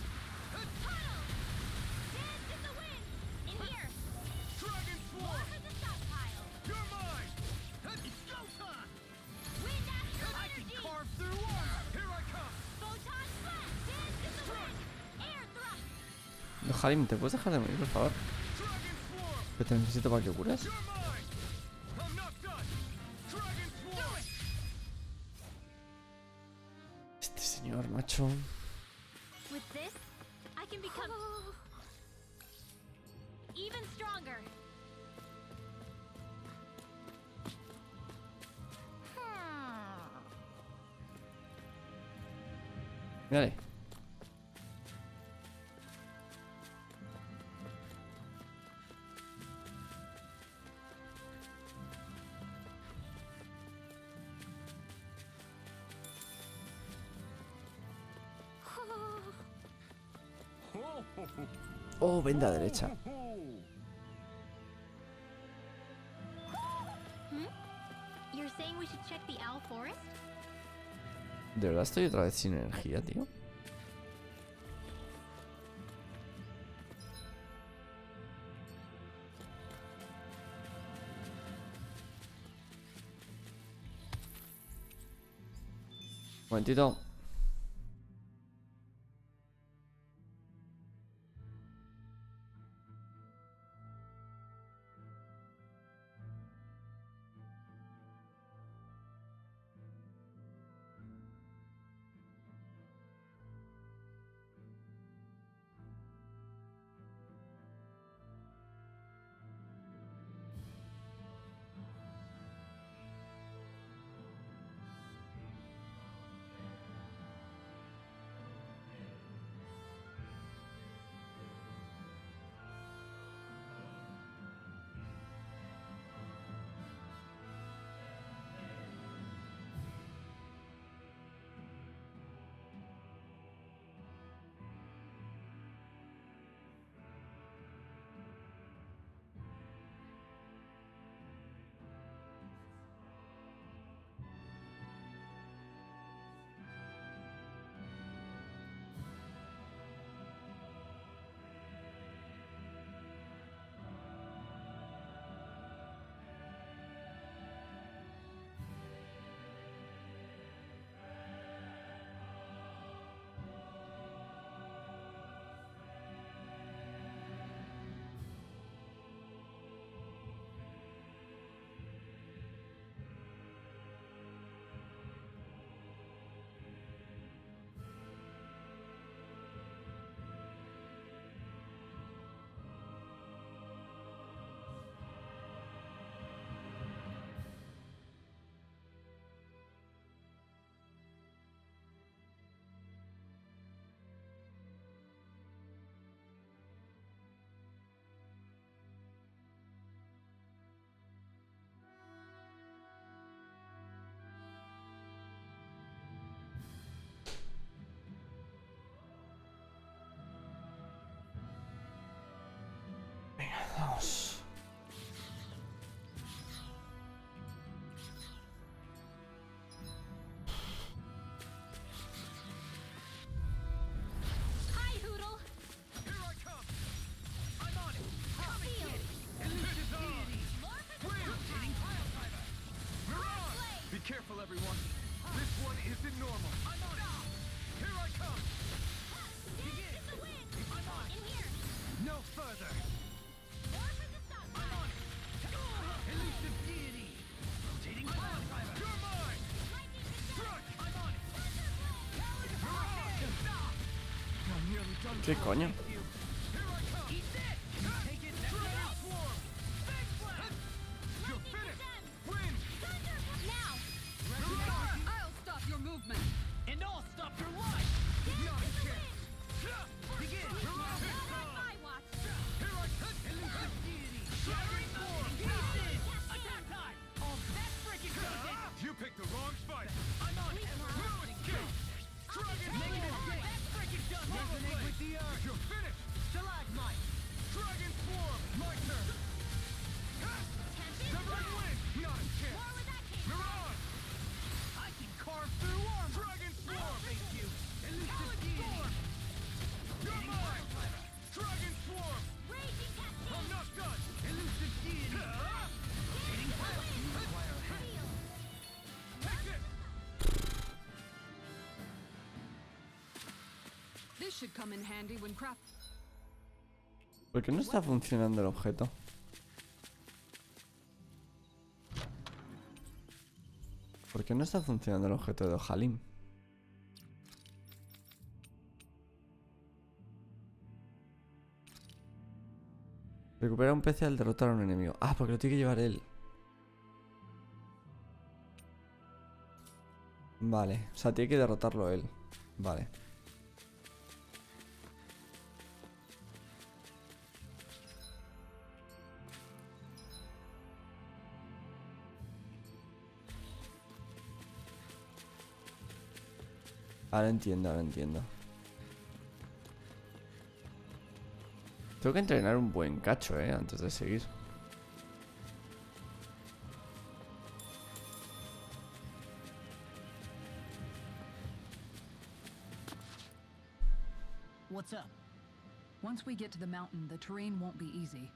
Tunnel. Dance in the wind. In here. Dragon More swarm. for the stockpile. You're mine. It's go time. Wind after I can energy. carve through armor. Here I come. Photon blast. Dance in the wind. Air thrust. No, Harim, ¿te puedes dejar de morir, por favor? Dragon swarm. Que te necesito para que cures. You're mine. I'm not done. Dragon swarm. Este señor, macho. With this, I can become even stronger. Mírale. Oh, venda derecha. You're saying we should check the owl forest? De verdad estoy otra vez sin energía, tío. Momentito. careful, everyone. This one isn't normal. I'm on it. Here I come. Begin! The wind! I'm on! In here! No further. More for the stop! I'm on it. Elusive deity. Rotating cloud driver. You're mine. Lightning Struck. I'm on it. Mirage. Stop. I'm nearly done. ¿Qué coño? with you. Here I come. Eat this. You take it. Dragon Now. swarm. Big blast. You're finished. Wind. Now! I'll stop your movement! And I'll stop your life. Not a chance. Begin. Not on my watch! Here I come. Elusive deity. Shattering form. Pieces. Attack time. All that freaking does it. You picked the wrong fight. I'm on it. Ruin kill. Dragon Negative swarm. six. That freaking does it. Resonate with the earth. You're finished. Stalagmite. Dragon swarm. My turn. Severing wind. Not a chance. More where that came from! Mirage. I can carve through armor. Dragon swarm. Thank you. Elusive Solid deity. storm. You're mine. Dragon swarm. Raging cascade! I'm not done. Elusive deity. Rotating cloud. You require a hand. Take it. This should come in handy when craft. ¿Por qué no está funcionando el objeto? ¿Por qué no está funcionando el objeto de Halim? Recupera un PC al derrotar a un enemigo. Ah, porque lo tiene que llevar él. Vale, o sea, tiene que derrotarlo él. Vale. Ahora entiendo, ahora entiendo. Tengo que entrenar un buen cacho, antes de seguir. What's up? Once we get to the mountain, the terrain won't be easy.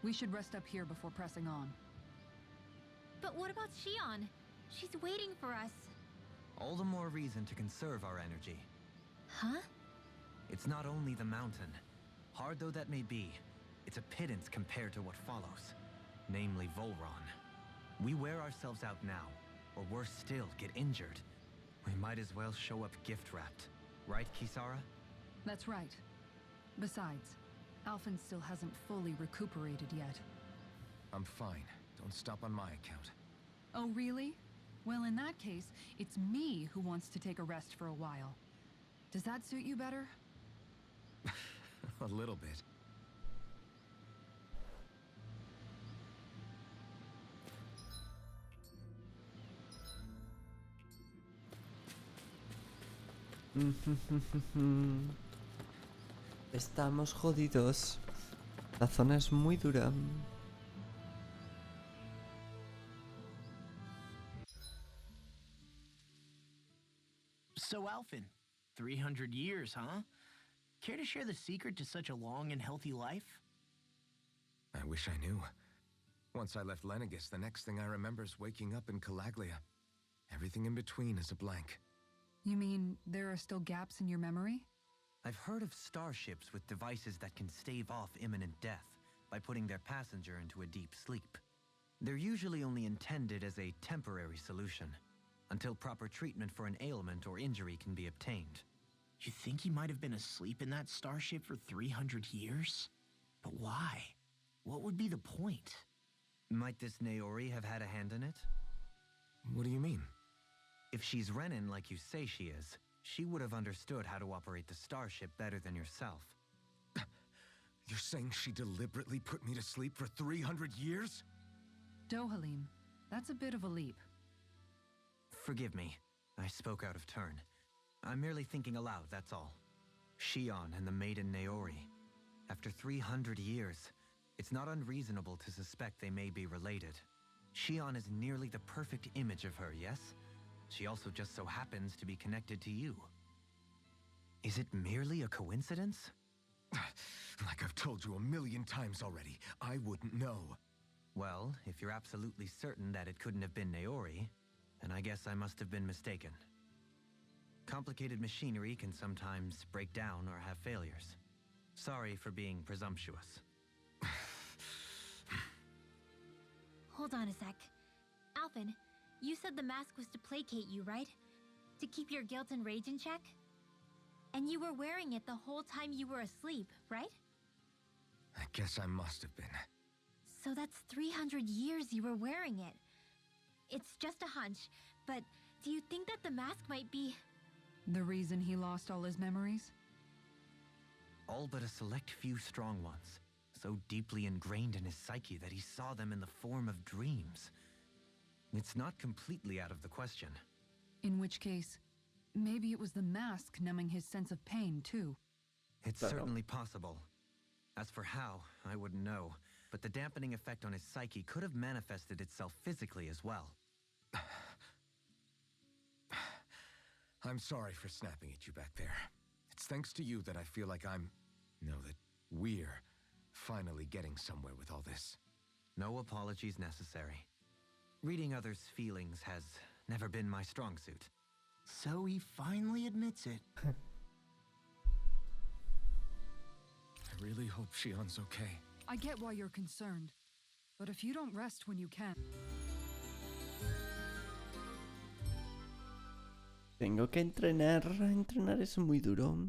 We should rest up here before pressing on. But what about Shion? She's waiting for us. All the more reason to conserve our energy. Huh? It's not only the mountain. Hard though that may be, it's a pittance compared to what follows. Namely Volron. We wear ourselves out now, or worse still, get injured. We might as well show up gift-wrapped. Right, Kisara? That's right. Besides, Alphen still hasn't fully recuperated yet. I'm fine. Don't stop on my account. Oh, really? Well, in that case, it's me who wants to take a rest for a while. Does that suit you better? A little bit. Estamos jodidos. La zona es muy dura. So, Alphen, 300 years, huh? Care to share the secret to such a long and healthy life? I wish I knew. Once I left Lenegis, the next thing I remember is waking up in Calaglia. Everything in between is a blank. You mean there are still gaps in your memory? I've heard of starships with devices that can stave off imminent death by putting their passenger into a deep sleep. They're usually only intended as a temporary solution, until proper treatment for an ailment or injury can be obtained. You think he might have been asleep in that starship for 300 years? But why? What would be the point? Might this Naori have had a hand in it? What do you mean? If she's Renin like you say she is, she would have understood how to operate the starship better than yourself. You're saying she deliberately put me to sleep for 300 years? Dohalim, that's a bit of a leap. Forgive me. I spoke out of turn. I'm merely thinking aloud, that's all. Shion and the maiden Naori. After 300 years, it's not unreasonable to suspect they may be related. Shion is nearly the perfect image of her, yes? She also just so happens to be connected to you. Is it merely a coincidence? Like I've told you a million times already, I wouldn't know. Well, if you're absolutely certain that it couldn't have been Naori, and I guess I must have been mistaken. Complicated machinery can sometimes break down or have failures. Sorry for being presumptuous. Hold on a sec. Alphen, you said the mask was to placate you, right? To keep your guilt and rage in check? And you were wearing it the whole time you were asleep, right? I guess I must have been. So that's 300 years you were wearing it. It's just a hunch, but do you think that the mask might be... The reason he lost all his memories? All but a select few strong ones, so deeply ingrained in his psyche that he saw them in the form of dreams. It's not completely out of the question. In which case, maybe it was the mask numbing his sense of pain, too. It's certainly possible. As for how, I wouldn't know, but the dampening effect on his psyche could have manifested itself physically as well. I'm sorry for snapping at you back there. It's thanks to you that I feel like that we're finally getting somewhere with all this. No apologies necessary. Reading others' feelings has never been my strong suit. So he finally admits it. I really hope Shion's okay. I get why you're concerned, but if you don't rest when you can... Tengo que entrenar. Entrenar es muy duro.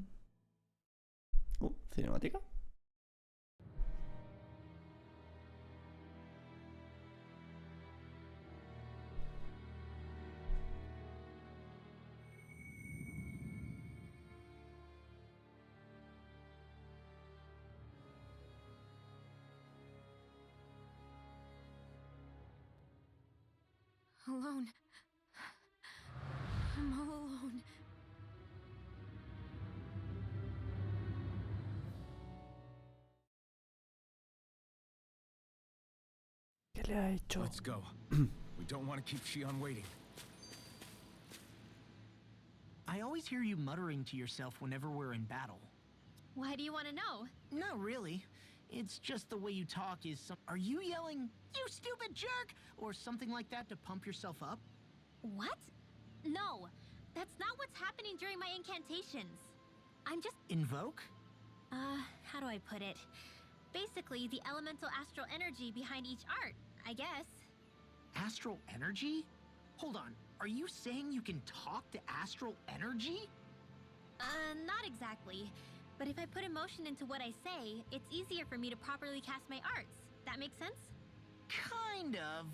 Cinemática. Alone. I'm all alone. ¿Qué le ha hecho? Let's go. We don't want to keep Shion waiting. I always hear you muttering to yourself whenever we're in battle. Why do you want to know? Not really. It's just the way you talk is some... Are you yelling, "You stupid jerk," or something like that to pump yourself up? What? No, that's not what's happening during my incantations. I'm just... Invoke? How do I put it? Basically, the elemental astral energy behind each art, I guess. Astral energy? Hold on. Are you saying you can talk to astral energy? Not exactly. But if I put emotion into what I say, it's easier for me to properly cast my arts. That makes sense? Kind of.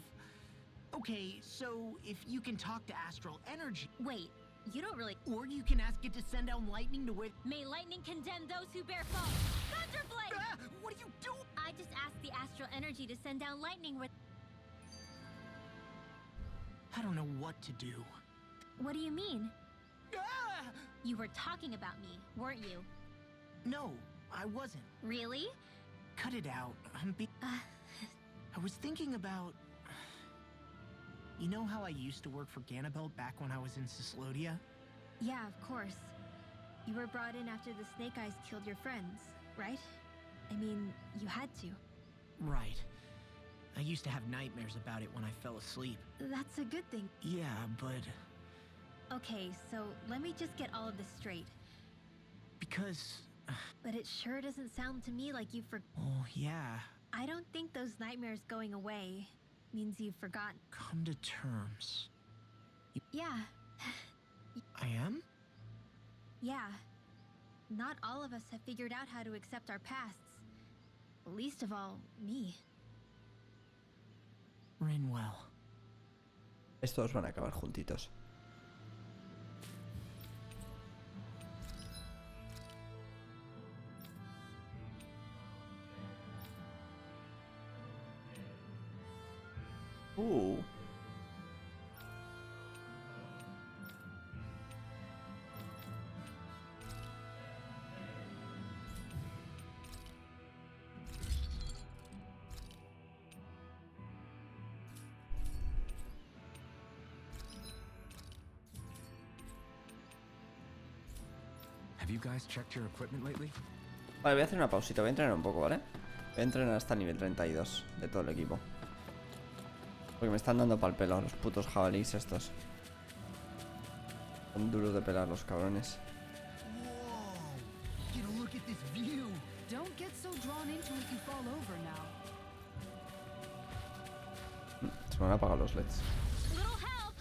Okay, so if you can talk to astral energy... Wait, you don't really... Or you can ask it to send down lightning to where... May lightning condemn those who bear false! Thunderblade! Ah, what are you doing? I just asked the astral energy to send down lightning where... I don't know what to do. What do you mean? Ah! You were talking about me, weren't you? No, I wasn't. Really? Cut it out. I was thinking about... You know how I used to work for Ganabelt back when I was in Cislodia? Yeah, of course. You were brought in after the Snake Eyes killed your friends, right? I mean, you had to. Right. I used to have nightmares about it when I fell asleep. That's a good thing. Yeah, but... Okay, so let me just get all of this straight. Because... But it sure doesn't sound to me like you've Oh, yeah. I don't think those nightmares going away means you've forgotten. Come to terms. Yeah. I am? Yeah. Not all of us have figured out how to accept our pasts. Least of all, me. Rinwell. Estos van a acabar juntitos. Have you guys checked your equipment lately? Vale, voy a hacer una pausita, voy a entrenar un poco, ¿vale? Voy a entrenar hasta nivel 32 de todo el equipo. Porque me están dando pa'l pelo los putos jabalíes estos. Son duros de pelar los cabrones. Whoa! Get a look at this view. Don't get so drawn into it you fall over now. Se me van a apagar los LEDs. Little help!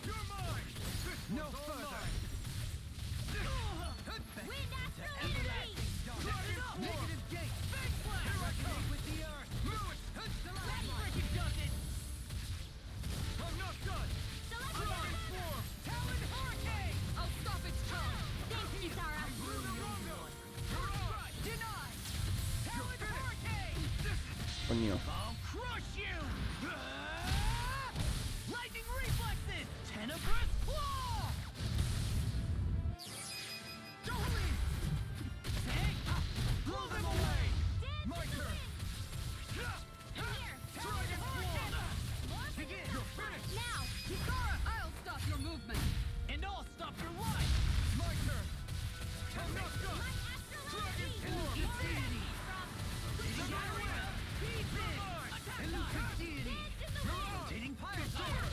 You're mine. No further. Wind astrology! Negative gate. Big flash. With the earth. Move it. It does it. I'm not done. Dragon form. Talon hurricane. I'll stop its tongue! Thanks, Kisara. Mirage. Denied. Talon hurricane. Coño. I'll crush you. Lightning reflexes. Tenebrous claw. Jolene. Take. Blow them away. My turn. Dragon form. Begin. You're finished. Now! Kisara, I'll stop your movement. And I'll stop your life. My turn. I'm not done. Dragon form. Deity. Elusive deity. Rotating pile driver.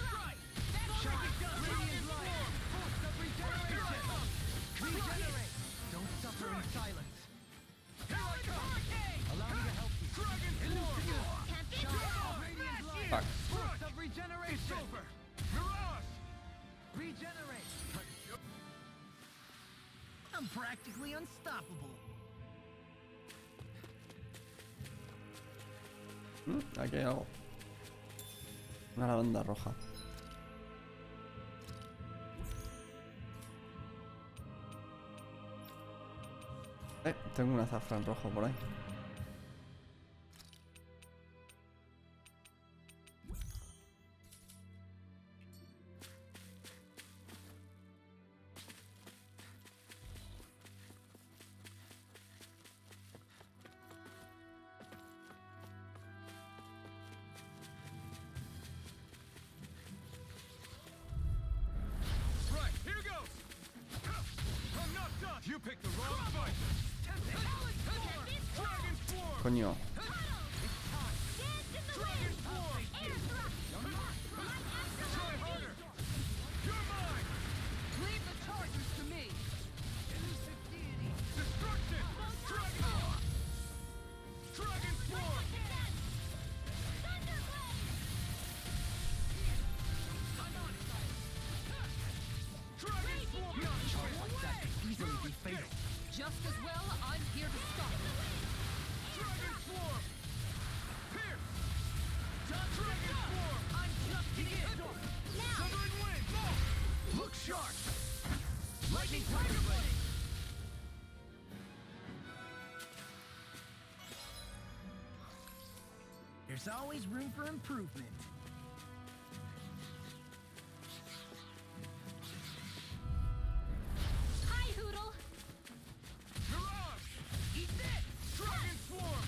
Shocking gun. Radiant light. Force of regeneration. Regenerate. Don't suffer in silence. Here I come. Allow me to help you. Dragon form. Radiant light. Fuck. Force of regeneration. It's over. Mirage. Regenerate. I'm practically unstoppable. Aquí hay algo. Una lavanda roja. Tengo un azafrán rojo por ahí. Right, here goes. I'm not done. You picked the wrong fight. Dragon form. Coño. Dragon form. Try harder. You're mine. Leave the charges to me. Elusive deity. Destruction. Dragon form. Dragon form. Like that could easily be fatal. Just as well, I'm here to stop it. Dragon form. Pierce. Dragon form. I'm just getting started. Southern wind. Look sharp. Lightning tiger blade. There's always room for improvement. Hi, Hoodle! Mirage. Eat this. Dragon form.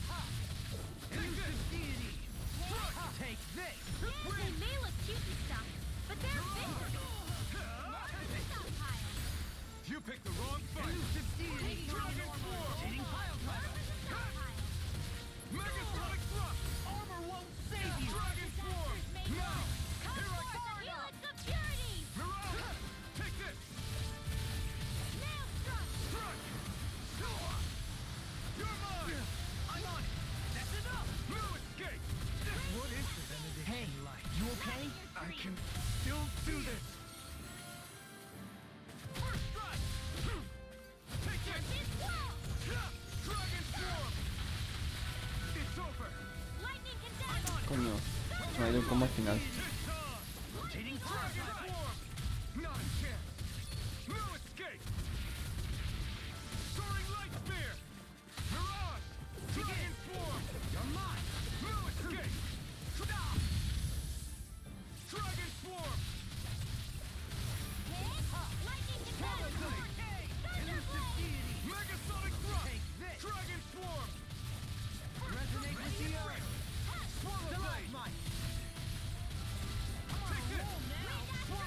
Elusive deity. Take this. They may look cute and stuff, but they're big. Stockpile. You picked the wrong fight. Elusive deity. Dragon form. Pile driver. Megasonic thrust. Armor won't save you. Dragon form. Now. Come Here I forth, come. helix of purity! Mirage. Take this. Maelstrom! Strike. You're mine. I'm on it. That's enough. No escape. What is the benediction Hey, like? you okay? I can still do this. First strike. Take this. This wall! Dragon form. It's over. Lightning condemned! Coño. Se me ha ido un combo al final. Rotating dragon form. Not a chance. No escape. Soaring light spear. Mirage. Dragon form. You're mine. No escape. Dragon form. Lightning condemned! Elusive deity. Megasonic thrust. Take this. Dragon swarm. Resonate with the earth. Swallow blade. Take this. Swirl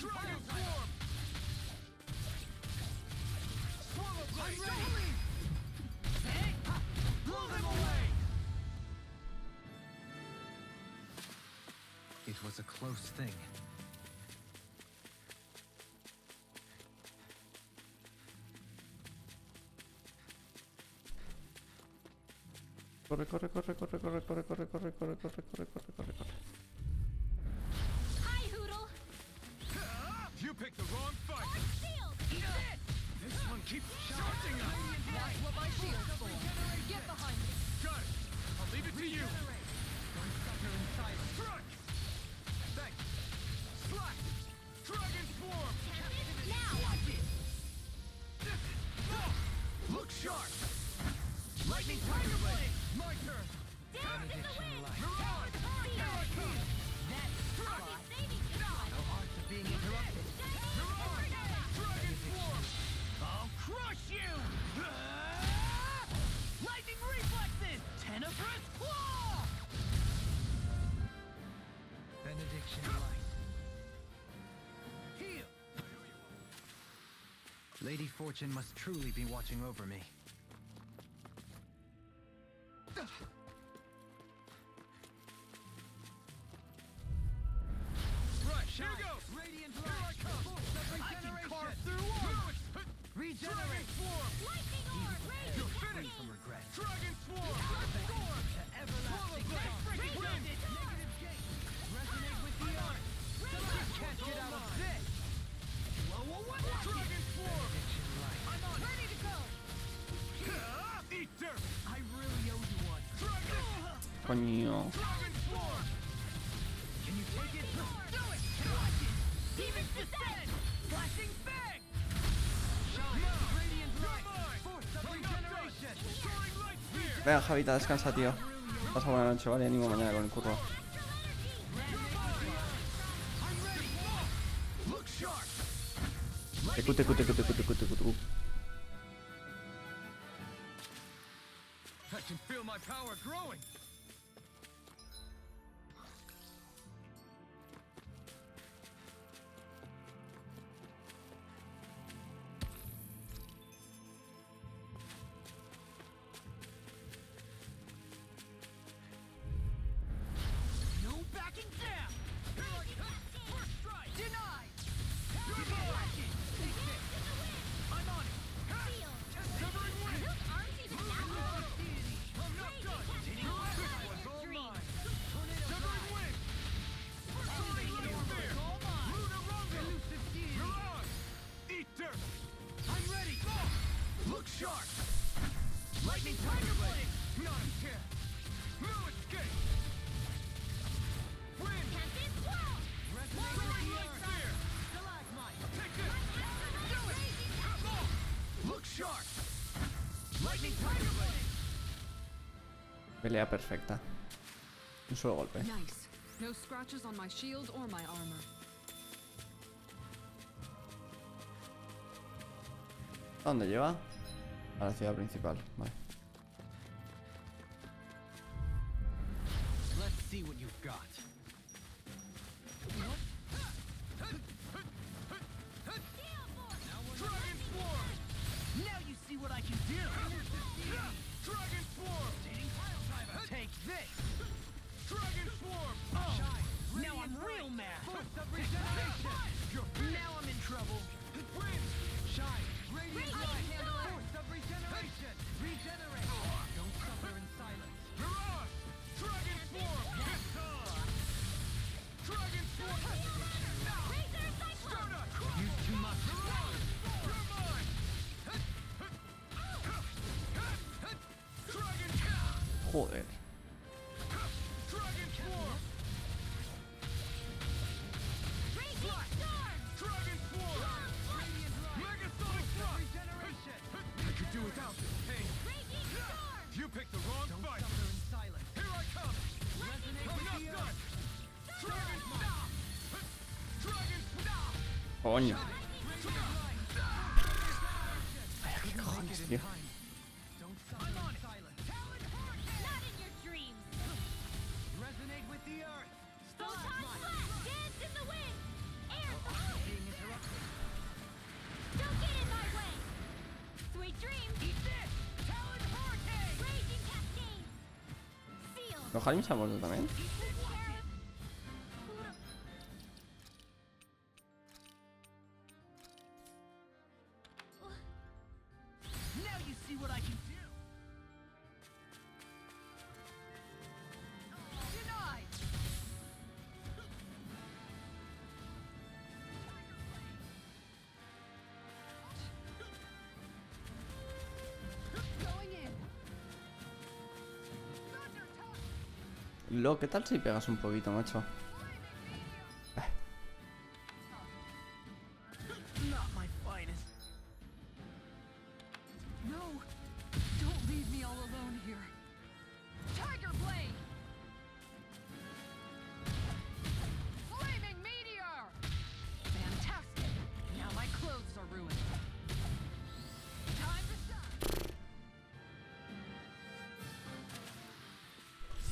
Dragon Swarm! Swallow Blade! I'm ready! Hey! Blow them away! It was a close thing. Corre, corre, corre, corre, corre, corre, corre, corre, corre, corre, corre, corre, corre, corre. Hi, Hoodle! You picked the wrong fight! Shield! This one keeps charging us! That's what my shield's for. Get behind me. Got it! I'll leave it to you! Struck! Thanks! Slack! Dragon Swarm! Now! Look sharp! Lightning Tiger Blade! My turn! Down in the wind! Mirage! Here I come! That's spot! Saving you! No arts of being interrupted. Mirage! Dragon Swarm! I'll crush you! Lightning reflexes! Tenebrous Claw! Benediction light. Heal! Lady Fortune must truly be watching over me. Right, here goes! Radiant Here I come! I can carve through walls! Dragon Swarm! Lightning orb! You're Free finished! from regret. Dragon Swarm! Storm to everlasting Swallow calm. Blade! Wind! Negative gate. Resonate with the earth. Can't get out of this. Blow away! Dragon Swarm! Benediction light. I'm on! Ready to go! Eat dirt! I really owe you one! Dragon! Coño. Dragon Swarm! Can you take it? Do it! Watch it! Demon's Descent! Flashing Fang! Shine. Radiant light. mine! Force of I'm not done! regeneration. Soaring Light Spear! Venga, Javita, descansa, tío. Pasa buena noche, vale, ánimo mañana con el curro. Look sharp! Tecu, tecu, tecu, tecu, tecu, tecu, tecu. I can feel my power growing! No backing down! Here I come! First strike! Denied! Turbo Rocket! Take this! I'm on it! Severing Wind! I'm not done! This one's all mine! Severing Wind! Soaring Light Spear! Lunar Rumble! Mirage! Eat dirt! I'm ready! Look sharp! Lightning Tiger Blade! Not a chance! No escape! Wind! Soaring Light Spear! Take this! Do it! Look sharp! Lightning Tiger Blade! Pelea perfecta. Un solo golpe. Nice. No scratches on my shield or my armor. ¿A dónde lleva? A la ciudad principal. Vale. Let's see what you've got. Dragon Swarm! Now you see what I can do! Dragon Swarm! Take this! Dragon Swarm! Oh! Now I'm real mad! Force of regeneration. Now I'm in trouble! Wind! Shine. Radiant light. Force of regeneration. Regenerate. Don't suffer in silence. Mirage! Dragon Swarm! Dragon Swarm! Stardust! Use too much. Mirage! You're mine! Dragon! Joder. Dragon Swarm! Dragon Swarm! Mega Sonic Thrust! Regeneration. I could do without this pain. You picked the wrong Don't fight. suffer in silence. Here I come. Resonate I'm with not the done. earth. Dragon Stop! Dragon Stop! Coño. Vaya, qué cojones, tío. Don't suffer in silence. Not in your dreams! Resonate with the earth. Photon Stalagmite. blast! Dance in the wind! Air Being ¿Los Harim se han muerto también? Now you see what I can do. Denied! Going in. Lo, ¿qué tal si pegas un poquito, macho? Not my finest. No! Don't leave me all alone here. Tiger Blade! Flaming Meteor! Fantastic! Now my clothes are ruined. Time to shine!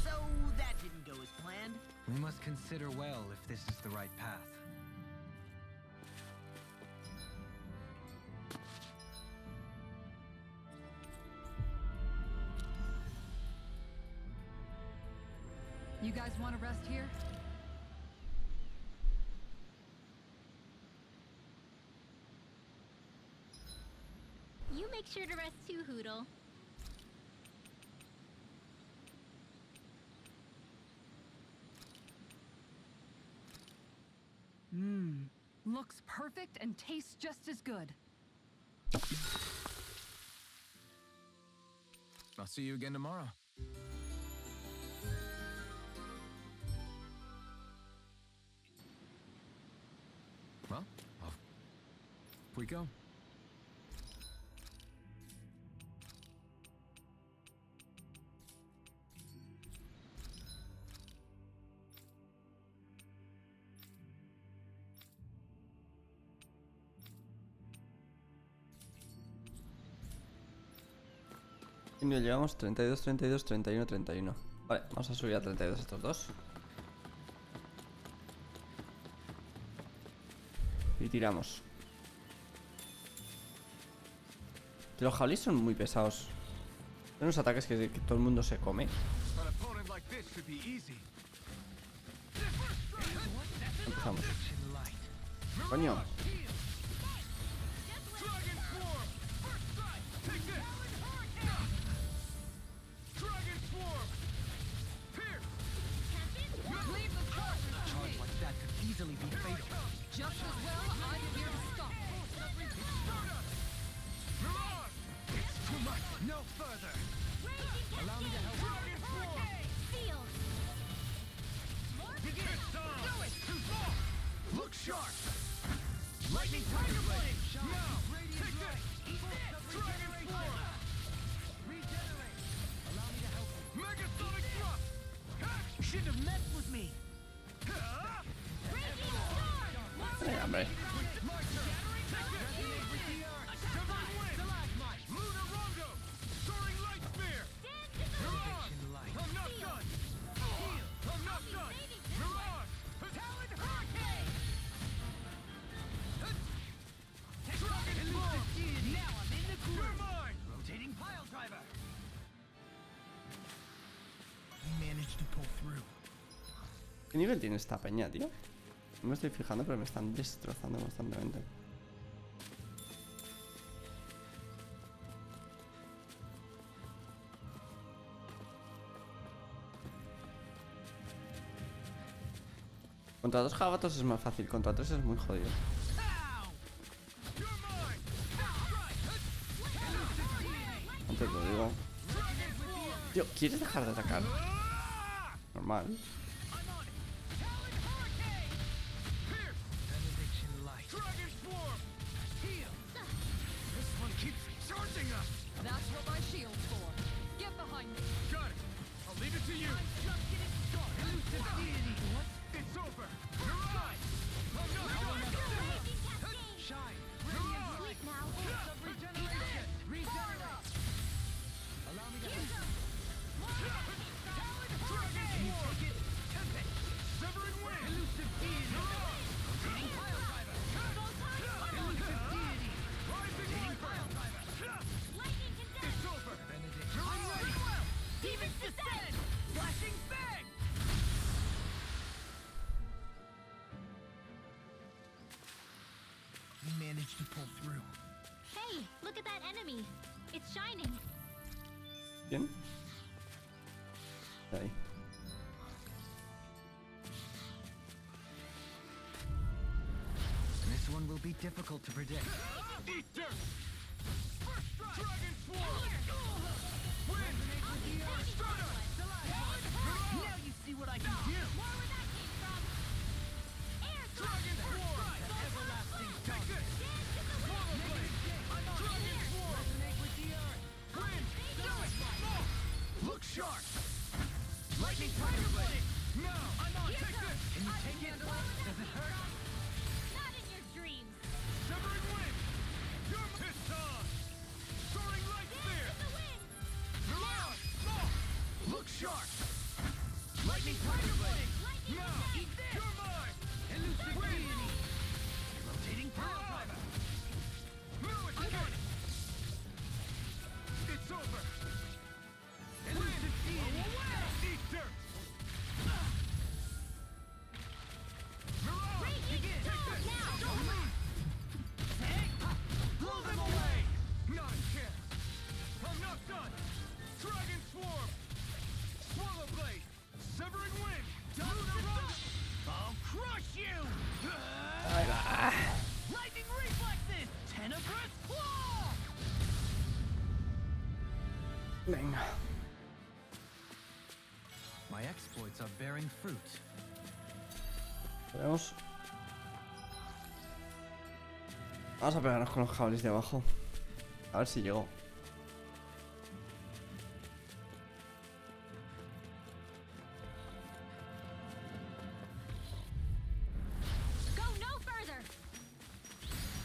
So that didn't go as planned. We must consider well if this is the right path. You guys want to rest here? You make sure to rest too, Hoodle. Looks perfect and tastes just as good. I'll see you again tomorrow. Well, off we go. Y nos llevamos 32, 32, 31, 31. Vale, vamos a subir a 32 estos dos. Y tiramos. Que los jabalíes son muy pesados. Son unos ataques que todo el mundo se come. An opponent like this should be easy. Empezamos. Coño. Charge like that could easily be fatal. Just as well, I'm here to stop. It's too much. No further. Allow me to help you. Look sharp. Lightning Tiger Blade. Now. Take this. Dragon Form. Regenerate. Allow me to help you. Megasonic Thrust. Shouldn't have messed with me. Hombre. Lunar Rondo. Soaring Light Spear. Benediction light. I'm not done. I'm not done. Mirage. Talon Hurricane. Dragon Form. Now I'm in the You're groove. mine. Rotating pile driver. We managed to pull through. ¿Qué nivel tiene esta peña, tío? No me estoy fijando, pero me están destrozando constantemente. Contra dos jabatos es más fácil, contra tres es muy jodido. Antes lo digo. Tío, ¿quieres dejar de atacar? Normal. Benediction light. Dragon Form. Heal. This one keeps charging us. That's what my shield's for. Get behind me. Got it. I'll leave it to you. Just getting started. Elusive deity. It's over. Mirage. Shine. Sleep now. Regeneration. Regenerate. Allow me to help you. Dragon Form. you managed to pull through. Hey, look at that enemy. It's shining. ¿Quién? Ahí. This one will be difficult to predict. Eat dirt! Dragon Swarm! Win! Now you see what I can do! More where that came from. Air Dragon Swarm! Everlasting Dance in the wind! I'm on Dragon Swarm! Resonate with the earth! Win! Do it! Look sharp! Lightning Tiger Blade! Now! I'm on! Take this! Can you take it? Does it hurt? Not in your dreams. Severing Wind! Your Piston! Soaring Light Spear! In the wind. Look sharp! Lightning Tiger Blade! Now! Lightning You're mine! Elusive Win! deity! Rotating pile driver! Now it's good! It's over! Elusive deity! Eat dirt! Mirage! Raging Take Storm this! now. Blow them away! Not a chance! I'm not done! Dragon Swarm! Swallow Blade! Severing Wind! I'll crush you! Lightning Reflexes! Tenebrous Claw! Venga. My exploits are bearing fruit. Veremos. Vamos a pegarnos con los jabalíes de abajo. A ver si llego. Go no further.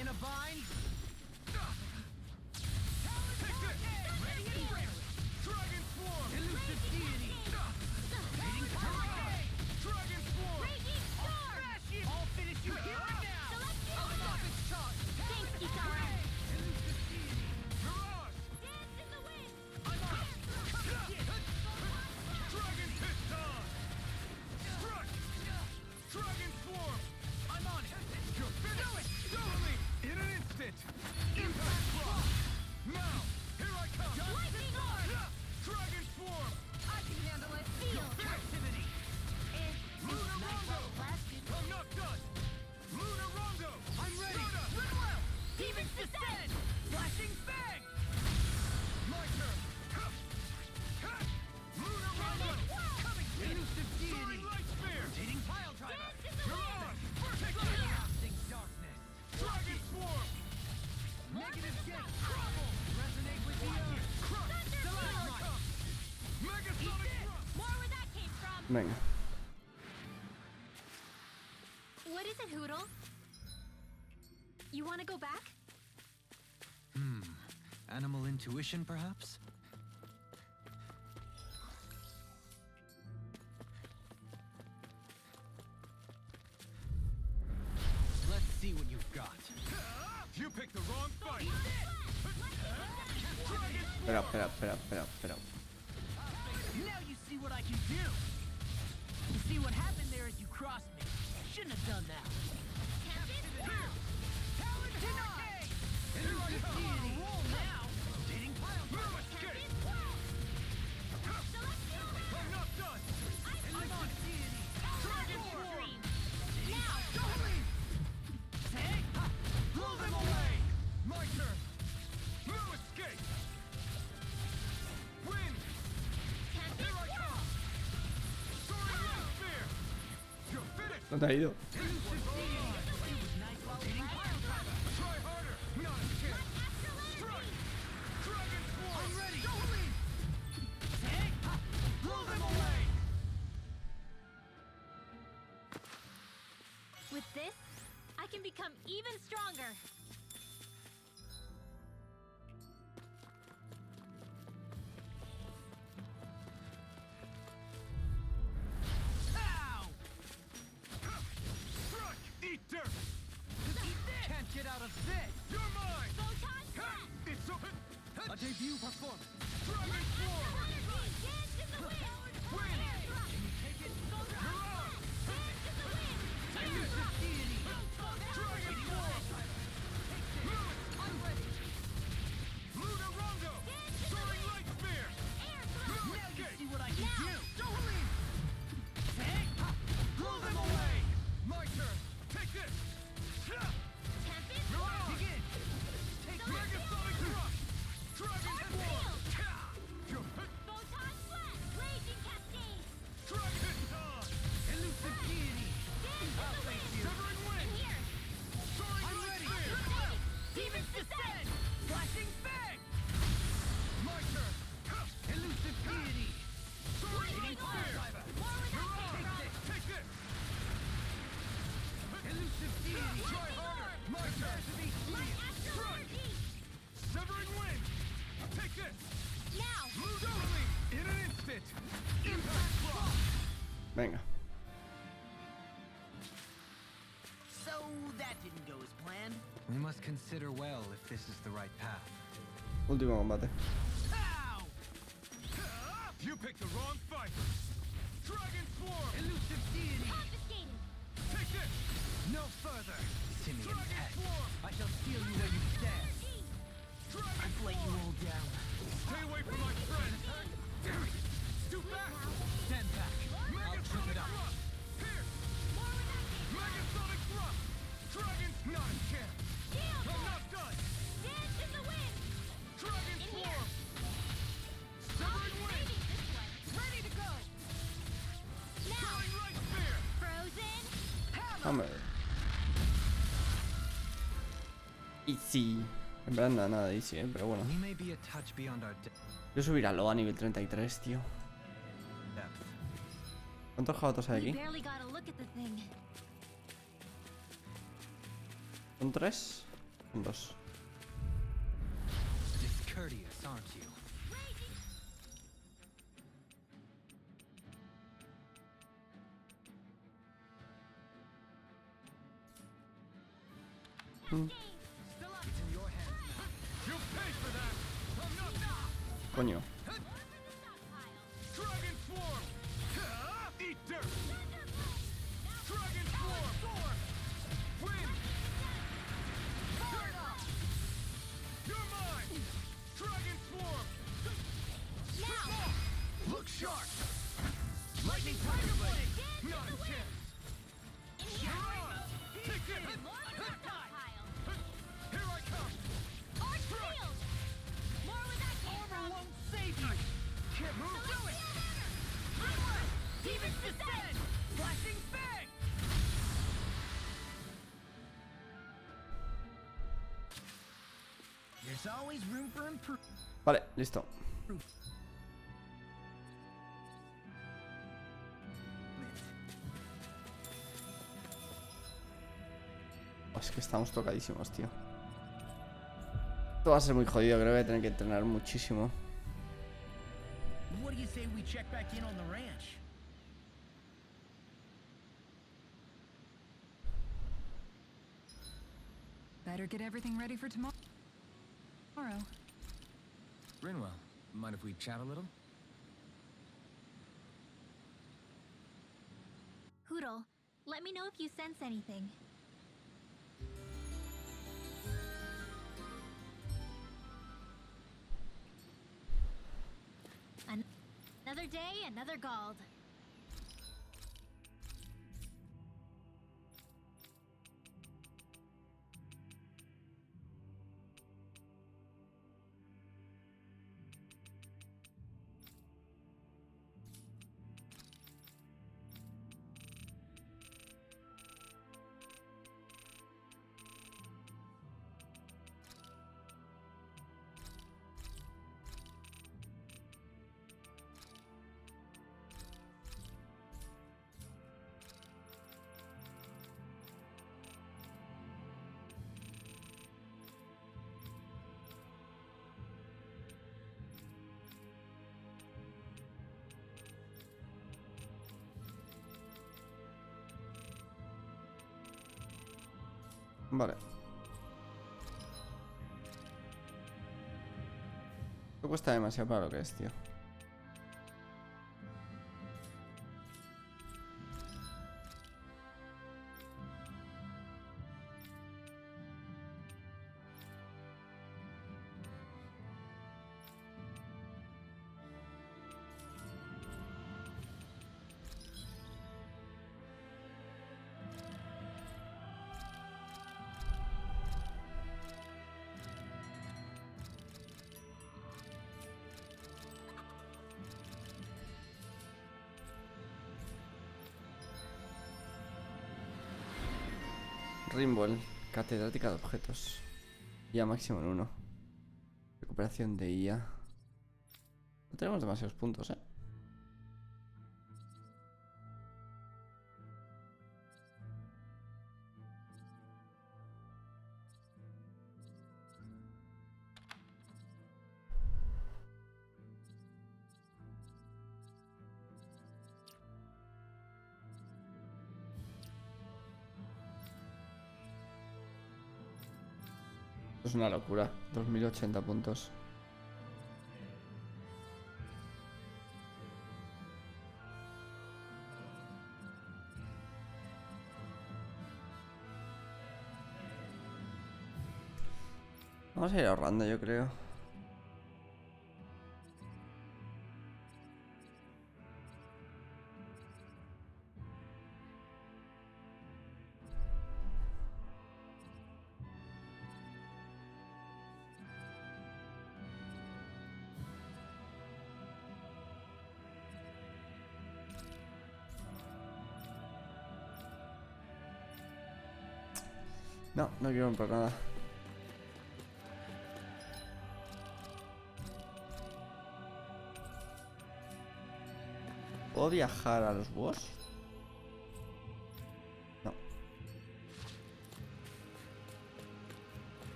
In a bind? Take this! Dragon Swarm! Elusive deity. Dragon Swarm! Raging Storm. I'll finish you here and now! Celestial. Thanks, Kitara. Mirage! Dance in the wind. I'm on! Dragon Piston! Struck! Dragon Swarm! I'm on it! You're finished! Totally! In an instant! Impact Block! Now! Here I come! Lightning Orb. Dragon Swarm! I can handle it. Feel. Captivity! Lunar Rondo! I'm not done! Lunar Rondo! I'm ready! Ridwell! Demon's Descent. Flashing Fang! My turn! Lunar Rondo! Coming! Elusive deity! Soaring Light Spear! Rotating pile driver! Dance in the wind. Mirage! Take this! Casting darkness! Dragon Swarm! Negative gate! Crumble! Resonate with the earth! Crush! Stalagmite! Megasonic Thrust! More where that came from. Venga. What is it, Hoodle? You want to go back? Animal intuition, perhaps? Let's see what you've got. You picked the wrong fight! Espera. Now you see what I can do! You see what happened there as you crossed me. Shouldn't have done that. Talon denied! Here I come! On a roll now! Rotating pile driver! Escape! I'm not done! I'm on deity! Dragon Swarm! Now. Take! Blow them away! My turn! No escape! Win! Here I come! Soaring Light Spear! You're finished! ¿Dónde ha ido? Try harder! Not a chance! Strike! Dragon Swarm! I'm ready! Take! Blow them away! With this, I can become even stronger. Ow! Struck! Eat dirt! Can't get out of this! You're mine! Photon Blast. It's so... A debut performance! Dragon Swarm! Dance in the wind. Win! Can you take it? Mirage! Dance in the wind. Elusive deity! Dragon Swarm! Elusive deity! Try harder! My turn to be strike! Severing wind! Take this! Now! Move only! In an instant! Impact block! Venga. So that didn't go as planned. We must consider well if this is the right path. Último combate. Ow! You picked the wrong fight! Dragon Swarm! Elusive deity! Confiscated! Take this! No further! Simian Dragon pest. Swarm! I shall steal you where you stand. Dragon I've let you Swarm! all down. Stay away from my friend! Scoot back! Stand back. I'll trim it Megasonic up. Thrust! Here! Megasonic Thrust! Dragon's not a chance! I'm not done! Dance in the wind! Dragon In here. Swarm! Severing wind! Ready to go! Now! Throwing light spear! Frozen! Hammer. Easy. En verdad no, nada easy, pero bueno. We may be a touch beyond our Yo subir a Loa a nivel 33, tío. depth. ¿Cuántos jabatos hay We aquí? barely got a look at the thing. ¿Son 3? Son 2. Discourteous, aren't you? It's in your hands now. You pay for that! I'm not... Coño. Dragon Swarm! Eat dirt! Dragon Swarm! Wind! You're mine! Dragon Swarm! Now! Look sharp! Lightning Tiger Blade! Not a chance! You're on! Take it! Here I come! Arch field! More where that came from! Won't save you! Can't move! Do it! Onward! Demons descend! Flashing bang! There's always room for improvement. Vale, listo. Es que estamos tocadísimos, tío. Esto va a ser muy jodido, creo que voy a tener que entrenar muchísimo. What do you say we check back in on the ranch? Better get everything ready for tomorrow. Rinwell, mind if we chat a little? Hoodle, let me know if you sense anything. Another day, another Gald. Vale. Esto cuesta demasiado para lo que es, tío. Rimble, catedrática de objetos. IA máximo en 1. Recuperación de IA. No tenemos demasiados puntos, ¿eh? Es una locura. 2080 puntos. Vamos a ir ahorrando, yo creo. No, no quiero comprar nada. ¿Puedo viajar a los boss? No.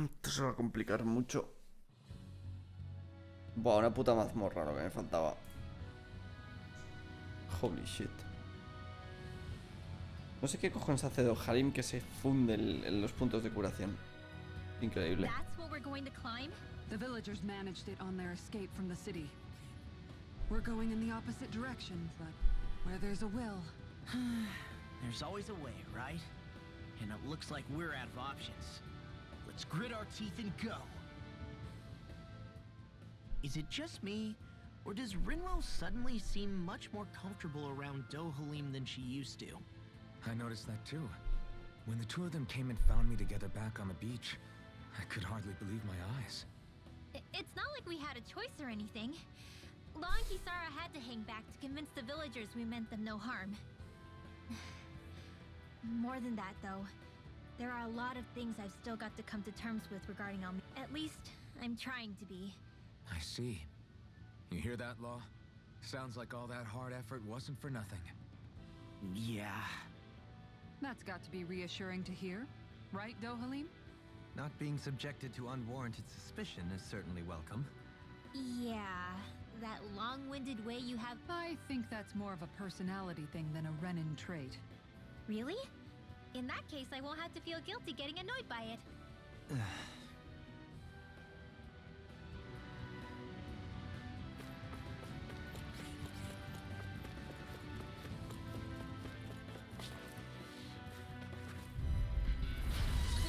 Esto se va a complicar mucho. Buah, una puta mazmorra lo que me faltaba. Holy shit. No sé qué cojones hace Dohalim que se funde los puntos de curación. Increíble. That's what we're going to climb? The villagers managed it on their escape from the city. We're going in the opposite direction, but where there's a will... There's always a way, right? And it looks like we're out of options. Let's grit our teeth and go. Is it just me, or does Rinwell suddenly seem much more comfortable around Dohalim than she used to? I noticed that too. When the two of them came and found me together back on the beach, I could hardly believe my eyes. It's not like we had a choice or anything. Law and Kisara had to hang back to convince the villagers we meant them no harm. More than that, though, there are a lot of things I've still got to come to terms with regarding Almi. At least, I'm trying to be. I see. You hear that, Law? Sounds like all that hard effort wasn't for nothing. Yeah. That's got to be reassuring to hear. Right, Dohalim? Not being subjected to unwarranted suspicion is certainly welcome. Yeah, that long-winded way you have... I think that's more of a personality thing than a Renin trait. Really? In that case, I won't have to feel guilty getting annoyed by it.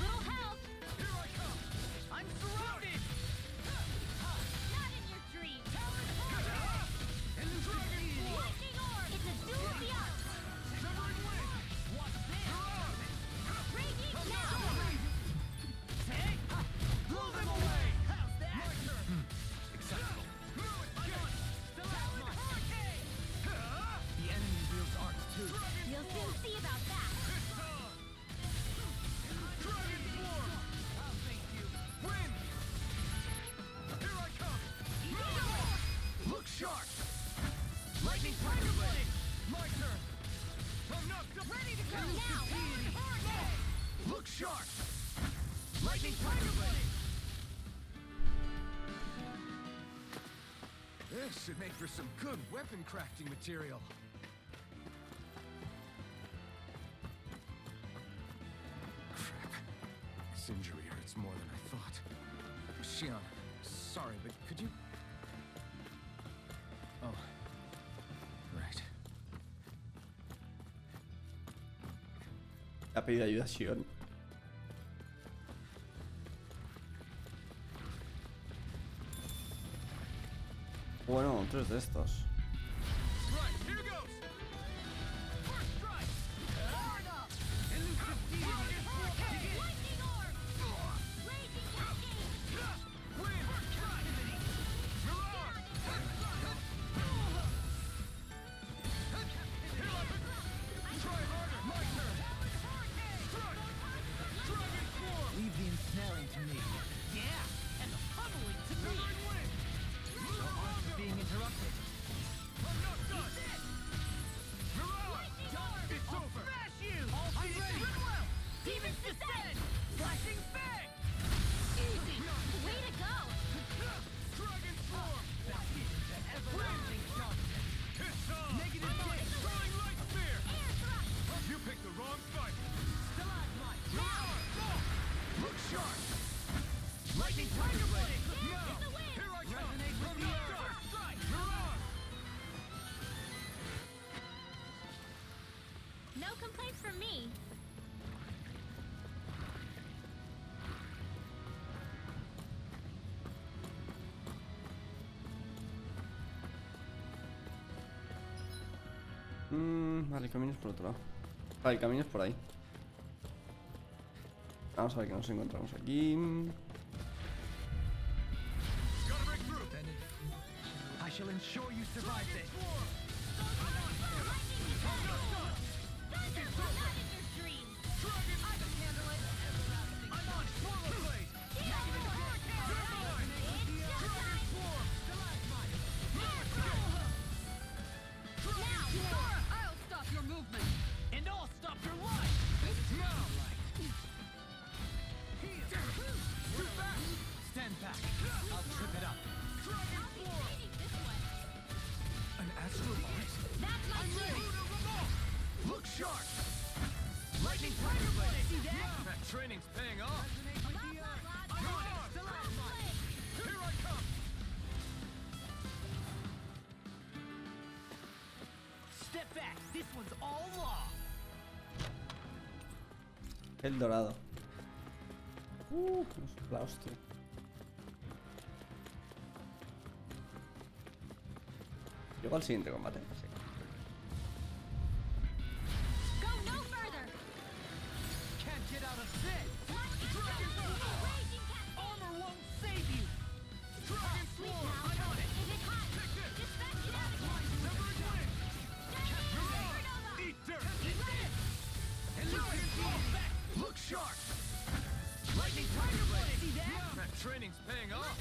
Little help! Here I come! I'm surrounded! Not in your dreams! And the dragon form! Lightning orb! It's a duel of the arts! Severing wind! Watch this! Raging now! Take! Blow them away! How's that? My turn! Acceptable. Still out one! Hurricane! The enemy wields arts too. You'll soon see about that! Dragon form! I'll thank you. Wind! Here I come! Look sharp! Lightning tiger blade! My turn! I'm knocked up! Ready to go! Now! Look sharp! Lightning tiger blade! This should make for some good weapon crafting material. Crap. This injury hurts more than I thought. Shion, sorry, but could you... Oh. Right. Ha pedido ayuda a Shion. Bueno, otros de estos. Right, here goes! First strike! Hard up! Elusive demon! Hurricane! Lightning orb! Raging cascade! Wind! Activity! Mirage! Try harder! My turn! Strike! Dragon form! Leave the ensnaring to me. Yeah! And the pummeling to me! Severing wind! The arts are being interrupted. complaints from me. Vale, el camino es por otro lado. Vale, el camino es por ahí. Vamos a ver qué nos encontramos aquí. I shall ensure you survive this. I'll stop your movement. And I'll stop your life! Stand back. I'll trip it up. An astral voice? That's my clue. Look sharp! Lightning Tiger Blade! See that? That training's paying off. Here I come! Step back! This one's all law! El dorado. Nos la hostia. Llego al siguiente combate. Sí. Go no further. Can't get out of this! Armor won't save you! Dragon Swarm! I'm on it! Is it hot? Dispatch it out. Eat dirt! And look sharp! Lightning Tiger Blade! See that? That training's paying off.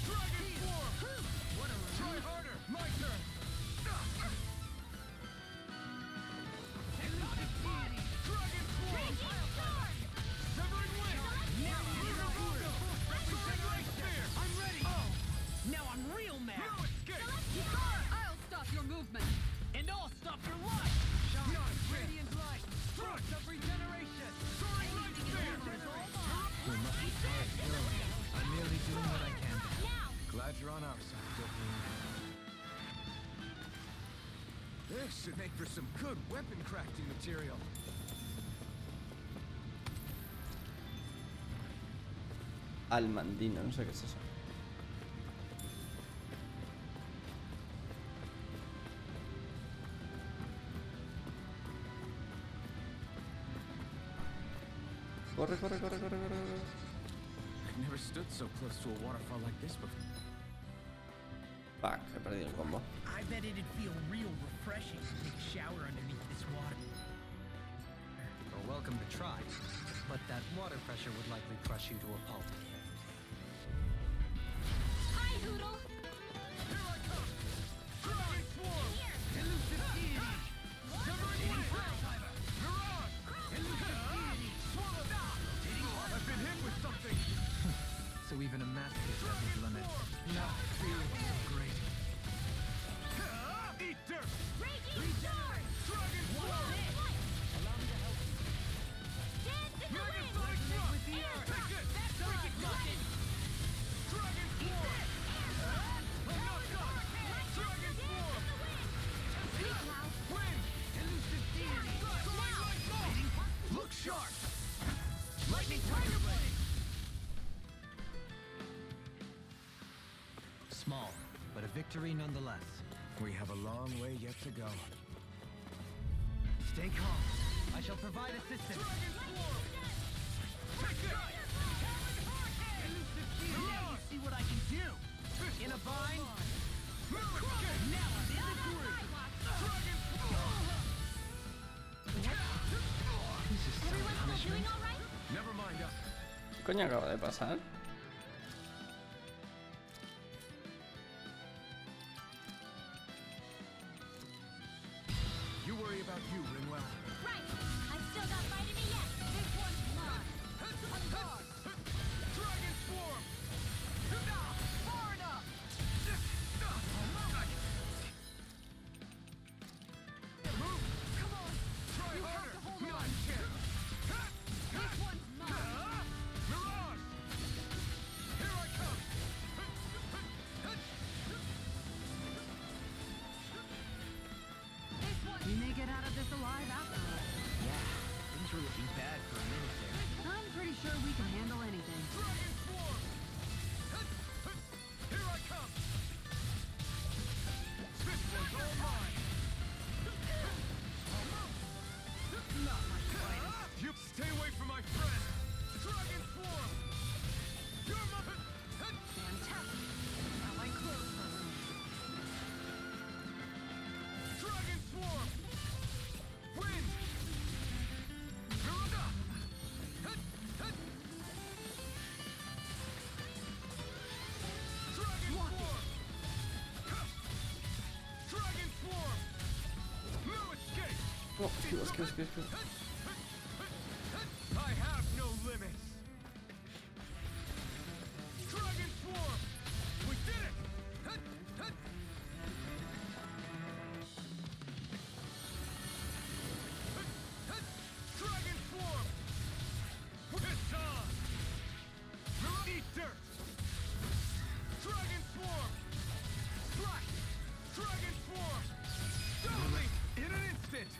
Dragon Swarm! Try harder! My turn! Dragon Swarm! Severing Wing! Now I'm ready! Now I'm real mad! I'll stop your movement. And I'll stop your life! Radiant light. Thrust of regeneration. Soaring Light Spear! We must be tired early. I'm merely doing what I can. Glad you're on our side, Goblin. This should make for some good weapon crafting material. Almandino, no sé qué es eso. Corre, corre, corre, corre, corre, corre. I've never stood so close to a waterfall like this before. Fuck, he perdido el combo. I bet it'd feel real refreshing to take a shower underneath this water. You're welcome to try, but that water pressure would likely crush you to a pulp. Hi, Hoodle. Here I come! Dragon Swarm! Elusive Deity! Severing Wing! Mirage! Elusive Deity! Swallow that! I've been hit with something! So even a masochist has his limit. Not feeling so great. Eat dirt! Raging Storm. Dragon Swarm! Allow me to help you. Dance in the Mega wind. Sonic Thrust! Air Take thrust. it! That's Freaking right. nothing! Dragon Swarm! I'm not done! Dragon Swarm! Speak now. Wind! Elusive Deity! Soaring Light Bolt! Look sharp! Lightning Tiger Blade! Small, but a victory nonetheless. We have a long way yet to go. Stay calm. I shall provide assistance. Take it! Elusive Deity! Now you see what I can do! In a bind? Now I'm in the groove! Dragon Swarm! This is some Everyone still punishment. doing all right? Never mind us. ¿Qué coño acaba de pasar? You worry about you, Ringwell. Right. I've still got fight in me yet. This one's mine. Dragon Swarm! Far enough! Move! Come on! Try harder! Not chance! This one's mine. Mirage! Here I come! We may get left alive after all. Yeah, things were looking bad for a minute there. I'm pretty sure we can handle anything. Dragon Swarm! Here I come! This one's all mine! Not my fight. You stay away from my friend! Dragon Swarm! You're my... Fantastic. Now I close the room. Dragon Swarm! Wind! Dragon Swarm! Dragon Swarm! No escape! Oh, esquiva. I have no limits! Dragon Swarm! We did it! Dragon Swarm! It's on! Eat dirt! Dragon Swarm! Strike! Dragon Swarm! Totally! In an instant!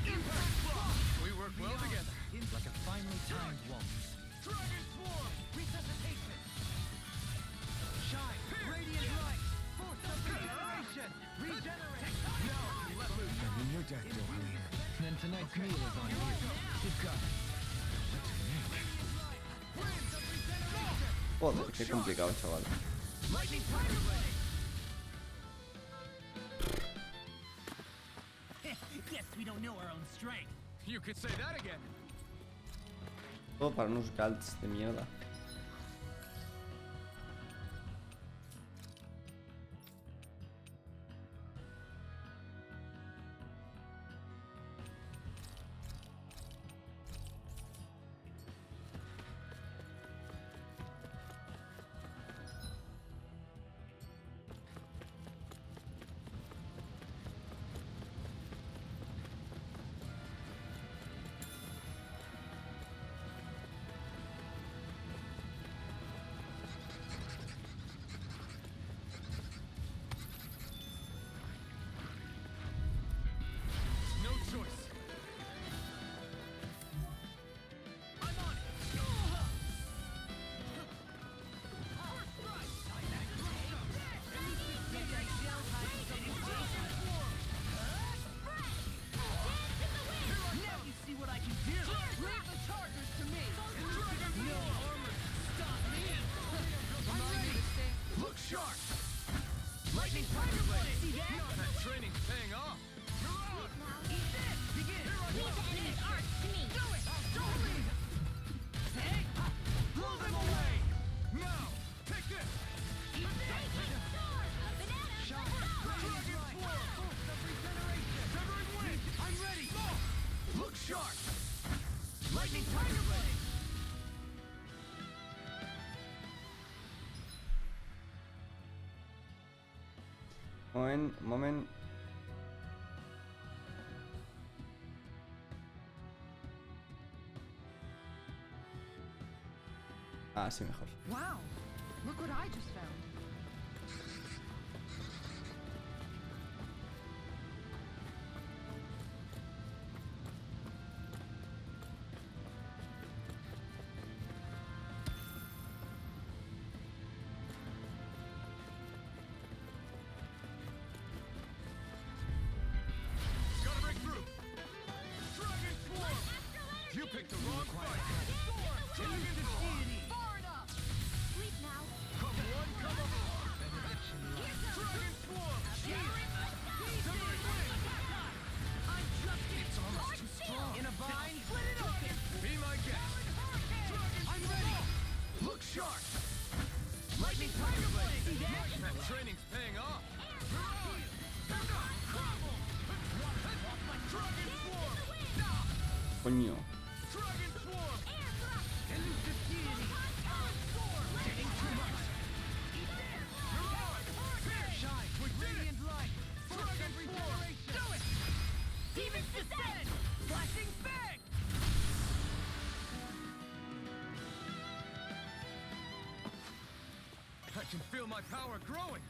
Impact block! We work well together. Like a finely timed waltz. Dragon Swarm! Resuscitation! Shine! Radiant light! Force of regeneration! Regenerate! Now, let loose! You're dead, Helene. Then tonight's meal is on you. You've got it. Winds of regeneration! Joder, qué complicado, chaval. Lightning Tiger Blade! Guess we don't know our own strength. You could say that again! Todo para unos galts de mierda. No choice! I'm on it! First strike! Now you see what I can do! Leave the chargers to me. No armor can stop me! I'm ready to stay. Look sharp! Lightning Tiger Blade! See that? That training's paying off! You're on! Eat this! Begin! Here I go! Leave art to me. Do it! Don't leave! Hey! Blow them away! Now! Take this! Eat this! Banana! Dragon Swarm! Force of regeneration! Severing wind! I'm ready! Look sharp! Lightning Tiger Blade! Moment. Ah, sí, mejor. Wow. Look what I just found. Gotta break through! Dragon Swarm! You picked the wrong fight! Dragon Swarm! Far enough! Sleep now. Come one, come all! Dragon Swarm! Severing wind! I'm just It's almost too strong! in a bind. Split it open. Be my guest! I'm ready. Look sharp! Lightning Tiger Blade. See that? That training's paying off! Dragon Swarm! Coño. Dragon Swarm! Elusive deity. Getting too much. Shine with radiant light. Force of regeneration. Do it! Demons descend. Flashing fang. I can feel my power growing!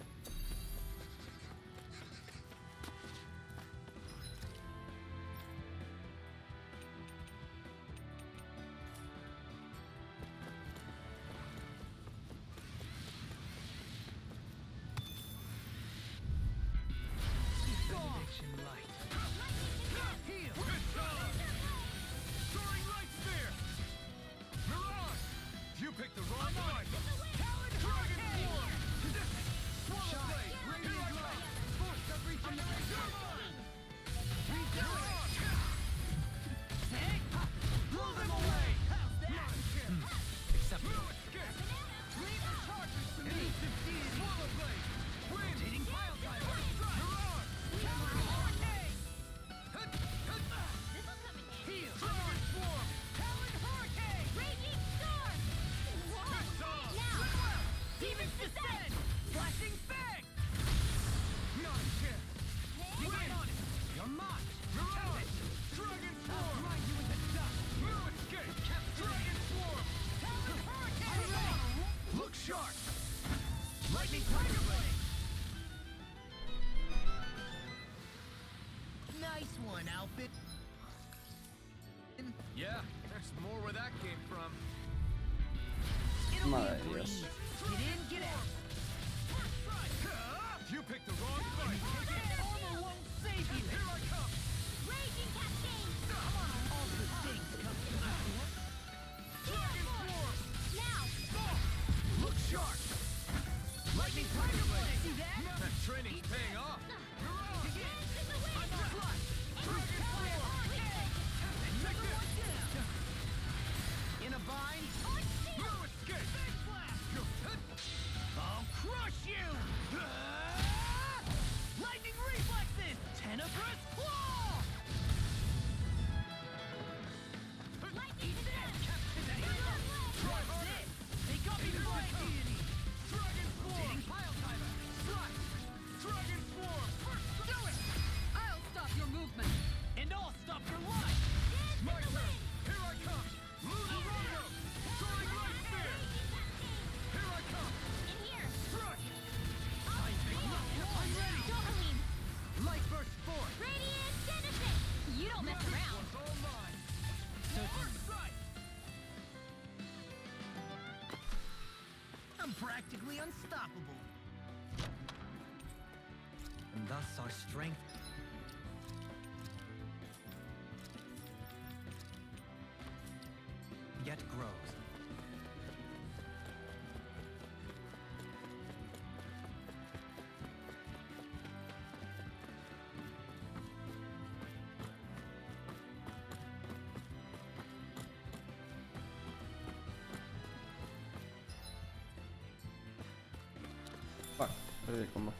Benediction light. Heal! Soaring light spear! Mirage! You picked the wrong fight! Dragon Swarm! Swallow blade! Radiant light! Force of reaching the Mirage! Blow them away! How's that? Acceptable. Leave the charges to me! Swallow blade! Wind! Rotating pile driver! Mirage! Heal! Dragon Swarm! Talon Hurricane! Raging storm! Whoa! Now! Demons descend! Flashing fang! Not a chance! You get on it! You're mine! Mirage! Dragon Swarm! I'll grind you into dust! No escape! Dragon Swarm! Talon Hurricane! Look sharp! Lightning Tiger Blade! Nice one, outfit. Yeah, there's more where that came from. It'll Madre be de a Dios. breeze. Get in, get out. You picked the wrong fight! Armor won't save you. Here I come! Raging cascade! Come on, all good things come to an end. Dragon Swarm! Now! Look sharp! Lightning Tiger Blade! See that? That training's paying off! Mirage! I'm a flush! Dragon Swarm! Take this! In a bind, No escape! I'll crush you. Lightning reflexes. Tenebrous claw. Lightning descent! That's it. They got me right. Dragon Swarm! Pile timer. Slash! Dragon Swarm! Do it. I'll stop your movement. And I'll stop your life. My turn! Here I come! Luzarado! Soaring Light Spear! Here I come! In here! Crush! I'm ready. Dohalim! Light burst forth. Radiant Genesis! You don't mess around! It's all mine! Sight! I'm practically unstoppable. And thus our strength yet grows. Fuck, perdí el combo.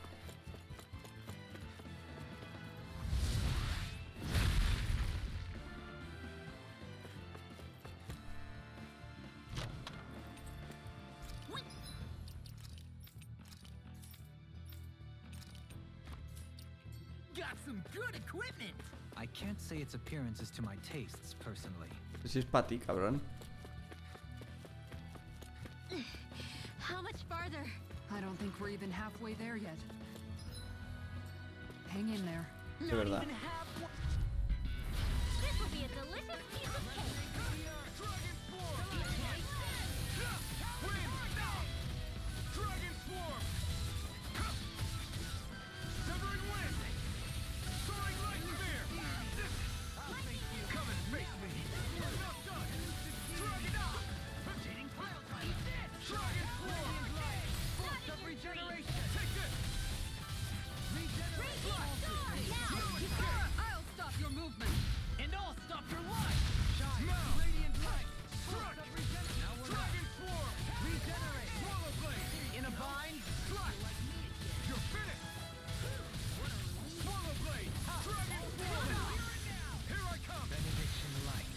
Got some good equipment. I can't say its appearance is to my tastes, personally. Si es para ti, cabrón. How much farther? I don't think we're even halfway there yet. Hang in there. Sí, verdad. Even half. This will be a delicious piece of cake! Dragon Swarm! Wind! Dragon Swarm! Severing Wind! Soaring Light Spear! Come and face me! Not done! Dragon Up! Rotating pile driver. Dragon Swarm! Force of regeneration. Take this! I'll stop your movement. And I'll stop your life. Now! Radiant light. Strike! Now we're Dragon Swarm! regenerate. Swallow Blade! In a bind. Strike! You're finished! Swallow Blade! Dragon Swarm! Here I come! Benediction light.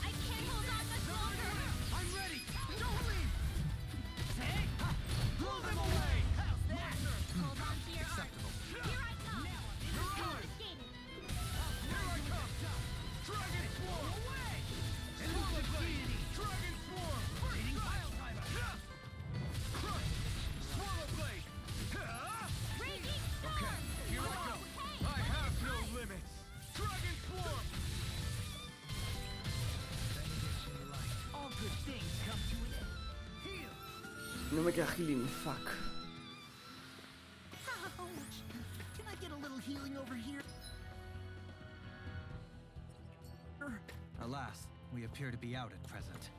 I can't hold on much longer! I'm ready. Don't leave. Hey. Blow them away! How's that? Hold on to your arms. Acceptable. Here I come! Confiscated! Here I come! Dragon Swarm! Away. Swallow Blade! Dragon Swarm! Rotating pile driver. Crush! Swallow Blade! Raging Okay, storm! here I go! I have no limits! Dragon Swarm! Benediction light. All good things come to an end. Heal. No me queda healing, fuck. Ouch. Can I get a little healing over here? Alas, we appear to be out at present.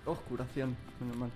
Oh, curación, menos mal.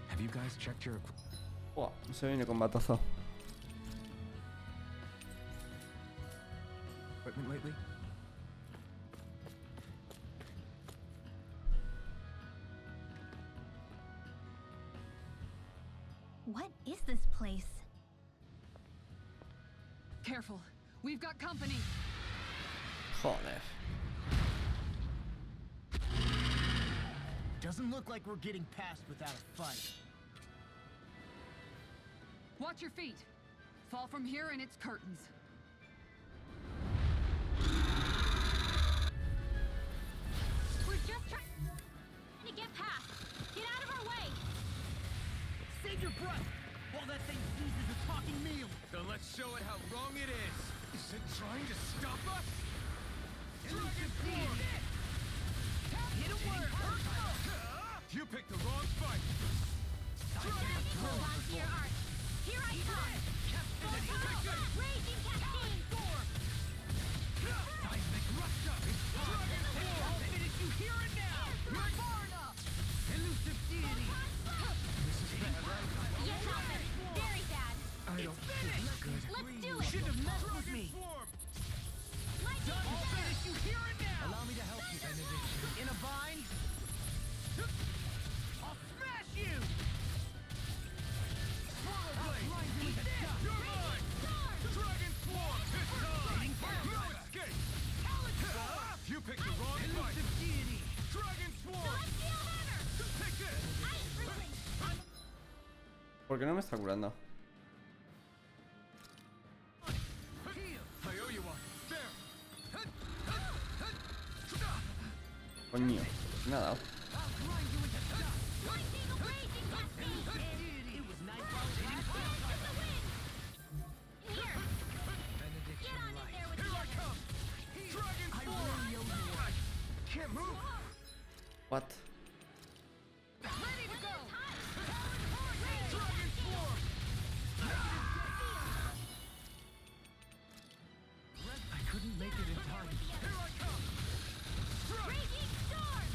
Have you guys checked your Buah, se viene con batazo. equipment lately? What is this place? Careful. We've got company. Joder. Doesn't look like we're getting past without a fight. Watch your feet. Fall from here and it's curtains. We're just trying to get past. Get out of our way. Save your breath while that thing seizes a talking meal. Then let's show it how wrong it is. Is it trying to stop us? Dragon Form! Hit a word. You picked the wrong fight. Hold on to your art. Here I come. Raging Cascade. Seismic Russia. Dragon Form. I'll finish you here and now. You're far enough. Elusive deity. This is bad, right? Yes, Alvin. Very bad. I don't feel good. Let's do it. Shouldn't have messed with me. Form! Lightning I'll Storm. finish you here and now. Allow me to help you, Benediction. In a bind. I'll smash you. Swallow blade. Eat this. You're mine! Dragon Swarm! This time! No escape! You picked the wrong fight! Elusive deity. Dragon Swarm! Celestial Hammer. Take this! Ice Wrestling. ¿Por qué no me está curando? I owe you one. There! Coño, me ha dado. Lightning Raging Cascade. It was nice hitting. Here. Get on in there with the others. Dragon Swarm! Can't move! What? Ready to go. Dragon Swarm! I couldn't make it in time. Here I come! Raging Storm.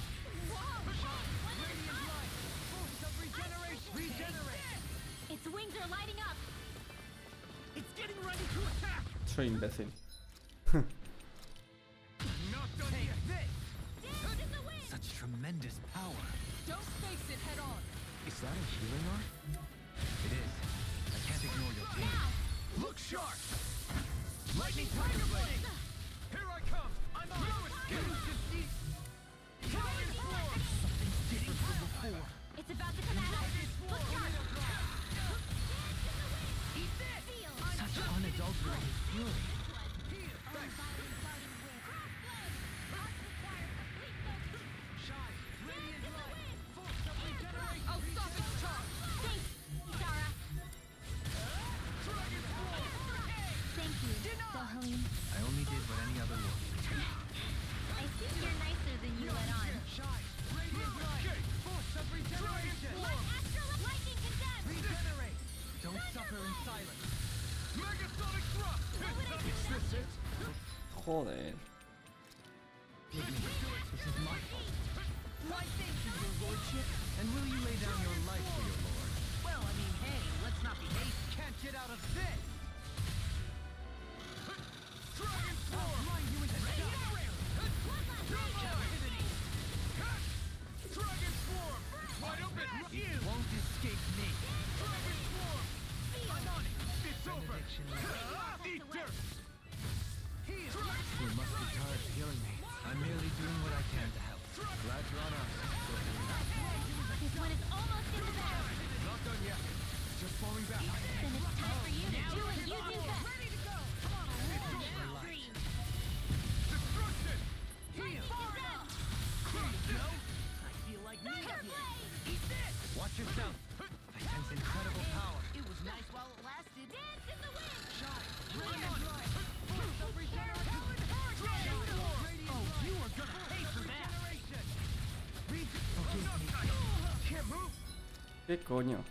Radiant light. Force of regeneration. Regenerate. Its wings are lighting up. It's getting ready to attack. Soy imbécil. Not done Take yet! this. Dance in the wind. Such tremendous power. Don't face it head on. Is that a healing art? It is. I can't ignore your pain. Now. Look sharp! Lightning Tiger Blade. Here I come! I'm on! No escape! Elusive deity. Dragon Swarm! Something's different from before. It's about to come at us. Look sharp. Eat this. Feel. Such unadulterated fury. Shine. Radiant light. Force of regeneration. I'll stop its charge. Thanks, Zara. Dragon Swarm! Thank you, Dohalim. I only did what any other would. I think you're nicer than you let on. Shine. Radiant light. Force of regeneration. Astral lightning condensed. Regenerate. Don't suffer in silence. Megasonic Thrust! What would I do Is without this you? it? Joder. This is my fault. Why, thank you, your lordship. And will you lay down your life for your lord? Well, I mean, hey, let's not be hasty. Can't get out of this! Dragon I'll grind you into dust! Dragon Swarm! Wide open! You won't escape me! Dragon Swarm! I'm on it! It's over! Benediction. Eat dirt! You must be tired of hearing me. I'm merely doing what I can to help. Glad you're on our side. This one is almost in the bag. Not done yet. Just falling back. Then it's time for you to do what you do best. Destruction! Far enough. I feel like me again. Eat this! Watch yourself. I sense incredible power. It was nice while it lasted. Dance in the wind. Shot it! Bring on it! Oh, you are gonna pay for that! Can't move! ¿Qué coño?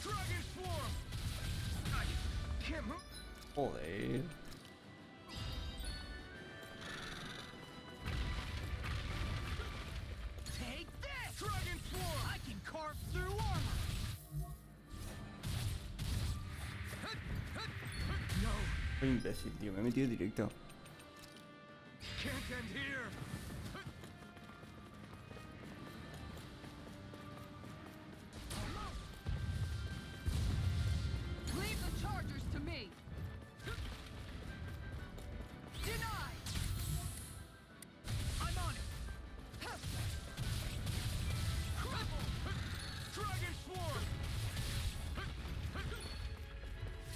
Dragon Swarm! Can't move! Joder. Take this! Dragon Swarm! I can carve through armor! No! Soy imbécil, tío. Me he metido directo. Can't end here! Leave the chargers to me. Denied. I'm on it! Dragon Swarm!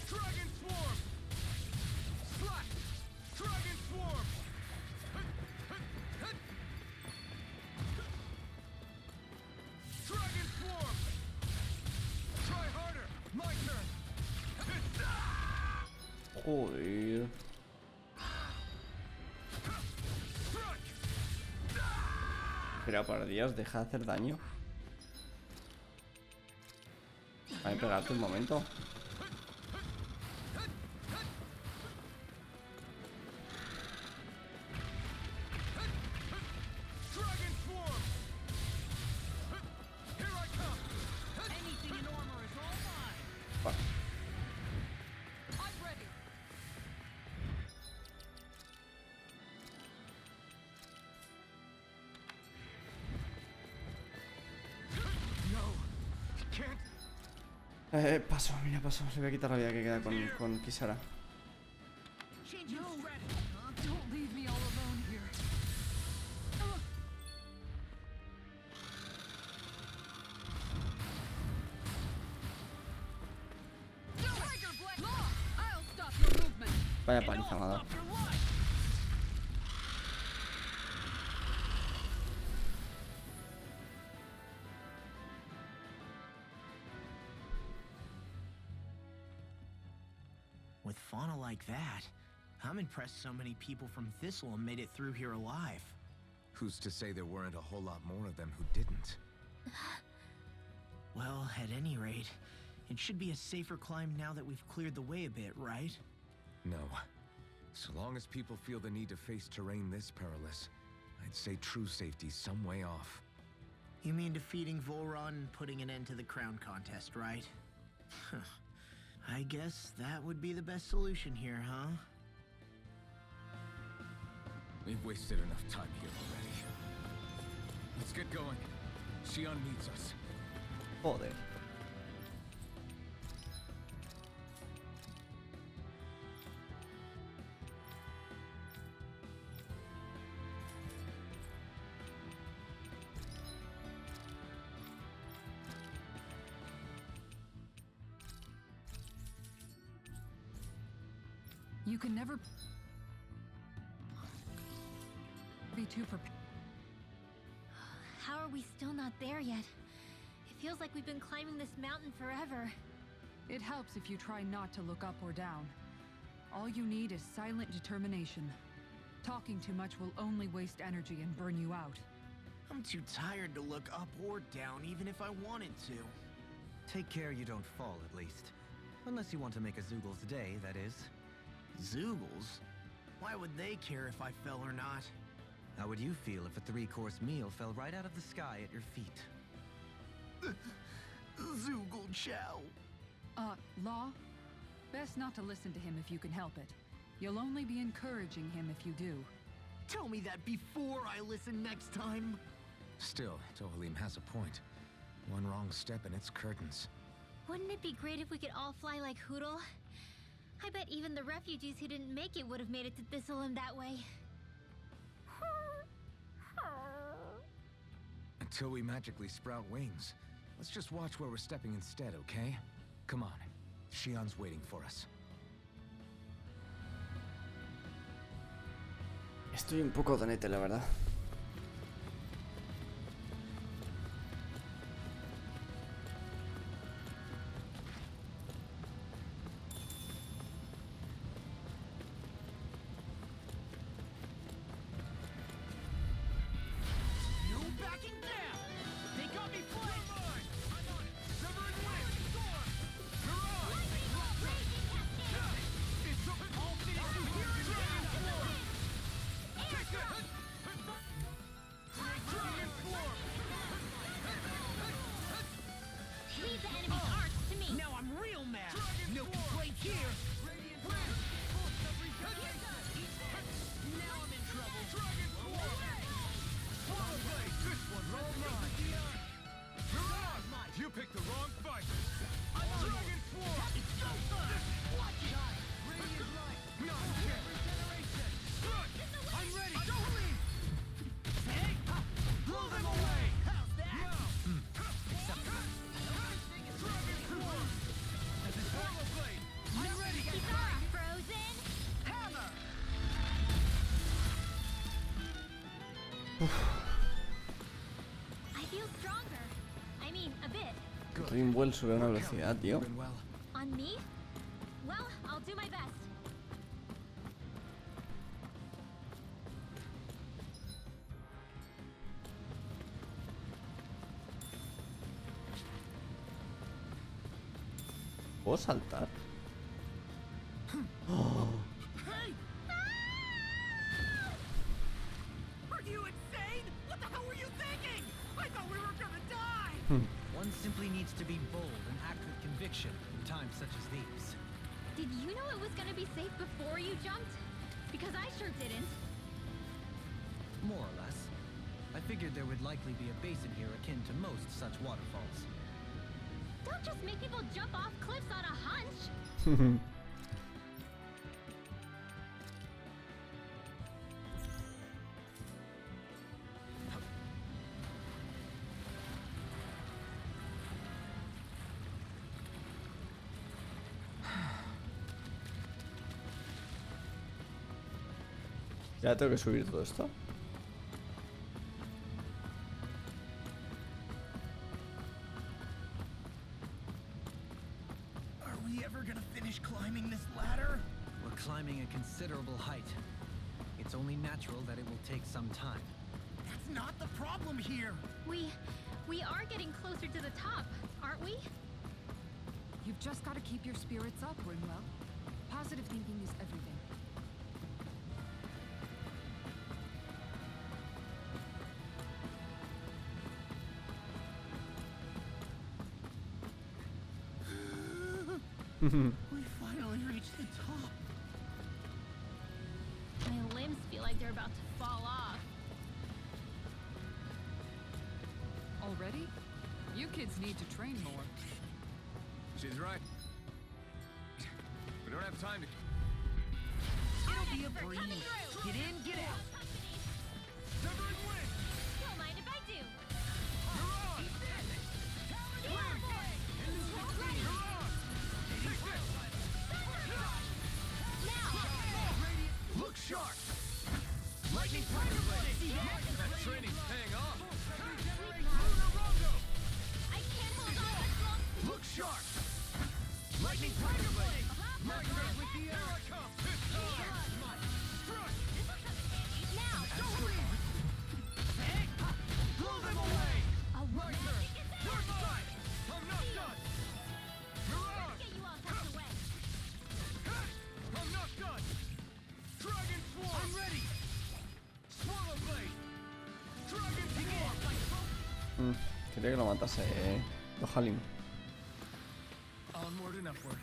Dragon Swarm! Slash! Dragon Swarm! Dragon Swarm! Try harder! My turn! Joder. Pero por Dios, deja de hacer daño. Voy a pegarte un momento. Dragon Swarm! Here I come! Anything in armor is all mine! Vale. I'm ready. No! Can't! Paso, mira, paso. Le voy a quitar la vida que queda con Kisara. Change your strategy, huh? Don't leave me all alone here. Tiger Blade! Law! I'll stop your movement. Vaya paliza me ha dado. Your life! With fauna like that, I'm impressed so many people from Thistle made it through here alive. Who's to say there weren't a whole lot more of them who didn't? Well, at any rate, it should be a safer climb now that we've cleared the way a bit, right? No. So long as people feel the need to face terrain this perilous, I'd say true safety's some way off. You mean defeating Volron and putting an end to the crown contest, right? I guess that would be the best solution here, huh? We've wasted enough time here already. Let's get going. Xion needs us. Joder. You can never be too prepared. How are we still not there yet? It feels like we've been climbing this mountain forever. It helps if you try not to look up or down. All you need is silent determination. Talking too much will only waste energy and burn you out. I'm too tired to look up or down, even if I wanted to. Take care you don't fall, at least. Unless you want to make a Zoogel's day, that is. Zoogles? Why would they care if I fell or not? How would you feel if a 3-course meal fell right out of the sky at your feet? Zoogle chow. Law? Best not to listen to him if you can help it. You'll only be encouraging him if you do. Tell me that before I listen next time. Still, Tohalim has a point. One wrong step and it's curtains. Wouldn't it be great if we could all fly like Hootle? I bet even the refugees who didn't make it would have made it to Thistleum that way. Until we magically sprout wings. Let's just watch where we're stepping instead, okay? Come on. Shion's waiting for us. Estoy un poco donete, la verdad. No backing down! They got me flanked! I'm on it! Severing wind! Storm! Mirage! It's up and all things to hear it! Dragon Swarm! Take that! Dragon Swarm! Leave the enemy's arcs to me. Now I'm real mad. Dragon No Swarm! complaint here. Radiant wind! Now I'm in trouble! Dragon Swarm! Power blade! This one's all mine! Mirage! You picked the wrong fight! I'm Dragon Swarm! It's so fun! Watch it! Radiant light! Not yet! Regeneration! Good! I'm ready! Go lead! Hey! Blow them away! How's that? Dragon Swarm! Power blade! I'm ready! Kisara, frozen. Hammer! I feel stronger. I mean, a bit. Ring Well sube a una velocidad, tío. Doing well. On me? Well, I'll do my best. ¿Puedo saltar? Hey! Are you insane? What the hell were you thinking? I thought we were gonna die! One simply needs to be bold and act with conviction in times such as these. Did you know it was gonna be safe before you jumped? Because I sure didn't. More or less. I figured there would likely be a basin here akin to most such waterfalls. Don't just make people jump off cliffs on a hunch. Ya tengo que subir todo esto. Are we ever gonna finish climbing this ladder? We're climbing a considerable height. It's only natural that it will take some time. That's not the problem here. We are getting closer to the top, aren't we? You've just got to keep your spirits up, Rinwell. Positive thinking is everything. We finally reached the top. My limbs feel like they're about to fall off. Already? You kids need to train more. She's right. We don't have time to... It'll be a breeze. Get in, get out. Severing wind! Don't mind if I do. Mirage! Look sharp! Lightning Tiger Blade! That training's paying off! I can't hold on much longer. Look sharp! Lightning Tiger Blade! Migrate with the air! Here I come! This time! Strike! Now, Don't leave! Hey! Blow them away! My turn! North side! I'm not done! Mirage! get you all tucked away. quería que lo matase, Halim. Onward and upward.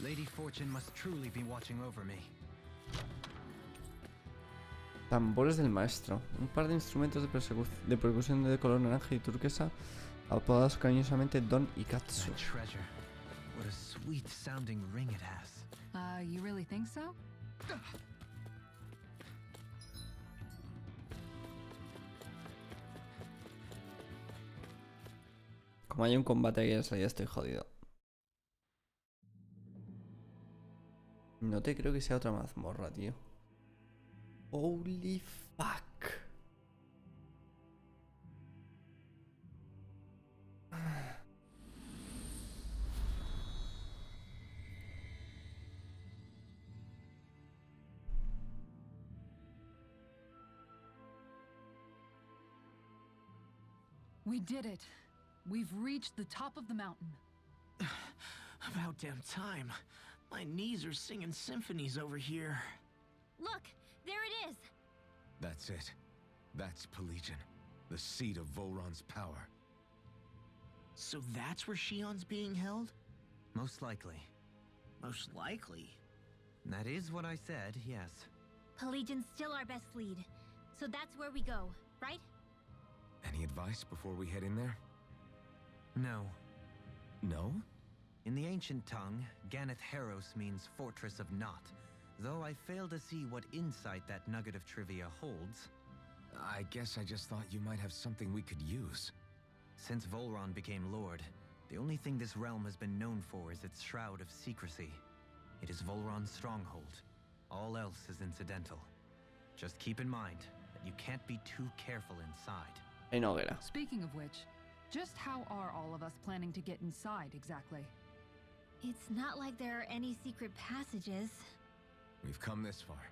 Lady Fortune must truly be watching over me. Tambores del maestro. Un par de instrumentos de percusión de color naranja y turquesa, apodados cariñosamente Don y Katsu. That treasure. What a sweet sounding ring it has. You really think so? Como hay un combate aquí en salida, estoy jodido. No te creo que sea otra mazmorra, tío. Holy fuck. We did it. We've reached the top of the mountain. About damn time. My knees are singing symphonies over here. Look, there it is. That's it. That's Pelegion, the seat of Volron's power. So that's where Shion's being held? Most likely. Most likely. That is what I said, yes. Pelagian's still our best lead, so that's where we go, right? Any advice before we head in there? No. No? In the ancient tongue, Ganeth Heros means Fortress of Naught, though I fail to see what insight that nugget of trivia holds. I guess I just thought you might have something we could use. Since Volron became Lord, the only thing this realm has been known for is its shroud of secrecy. It is Volron's stronghold. All else is incidental. Just keep in mind that you can't be too careful inside. En hoguera. Speaking of which, just how are all of us planning to get inside exactly? It's not like there are any secret passages. We've come this far.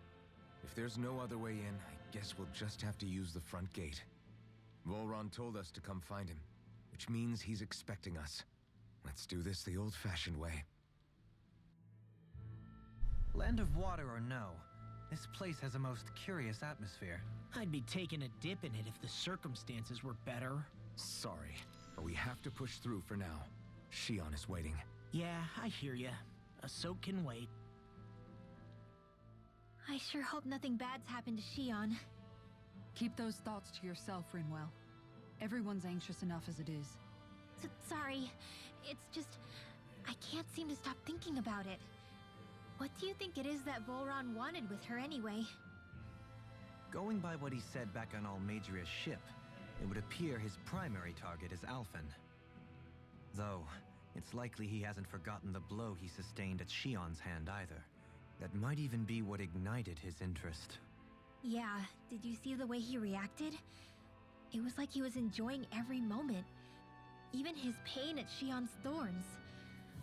If there's no other way in, I guess we'll just have to use the front gate. Volron told us to come find him, which means he's expecting us. Let's do this the old-fashioned way. Land of water or no, this place has a most curious atmosphere. I'd be taking a dip in it if the circumstances were better. Sorry, but we have to push through for now. Shion is waiting. Yeah, I hear ya. A soak can wait. I sure hope nothing bad's happened to Shion. Keep those thoughts to yourself, Rinwell. Everyone's anxious enough as it is. Sorry, it's just... I can't seem to stop thinking about it. What do you think it is that Volron wanted with her anyway? Going by what he said back on Almadria's ship, it would appear his primary target is Alphen. Though, it's likely he hasn't forgotten the blow he sustained at Shion's hand either. That might even be what ignited his interest. Yeah, did you see the way he reacted? It was like he was enjoying every moment. Even his pain at Shion's thorns.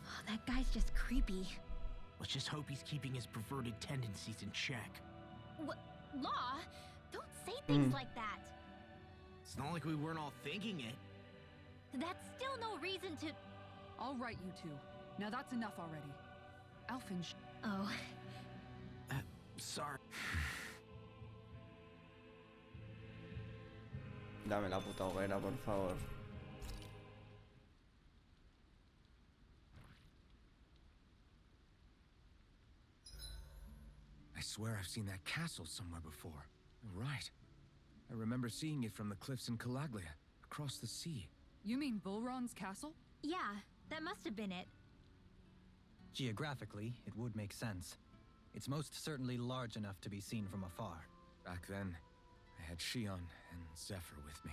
Oh, that guy's just creepy. Let's just hope he's keeping his perverted tendencies in check. What? Law? Don't say things like that. It's not like we weren't all thinking it. That's still no reason to... All right, you two. Now that's enough already. Alphen Oh. Sorry. Dame la puta hoguera, por favor. I swear I've seen that castle somewhere before. Right. I remember seeing it from the cliffs in Calaglia, across the sea. You mean Bullron's castle? Yeah, that must have been it. Geographically, it would make sense. It's most certainly large enough to be seen from afar. Back then, I had Shion and Zephyr with me.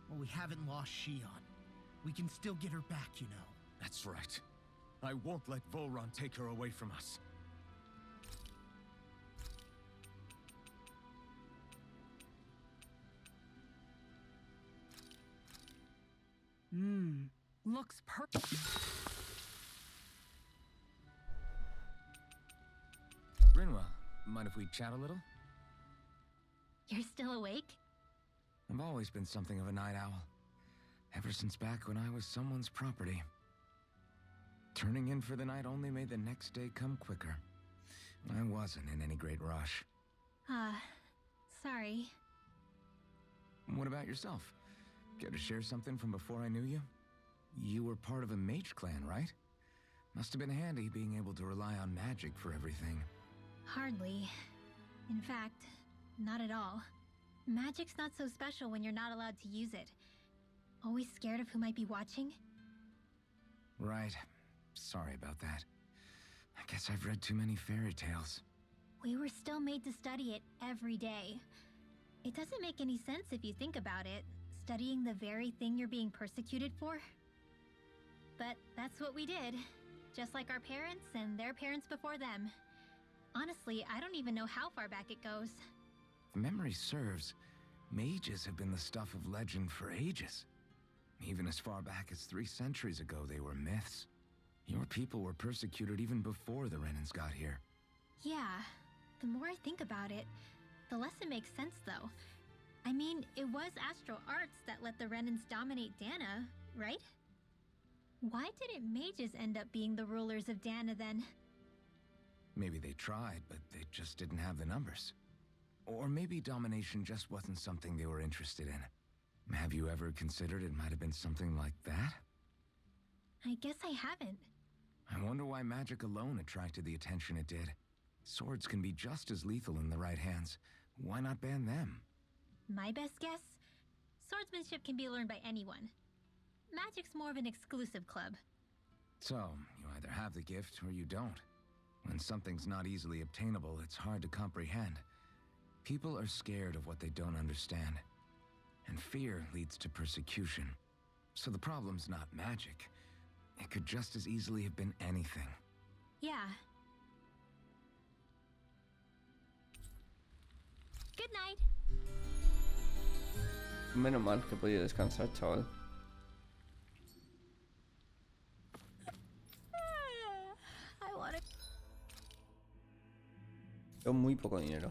Well, we haven't lost Shion. We can still get her back, you know. That's right. I won't let Volron take her away from us. Looks perfect. Rinwell, mind if we chat a little? You're still awake? I've always been something of a night owl. Ever since back when I was someone's property. Turning in for the night only made the next day come quicker. I wasn't in any great rush. Sorry. What about yourself? Care to share something from before I knew you? You were part of a mage clan, right? Must have been handy being able to rely on magic for everything. Hardly. In fact, not at all. Magic's not so special when you're not allowed to use it. Always scared of who might be watching? Right. Sorry about that. I guess I've read too many fairy tales. We were still made to study it every day. It doesn't make any sense if you think about it, studying the very thing you're being persecuted for. But that's what we did, just like our parents and their parents before them. Honestly, I don't even know how far back it goes. If memory serves, mages have been the stuff of legend for ages. Even as far back as 3 centuries ago, they were myths. Your people were persecuted even before the Renans got here. Yeah, the more I think about it, the less it makes sense though. I mean, it was astral arts that let the Renans dominate Dana, right? Why didn't mages end up being the rulers of Dana then? Maybe they tried, but they just didn't have the numbers. Or maybe domination just wasn't something they were interested in. Have you ever considered it might have been something like that? I guess I haven't. I wonder why magic alone attracted the attention it did. Swords can be just as lethal in the right hands. Why not ban them? My best guess? Swordsmanship can be learned by anyone. Magic's more of an exclusive club. So, you either have the gift or you don't. When something's not easily obtainable, it's hard to comprehend. People are scared of what they don't understand. And fear leads to persecution. So the problem's not magic. It could just as easily have been anything. Yeah. Good night. Menos mal que he podido descansar, chaval. I wanna Tengo muy poco dinero.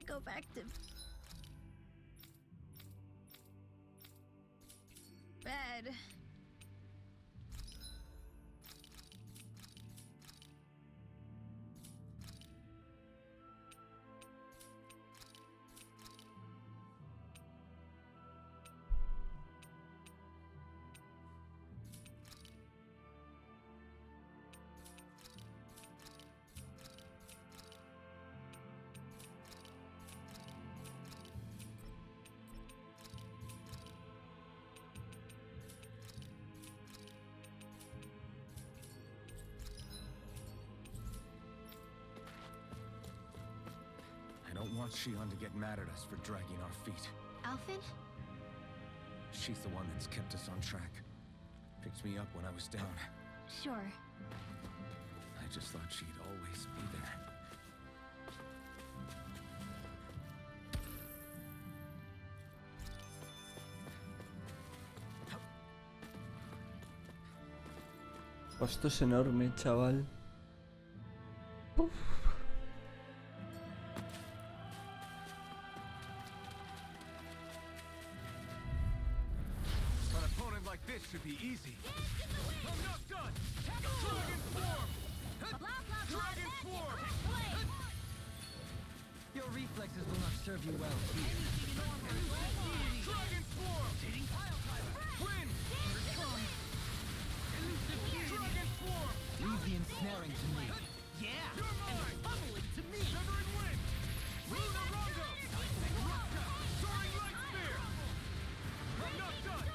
go back to bed. I don't want Shion to get mad at us for dragging our feet. Alphen? She's the one that's kept us on track. Picked me up when I was down. Sure. I just thought she'd always be there. Esto es enorme, chaval. An opponent like this should be easy. I'm not done! Dragon form! Dragon form! Your reflexes will not serve you well here. Dragon form! Win! Dragon form! Leave the ensnaring to me. Yeah! You're mine! Bubbling to me! Severing wind! Luna Rondo! Rupta! Soaring light spear! I'm not done!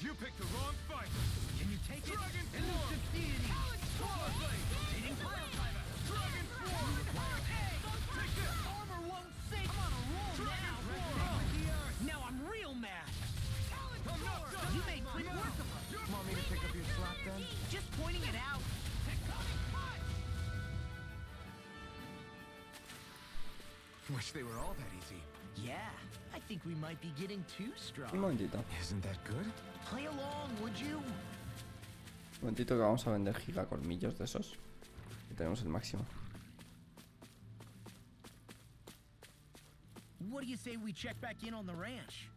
You picked the wrong fight! Can you take it? Dragon form! Elusive deity! Sword blade! Hitting pile driver! Dragon form! Take this! Armor won't sink! I'm on a roll Dragon now! form! Now I'm real mad! I'm not done! You made quick work of us! Want me to pick up your slack then? Just pointing it out! Wish they were all that easy. Yeah, I think we might be getting too Un strong. momentito. Isn't that good? Play along, would you? Un momentito que vamos a vender gigacolmillos de esos. Y tenemos el máximo. What do you say we check back in on the ranch?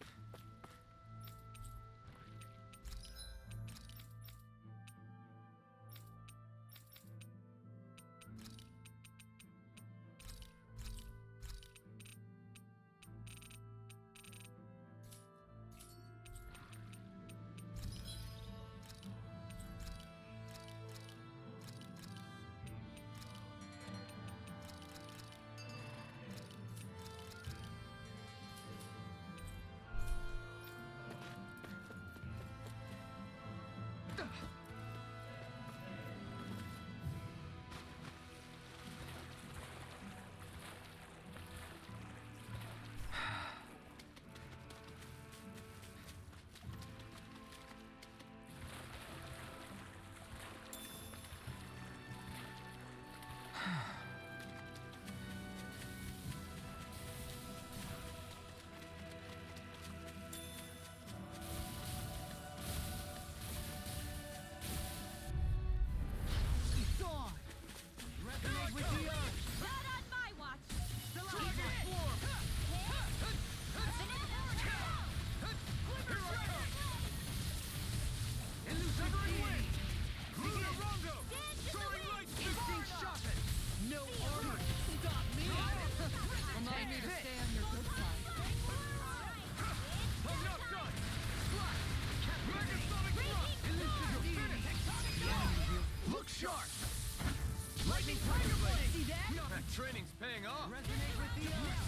Training's paying off. Resonate with the earth.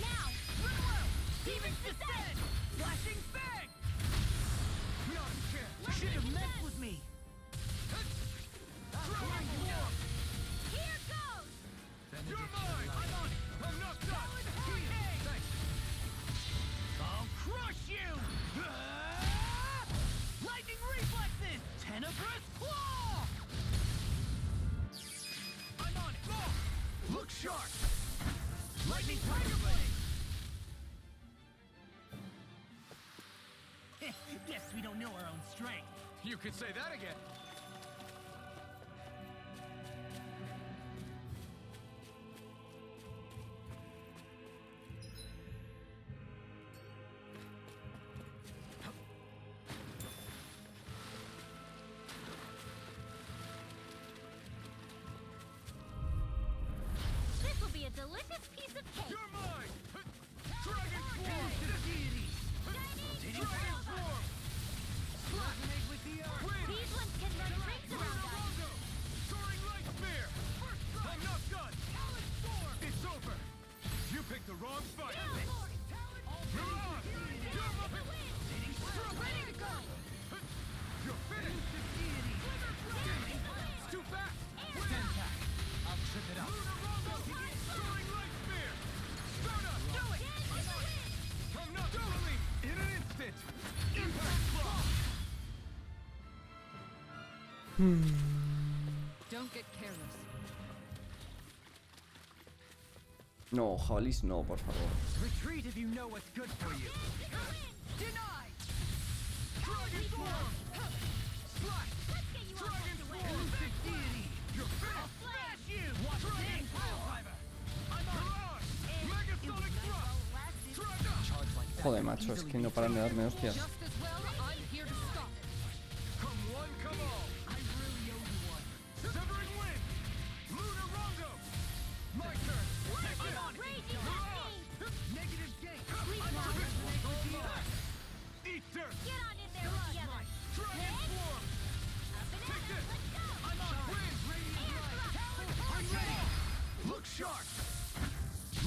Now! Run! Demon descent! Flashing fang! Not a chance. Should have messed with me! Dragon form! Here goes! You're mine! I'm on it! I'm not done! Thanks. I'll crush you! Lightning reflexes! Tenebrous claw! I'm on it! Look sharp! Lightning tiger blade! Guess we don't know our own strength. You could say that again. This will be a delicious piece of cake. You're mine! Dragon form! Dragon form! Resonate with the earth. Wind! These ones can run rings around us. Rondo! Soaring light spear! I'm not done! It's over! You picked the wrong fight! You're on! You're moving! Ready to go! You're finished! It's too fast! Stand back. I'll trip it up. Luna Rondo! Soaring light spear! Stardust! Do it! I'm not dueling! In an instant! Impact claw! Don't get careless. No, jabalís no, por favor. Retreat if you know what's good for you. Denied! Dragon form! Slash! Let's get you out Dragon of the way! form! Deity! You're Joder, macho, es que no paran de darme hostias. Just as well, I'm here to stop it. Come one, come all. I really owe you one. Severing wind. Lunar Rongo. My turn. I'm on it. Negative gate. Eat dirt. Get on in there with the others. Dragon swarm. Take this. Let's go. I'm on wind. Radiant light. I'm ready. Look sharp.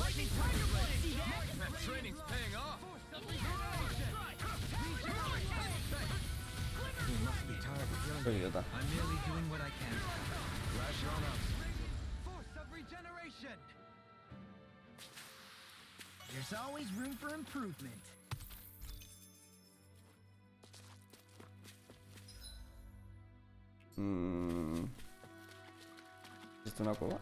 Lightning tiger blade. That training's paying off. You must be tired of Soy dealing with idiota. it. I'm merely doing what I can. Rash on up. Force of regeneration! There's always room for improvement. ¿Es esto una cueva?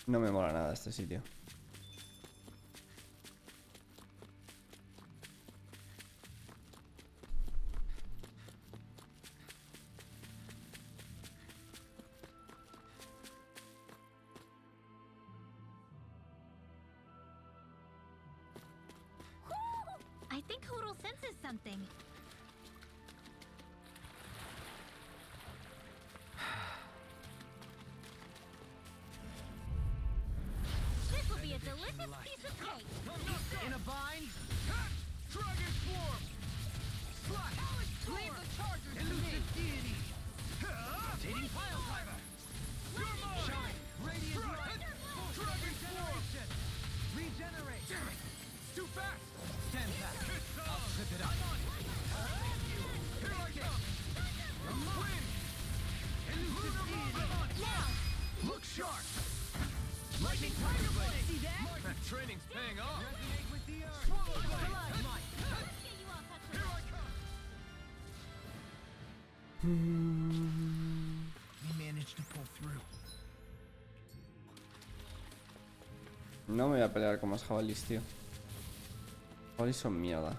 No me mola nada este sitio. I think Hoodle senses something. This will be a delicious piece of cake. In a bind? Dragon swarm. Slash. Leave the chargers to me. Elusive deity! Rotating pile driver. You're mine. Shine! Radiant light! Dragon swarm. Regenerate! Damn it. Too fast. Stand back. I'll trip it up. Here I come. Wind. Elusive deity! Now! Look sharp. Lightning tiger blade! See that? That training's paying off. Resonate with the earth. Swallow blade! Might! Let's get you all touched Here I come. We managed to pull through. No me voy a pelear con más jabalís, tío. Jabalís son mierda.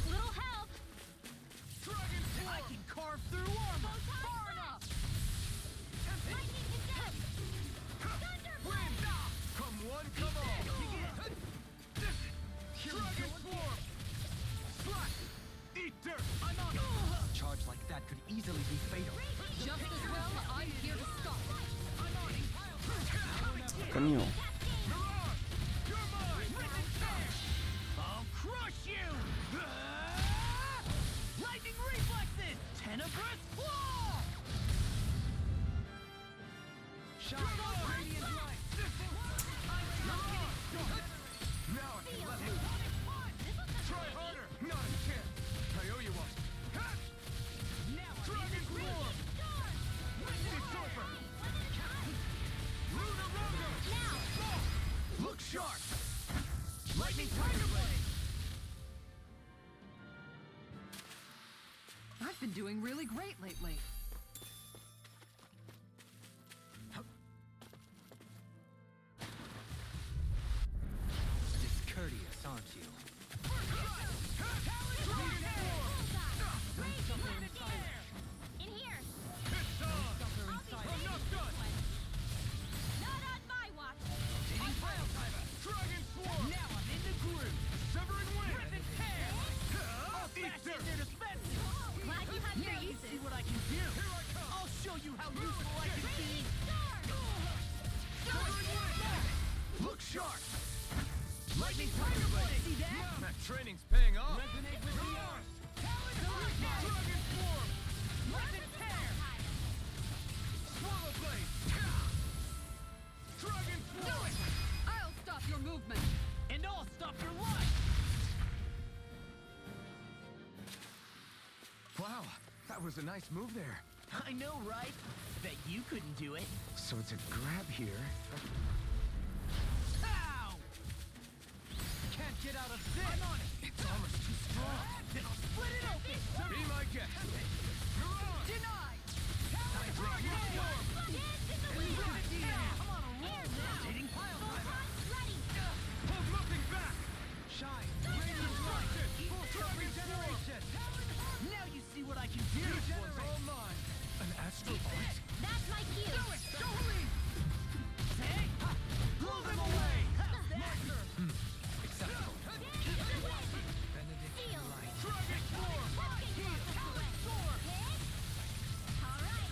Little help! Dragon swarm. I can carve through armor! Far enough! Lightning condemned! Wind. Come one, come all. Dragon swarm. Slash. Eat dirt. I'm on. A charge like that could easily be fatal. Just as well, I'm here to stop it. Coño. You're mine. I'll crush you! Lightning reflexes! Tenebrous claw! Shine! Radiant light! Now I can let loose. Try harder. Not a chance. I owe you one. Dragon swarm. It's over. Lunar Rongo. Look sharp. Lightning tiger blade. I've been doing really great lately. Discourteous, aren't you? Dragon swarm. show you how useful I can be! Look sharp! Lightning Tiger Blade! See that? That training's paying off. Resonate with the earth! Dragon Form! Weapon Tear! Swallow Blade! Dragon Form! I'll stop your movement. And I'll stop your life! Wow, that was a nice move there. I know, right? Bet you couldn't do it. So it's a grab here. Ow! Can't get out of this! I'm on it! It's almost too strong. Then I'll split it open! Be my guest. Denied! Dragon Form! I'm on a roll now! Hitting pile driver! Hold nothing back. Shine! Radiant light! Full self regeneration! Now you see what I can do! This one's all mine. An astral bite. That's my cue. Do it! Jolene! Say! Blow them away! How's that? Acceptable. Benedict Seal. light. Dragon Form! Heal! Talon Sword! Alright.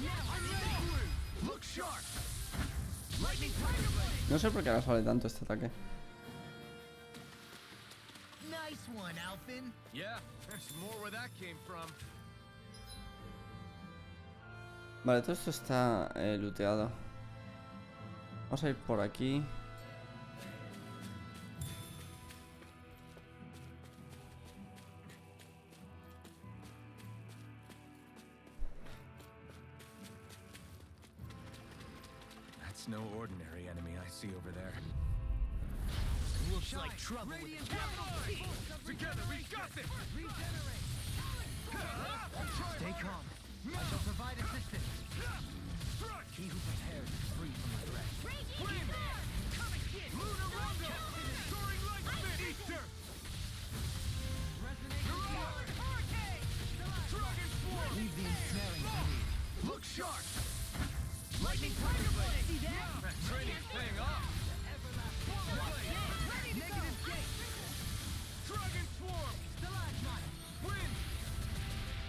Now I'm ready! Look sharp! Lightning Tiger Blade! No sé por qué ahora sale tanto este ataque. Nice one, Alphin. Yeah, there's more where that came from. Vale, todo esto está looteado. Vamos a ir por aquí. That's no ordinary enemy I see over there. Looks like trouble with Radiant Capital! Together, we got this! Stay calm. I shall provide assistance. He who prepares is free from regret. Come and get it! Lunar Rondo! Soaring Light Spin! Eater! Hurricane! Dragon Form! Leave the ensnaring to me. Look sharp! Lightning Tiger Blade! See that? That training's paying off. Swallow Blade! Negative Gate! Dragon Form! Stalagmite! Wind!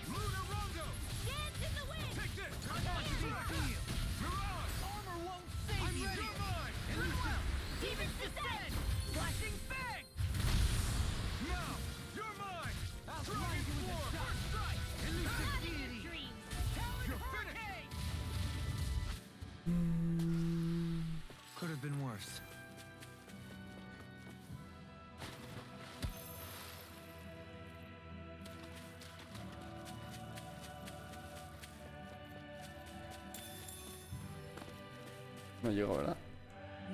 Lunar Rondo! Dance in the wind. Take this! Feel! Mirage! Armor won't save I'm you! ready. You're mine! Demons Descend! Flashing Fang! Now! You're mine! Dragon Form! First strike! Elusive Deity! Dreams. You're finished! Could have been worse. No llego, ¿verdad?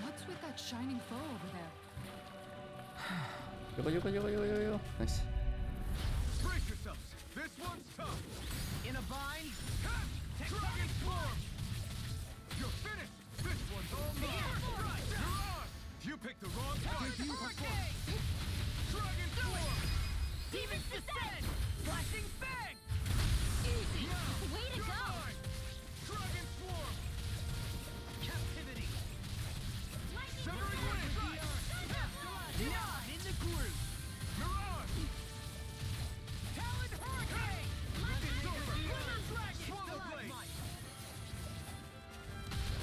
What's with that shining foe over there? Llego. Nice. Brace yourselves. This one's tough. In a bind? Dragon Form! You're finished. This one's all mine. Mirage! You picked the wrong fight. Dragon Form! Demons Descend! Flashing Fang! Easy. Way to You're go. mine! Dragon Form! Captivity! Severing Wind! Now in the groove! Mirage! Talon Hurricane! It's over! Lunar Dragon! Swallow Blade!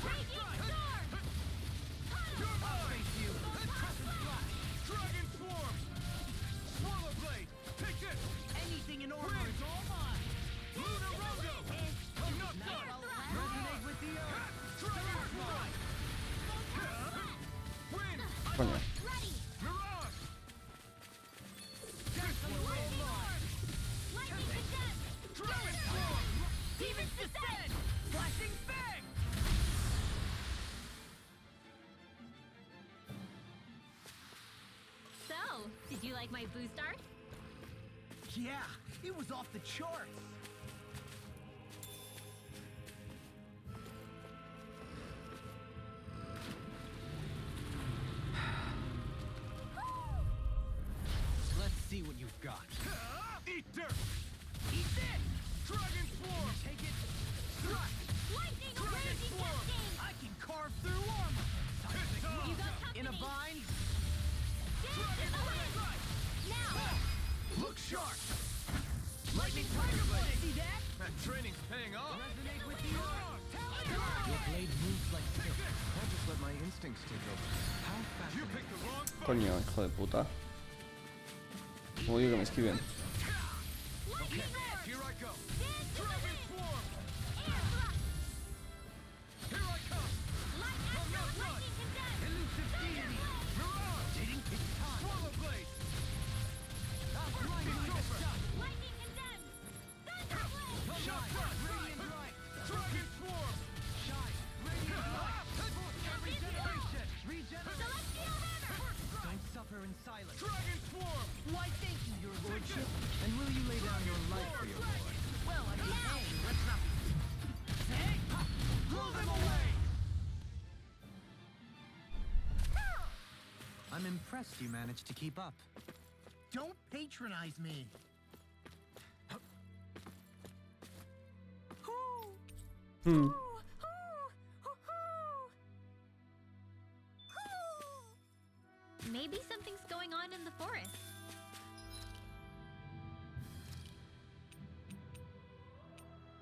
Radiant Storm. You're mine! Dragon Form! Swallow Blade! Take this! Anything in order is all mine! Lunar Rondo! I'm not done! Resonate with the earth! Dragon Form! Wind! Coño. Ready. Mirage! This one's all mine! Lightning Descent. Dragon Form! Demons Descend! Flashing Fang! So, did you like my boost art? Yeah, it was off the charts. Let's see what you've got. Eat dirt! Eat this! Dragon Form! Take it! Strike! Lightning Dragon raging Form! cascade. I can carve through armor! It's on! You got company. In a bind? Dance in the wind. Now. Look sharp! Lightning Tiger Blade! See that? That training's paying off. Your blade moves like silk. I'll just let my instincts take over. How You fascinating. picked the wrong fight. Coño, hijo de puta. Odio que me esquiven. Okay, here I go. Dragon Swarm! Here I come! From your front! Elusive deity! Mirage! Swallow blade! Lightning shot! From your front! Dragon Swarm! Don't suffer in silence. Dragon Swarm! Why, thank you, your lordship. And will you lay down your life for your lord? Well, I mean, hey, let's not be... Blow them away! I'm impressed you managed to keep up. Don't patronize me. Hmm. Maybe something's going on in the forest.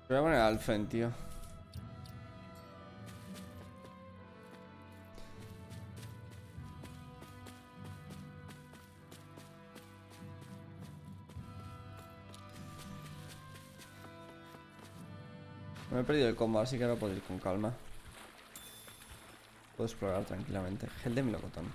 Voy a poner Alfen, tío. Me he perdido el combo, así que ahora puedo ir con calma. Puedo explorar tranquilamente. Gel de melocotón.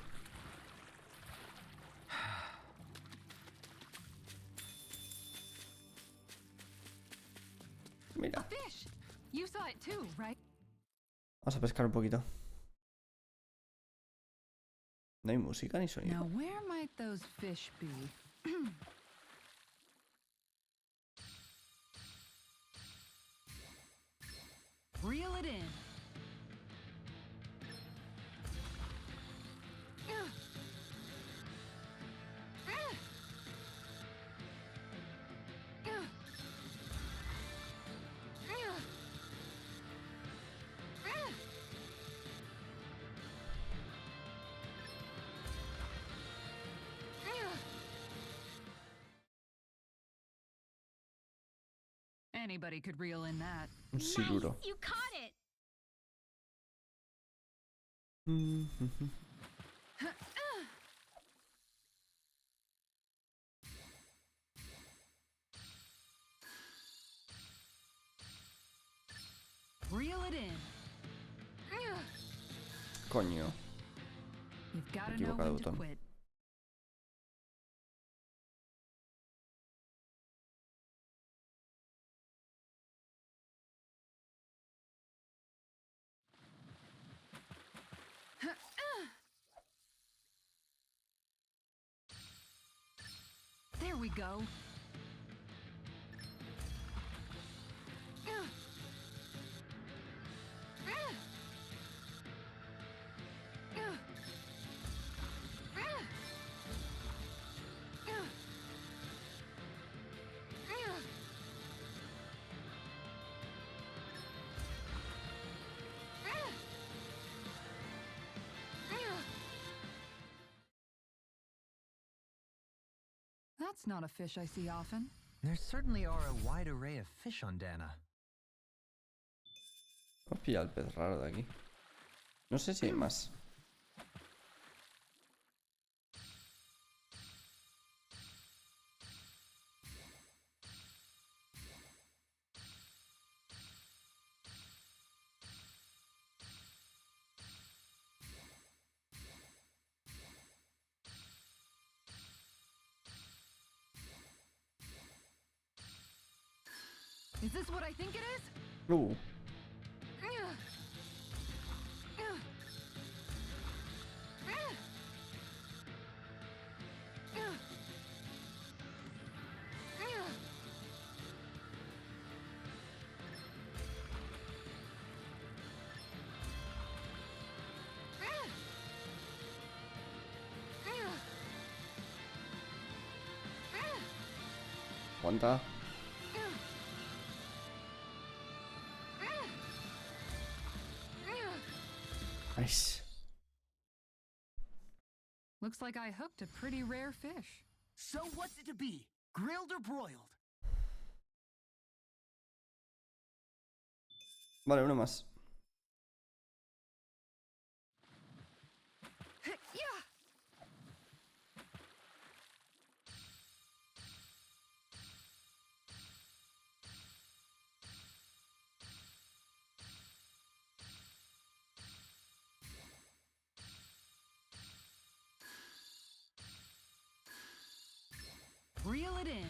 Mira, Fish! You saw it too, right? vamos a pescar un poquito. No hay música ni sonido. Now, where might those fish be? Reel it in. Anybody could reel in that. Un siluro. Nice, you caught it. Reel it in. Coño. You've got to Me he know equivocado de when to botón. quit. There we go. That's not a fish I see often. There certainly are a wide array of fish on Dana. Vamos a pillar el pez raro de aquí. No sé si hay más. Is this what I think it is? Aguanta. Nice. Looks like I hooked a pretty rare fish. So what's it to be? Grilled or broiled? Vale, uno más. Reel it in.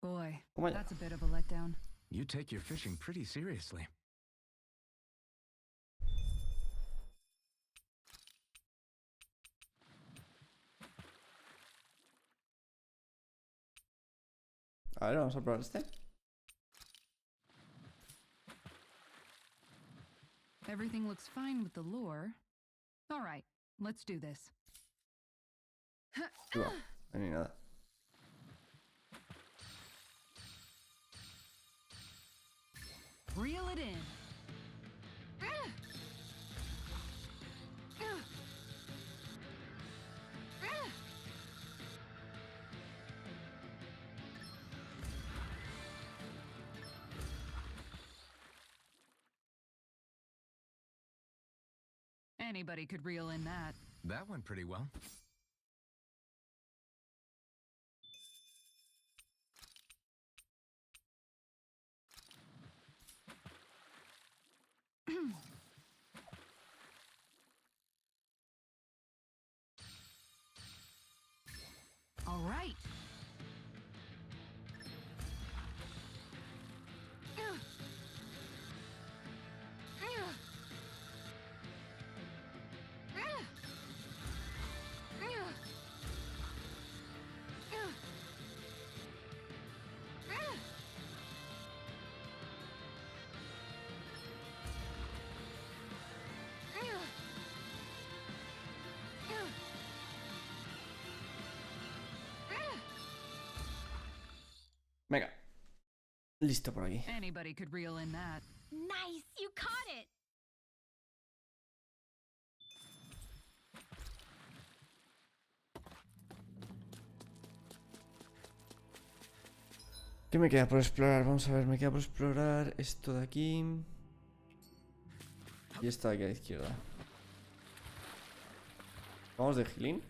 Boy, Toma ya. that's a bit of a letdown. You take your fishing pretty seriously. A ver, vamos a probar este. Everything looks fine with the lure. All right, let's do this. Ahí va, no hay nada. Reel it in. Anybody could reel in that. That went pretty well. All right. Venga. Listo por aquí. Anybody could reel in that. Nice! You caught it! ¿Qué me queda por explorar? Vamos a ver, me queda por explorar esto de aquí. Y esto de aquí a la izquierda. Vamos de healing.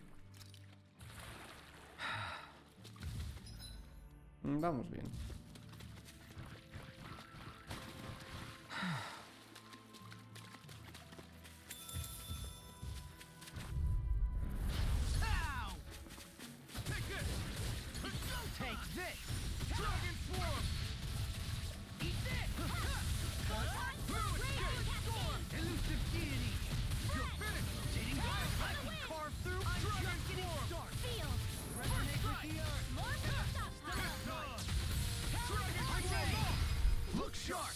Vamos bien. Take this! Dragon Swarm! Eat this! Elusive deity! You're finished! Dating guys I can carve through! Dragon Swarm! Resonate with the earth! Dragon Swarm! Look sharp!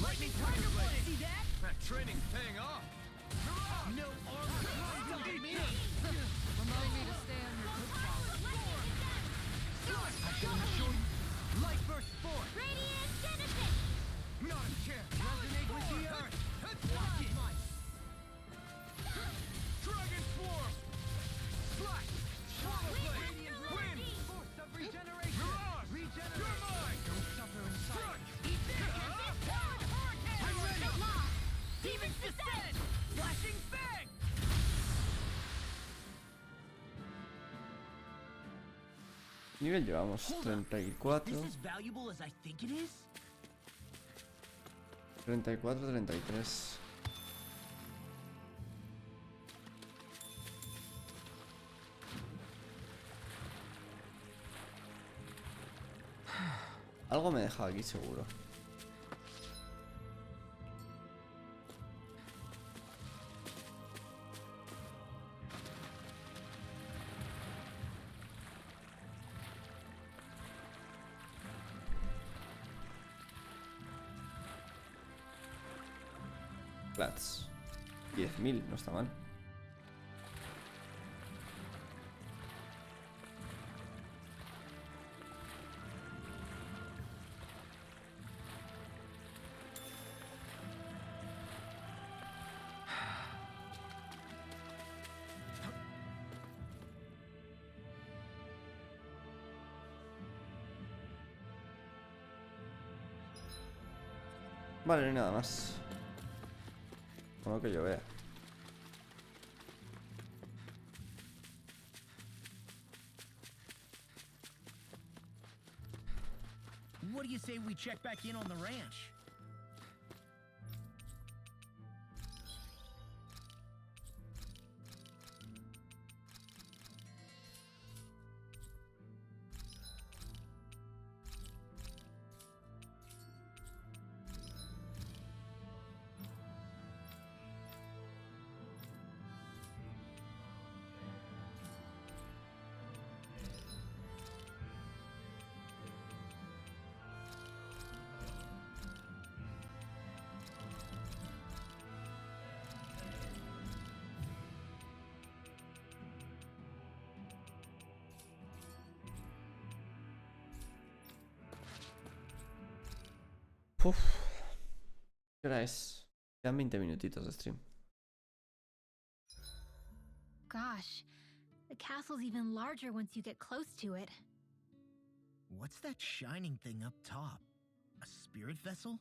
Lightning Tiger Blade! See that? That training's paying off! No armor can stop me! Remind me to stay on your good side. I can show you! Light burst forth! Radiant Genesis! Not a chance! Resonate with the earth! Block it! Dragon Swarm! Slash! Shadow Blade! Wind! Force of regeneration! Mirage! Regenerate! You're mine! Don't suffer in silence! Eat this! I'm ready! Demons descend! Flashing Fang! Nivel llevamos 34. This as valuable as I think it is? 34, 33. Algo me deja aquí seguro. Plats. 10.000, no está mal. Vale, no hay nada más. Con lo que yo vea. What do you say we check back in on the ranch? Uf. ¿Qué hora es? Quedan 20 minutitos de stream. Gosh, the castle's even larger once you get close to it. What's that shining thing up top? A spirit vessel?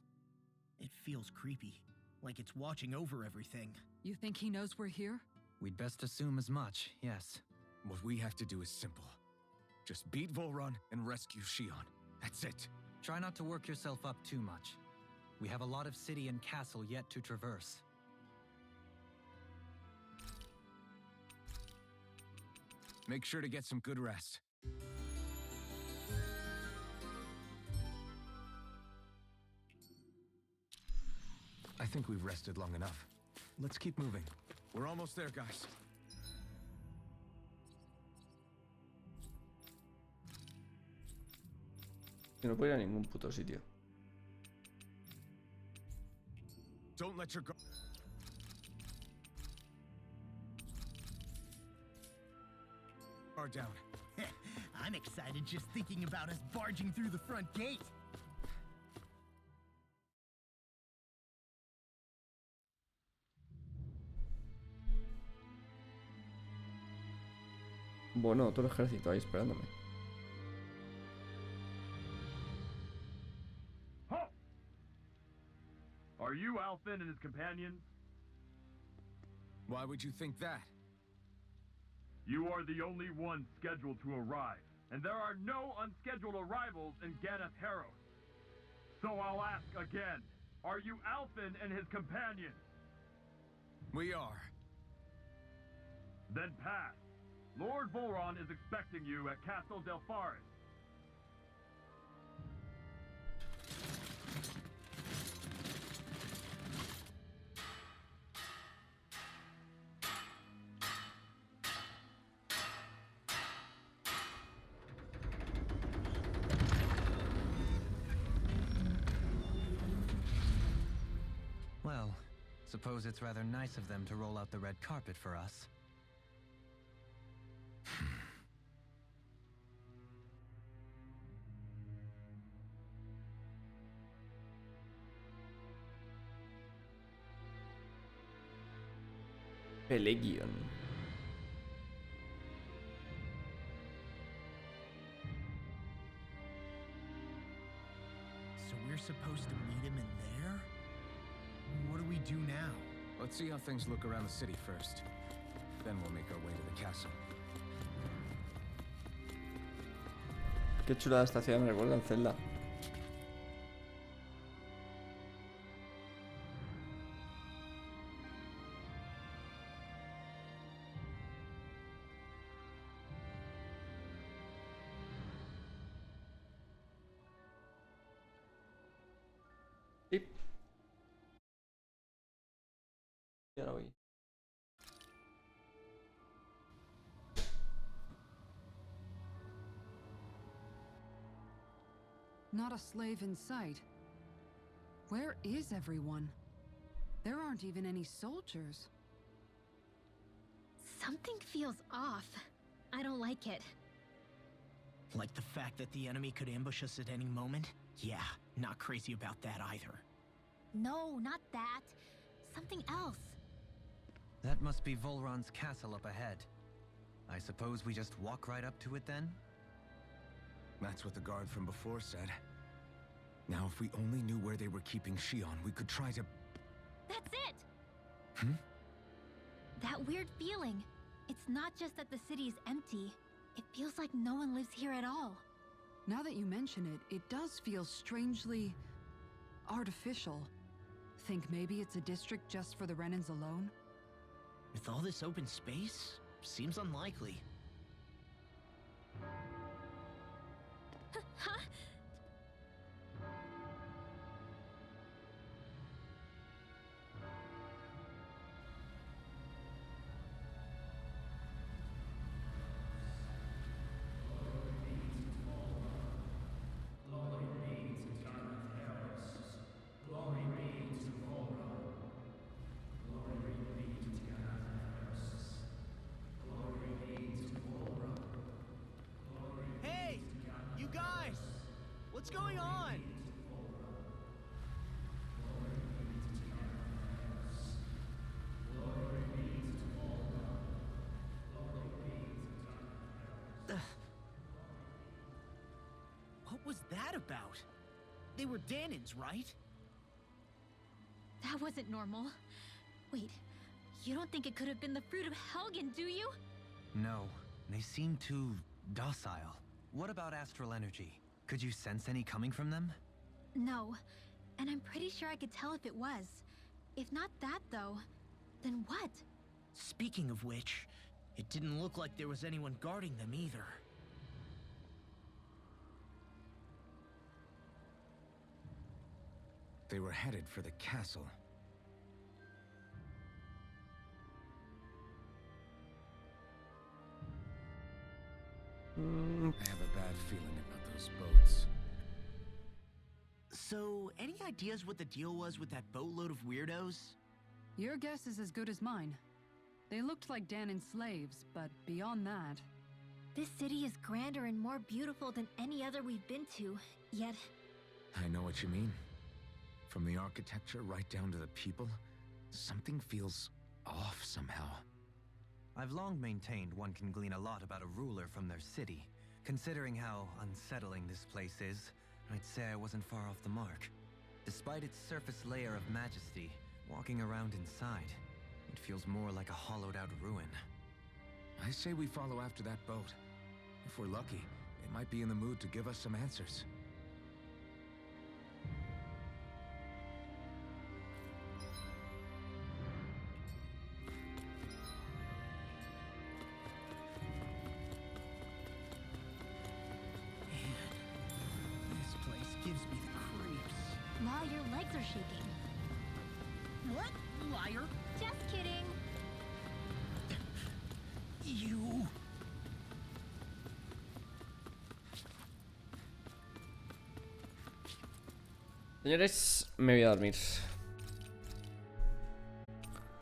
It feels creepy, like it's watching over everything. You think he knows we're here? We'd best assume as much, yes. What we have to do is simple. Just beat Volron and rescue Shion. That's it. Try not to work yourself up too much. We have a lot of city and castle yet to traverse. Make sure to get some good rest. I think we've rested long enough. Let's keep moving. We're almost there, guys. Yo no puedo ir a ningún puto sitio. Don't let your guard down. I'm excited just thinking about us barging through the front gate. Bueno, todo el ejército ahí esperándome. Are you Alfin and his companions? Why would you think that? You are the only ones scheduled to arrive, and there are no unscheduled arrivals in Ganath Harrow. So I'll ask again, are you Alfin and his companions? We are. Then pass. Lord Volron is expecting you at Castle Delpharis. Well, suppose it's rather nice of them to roll out the red carpet for us. Pelegion. So we're supposed to meet him in there? What do we do now? Let's see how things look around the city first. Then we'll make our way to the castle. Qué chulada esta ciudad, me recuerda en Zelda. Sí. Y ahora voy. Not a slave in sight. Where is everyone? There aren't even any soldiers. Something feels off. I don't like it. Like the fact that the enemy could ambush us at any moment? Yeah, not crazy about that either. No, not that. Something else. That must be Volron's castle up ahead. I suppose we just walk right up to it then? That's what the guard from before said. Now, if we only knew where they were keeping Shion, we could try to... That's it! Hmm? That weird feeling. It's not just that the city is empty. It feels like no one lives here at all. Now that you mention it, it does feel strangely... artificial. Think maybe it's a district just for the Renans alone? With all this open space, seems unlikely. Huh? Hey! You guys! What's going on? What was that about? They were Danins, right? That wasn't normal. Wait, you don't think it could have been the fruit of Helgen, do you? No, they seem too docile. What about astral energy? Could you sense any coming from them? No, and I'm pretty sure I could tell if it was. If not that, though, then what? Speaking of which, it didn't look like there was anyone guarding them either. They were headed for the castle. I have a bad feeling about those boats. So, any ideas what the deal was with that boatload of weirdos? Your guess is as good as mine. They looked like Danon slaves, but beyond that... This city is grander and more beautiful than any other we've been to, yet... I know what you mean. From the architecture right down to the people, something feels off somehow. I've long maintained one can glean a lot about a ruler from their city. Considering how unsettling this place is, I'd say I wasn't far off the mark. Despite its surface layer of majesty, walking around inside, it feels more like a hollowed-out ruin. I say we follow after that boat. If we're lucky, it might be in the mood to give us some answers. This place gives me the creeps. Now your legs are shaking. What? Liar? Just kidding. You... Señores, me voy a dormir.